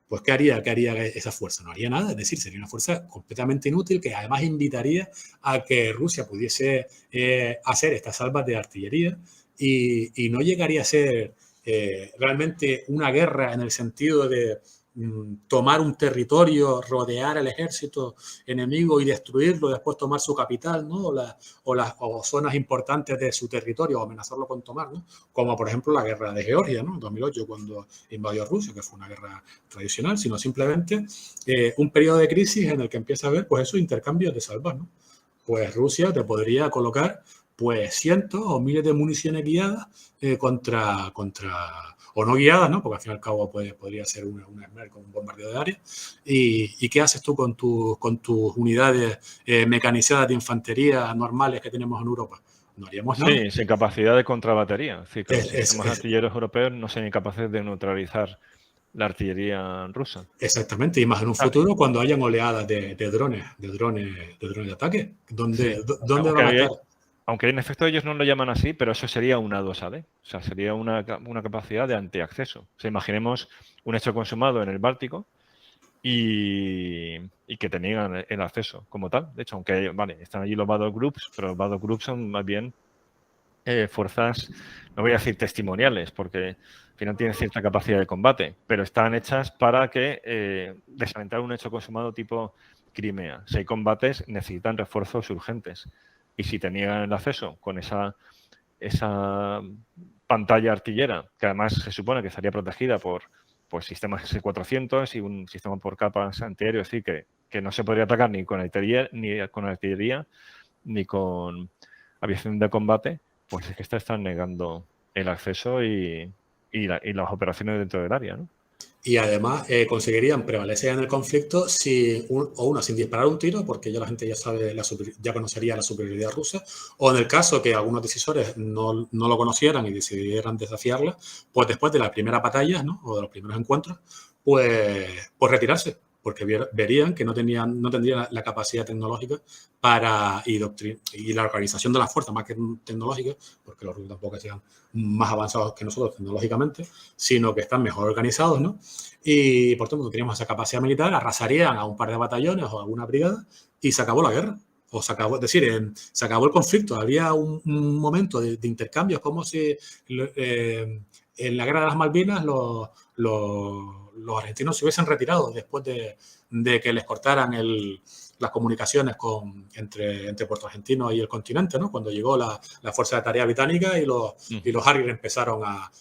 Pues ¿qué haría esa fuerza? No haría nada, es decir, sería una fuerza completamente inútil que además invitaría a que Rusia pudiese hacer estas salvas de artillería y no llegaría a ser realmente una guerra en el sentido de tomar un territorio, rodear al ejército enemigo y destruirlo, después tomar su capital, ¿no? O zonas importantes de su territorio o amenazarlo con tomar, ¿no? Como por ejemplo la guerra de Georgia, ¿no? En 2008 cuando invadió Rusia, que fue una guerra tradicional, sino simplemente un periodo de crisis en el que empieza a haber pues esos intercambios de salvas, ¿no? Pues Rusia te podría colocar pues cientos o miles de municiones guiadas o no guiadas, ¿no? Porque al fin y al cabo podría ser un SMER con un bombardeo de área. ¿Y qué haces tú con tus unidades mecanizadas de infantería normales que tenemos en Europa? No haríamos nada. Sí, sin capacidad de contrabatería. Es decir, que los sistemas artilleros europeos no serían capaces de neutralizar la artillería rusa. Exactamente, y más en un futuro cuando hayan oleadas de drones de ataque. ¿Dónde van a estar? Aunque en efecto ellos no lo llaman así, pero eso sería una 2AD. O sea, sería una capacidad de antiacceso. O sea, imaginemos un hecho consumado en el Báltico y que te niegan el acceso como tal. De hecho, aunque están allí los battle groups, pero los battle groups son más bien fuerzas, no voy a decir testimoniales, porque al final tienen cierta capacidad de combate, pero están hechas para que desalentar un hecho consumado tipo Crimea. Si hay combates, necesitan refuerzos urgentes. Y si te niegan el acceso con esa pantalla artillera, que además se supone que estaría protegida por sistemas S-400 y un sistema por capas antiaéreo, es decir, que no se podría atacar ni con artillería, ni con aviación de combate, pues es que están negando el acceso y las operaciones dentro del área, ¿no? Y además conseguirían prevalecer en el conflicto sin disparar un tiro, porque ya la gente ya conocería la superioridad rusa, o en el caso que algunos decisores no lo conocieran y decidieran desafiarla, pues después de las primeras batallas, ¿no? O de los primeros encuentros, pues retirarse, porque verían que no tendrían la capacidad tecnológica y la organización de las fuerzas, más que tecnológica, porque los rusos tampoco sean más avanzados que nosotros tecnológicamente, sino que están mejor organizados, ¿no? Y por tanto, teníamos esa capacidad militar, arrasarían a un par de batallones o alguna brigada y se acabó la guerra. O se acabó, es decir, se acabó el conflicto. Había un momento de intercambios, como si en la guerra de las Malvinas los argentinos se hubiesen retirado después de que les cortaran las comunicaciones entre Puerto Argentino y el continente, ¿no? Cuando llegó la Fuerza de Tarea Británica y los Harrier empezaron a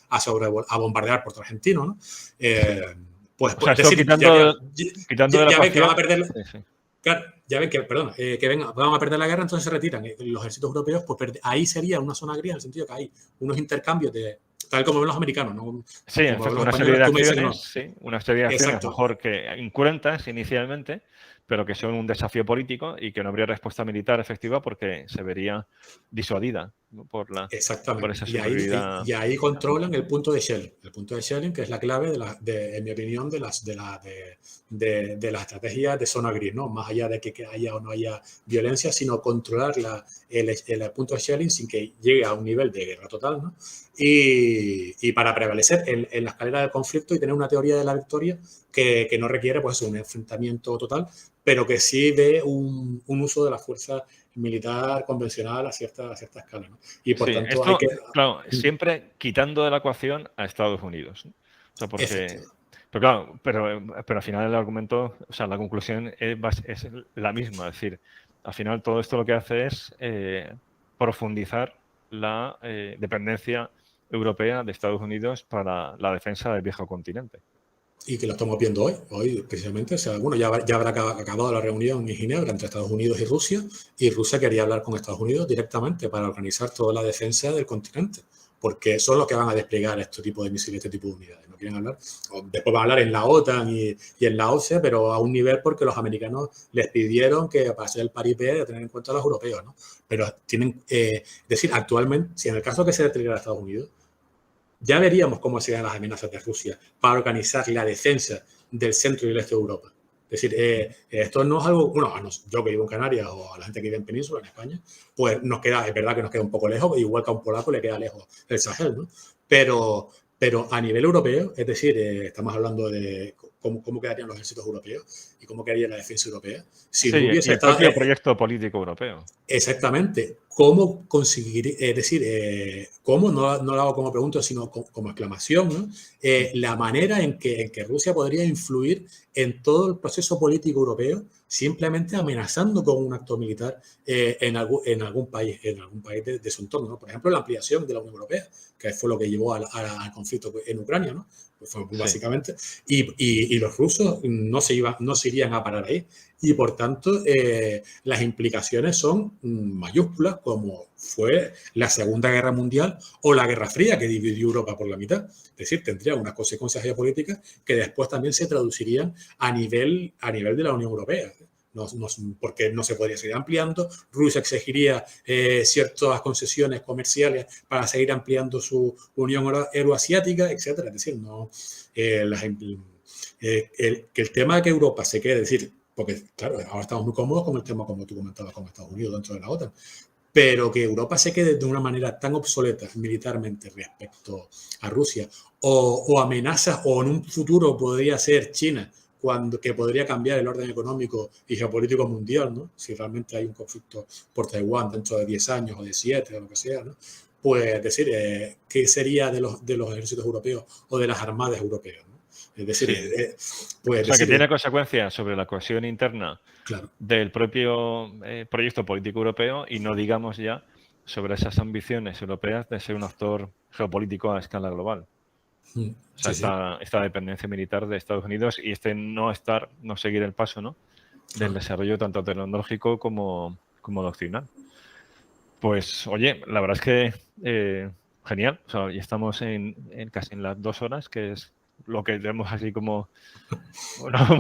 bombardear Puerto Argentino, ¿no? Pues o sea, es decir, quitando de la ven que van a perder... Sí. Claro, ya ven que van a perder la guerra, entonces se retiran. Los ejércitos europeos, pues ahí sería una zona gris, en el sentido que hay unos intercambios tal como ven los americanos, ¿no? Sí, en efecto, una serie de acciones, una serie de acciones a lo mejor que incruentas inicialmente, pero que son un desafío político y que no habría respuesta militar efectiva porque se vería disuadida, ¿no? por esa superioridad. Y ahí controlan el punto de Schelling. El punto de Schelling, que es la clave, en mi opinión, de la estrategia de zona gris, ¿no? Más allá de que haya o no haya violencia, sino controlar el punto de Schelling sin que llegue a un nivel de guerra total, ¿no? Y para prevalecer en la escalera del conflicto y tener una teoría de la victoria que no requiere pues un enfrentamiento total, pero que sí ve un uso de la fuerza militar convencional a cierta escala, ¿no? Y por Sí, tanto hay esto, que... claro, siempre quitando de la ecuación a Estados Unidos, ¿no? O sea, porque, Efectivamente. pero claro, pero al final el argumento, o sea, la conclusión es la misma. Es decir, al final todo esto lo que hace es profundizar la dependencia europea de Estados Unidos para la defensa del viejo continente. Y que lo estamos viendo hoy precisamente. O sea, bueno, ya habrá acabado la reunión en Ginebra entre Estados Unidos y Rusia quería hablar con Estados Unidos directamente para organizar toda la defensa del continente, porque son los que van a desplegar este tipo de misiles, este tipo de unidades. No quieren hablar, después van a hablar en la OTAN y en la OCE, pero a un nivel porque los americanos les pidieron que para ser el paripé de tener en cuenta a los europeos, ¿no? Pero tienen, es decir, actualmente, si en el caso que se desplegara a Estados Unidos, ya veríamos cómo serían las amenazas de Rusia para organizar la defensa del centro y el este de Europa. Es decir, esto no es algo, bueno, yo que vivo en Canarias o a la gente que vive en Península, en España, pues nos queda, es verdad que nos queda un poco lejos, igual que a un polaco le queda lejos el Sahel, ¿no? Pero a nivel europeo, es decir, estamos hablando de cómo quedarían los ejércitos europeos y cómo quedaría la defensa europea si Sí, no y hubiese el propio proyecto político europeo. exactamente. ¿Cómo conseguir, es decir, cómo, no lo hago como pregunta, sino como exclamación, ¿no? La manera en que Rusia podría influir en todo el proceso político europeo simplemente amenazando con un acto militar en algún país de su entorno, ¿no? Por ejemplo, la ampliación de la Unión Europea, que fue lo que llevó al conflicto en Ucrania, ¿no? Fue básicamente. Y los rusos no se irían a parar ahí. Y por tanto, las implicaciones son mayúsculas, como fue la Segunda Guerra Mundial o la Guerra Fría, que dividió Europa por la mitad. Es decir, tendría unas consecuencias geopolíticas que después también se traducirían a nivel de la Unión Europea. Porque no se podría seguir ampliando. Rusia exigiría ciertas concesiones comerciales para seguir ampliando su Unión Euroasiática, etc. Es decir, que el tema de que Europa se quede, es decir, porque claro, ahora estamos muy cómodos con el tema, como tú comentabas, con Estados Unidos dentro de la OTAN, pero que Europa se quede de una manera tan obsoleta militarmente respecto a Rusia, o amenazas, o en un futuro podría ser China, que podría cambiar el orden económico y geopolítico mundial, ¿no? Si realmente hay un conflicto por Taiwán dentro de 10 años o de 7 o lo que sea, ¿no? Pues decir, ¿qué sería de los ejércitos europeos o de las armadas europeas, ¿no? Es decir, Sí. pues O sea, que decir, tiene consecuencias sobre la cohesión interna claro. del propio proyecto político europeo y no digamos ya sobre esas ambiciones europeas de ser un actor geopolítico a escala global. O sea, Sí, sí. esta dependencia militar de Estados Unidos y no seguir el paso, ¿no? Del desarrollo tanto tecnológico como doctrinal. Pues, oye, la verdad es que genial. O sea, ya estamos casi en las 2 horas, que es lo que tenemos así como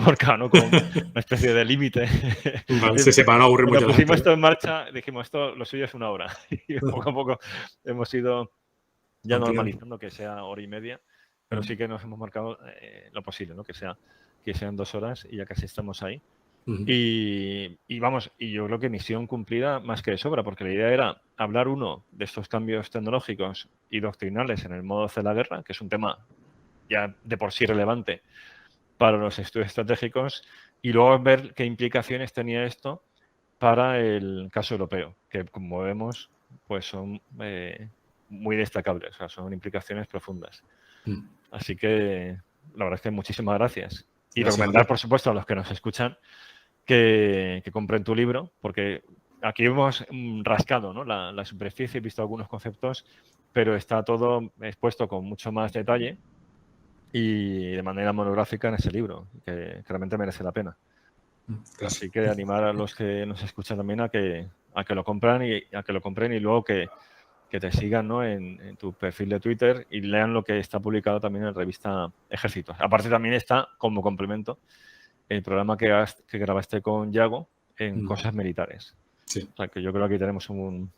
marcado, ¿no? Como una especie de límite. Vale, sí, para no aburrir Cuando mucho a la gente, pusimos ¿no? esto en marcha, dijimos, esto lo suyo es 1 hora. Y poco a poco hemos ido ya Ampliando. normalizando que sea 1 hora y media, pero sí que nos hemos marcado lo posible, ¿no? Que sean 2 horas y ya casi estamos ahí. Y vamos, y yo creo que misión cumplida más que de sobra, porque la idea era hablar de estos cambios tecnológicos y doctrinales en el modo de hacer la guerra, que es un tema ya de por sí relevante para los estudios estratégicos, y luego ver qué implicaciones tenía esto para el caso europeo, que como vemos, pues son muy destacables, o sea, son implicaciones profundas. Así que la verdad es que muchísimas gracias. Y Gracias a recomendar, ti. por supuesto, a los que nos escuchan que compren tu libro, porque aquí hemos rascado, ¿no? la superficie, he visto algunos conceptos, pero está todo expuesto con mucho más detalle y de manera monográfica en ese libro, que realmente merece la pena. Gracias. Así que animar a los que nos escuchan también a que lo compren y luego que te sigan, ¿no? en tu perfil de Twitter y lean lo que está publicado también en la revista Ejércitos. Aparte también está como complemento el programa que grabaste con Yago en cosas militares. Sí. O sea, que yo creo que aquí tenemos un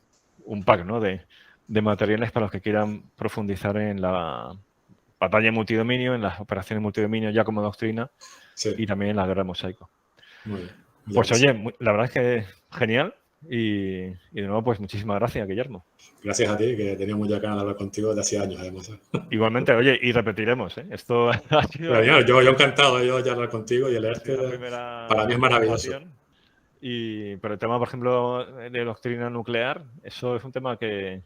pack, ¿no? de materiales para los que quieran profundizar en la batalla multidominio, en las operaciones multidominio ya como doctrina Sí. y también en la guerra de mosaico. Muy bien. Pues oye, la verdad es que genial. Y de nuevo, pues muchísimas gracias, Guillermo. Gracias a ti, que tenía mucha ganas de hablar contigo de hace años, además. Igualmente, oye, y repetiremos, ¿eh? Esto ha sido Pero, yo encantado de hablar contigo y de leerte. la primera Para mí es maravilloso. Pero el tema, por ejemplo, de doctrina nuclear, eso es un tema que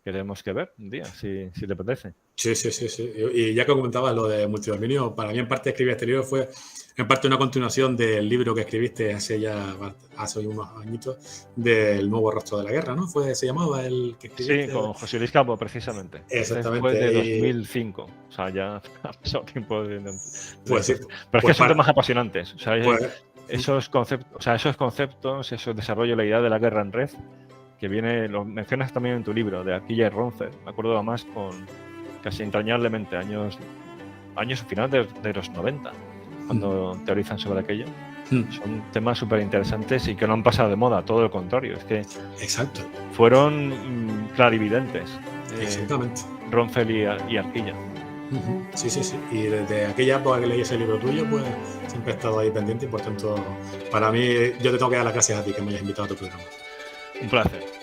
tenemos que ver un día, si te apetece. Sí. Y ya que comentabas lo de multidominio, para mí en parte escribir este libro fue en parte una continuación del libro que escribiste hace unos añitos del nuevo rostro de la guerra, ¿no? ¿Se llamaba el que escribiste? Sí, con José Luis Campo, precisamente. Exactamente. Fue de 2005. O sea, ya ha pasado tiempo. Pues sí. Pero es que son temas apasionantes. O sea, esos conceptos, esos desarrollo de la idea de la guerra en red, que lo mencionas también en tu libro, de Arquilla y Roncero. Me acuerdo además con casi entrañablemente años finales de los 90, cuando teorizan sobre aquello. Son temas súper interesantes y que no han pasado de moda, todo lo contrario. Es que exacto. Fueron clarividentes. Exactamente. Roncero y Arquilla. Sí. Y desde aquella época que leí ese libro tuyo, pues siempre he estado ahí pendiente y por tanto, para mí, yo te tengo que dar las gracias a ti que me hayas invitado a tu programa. Un placer.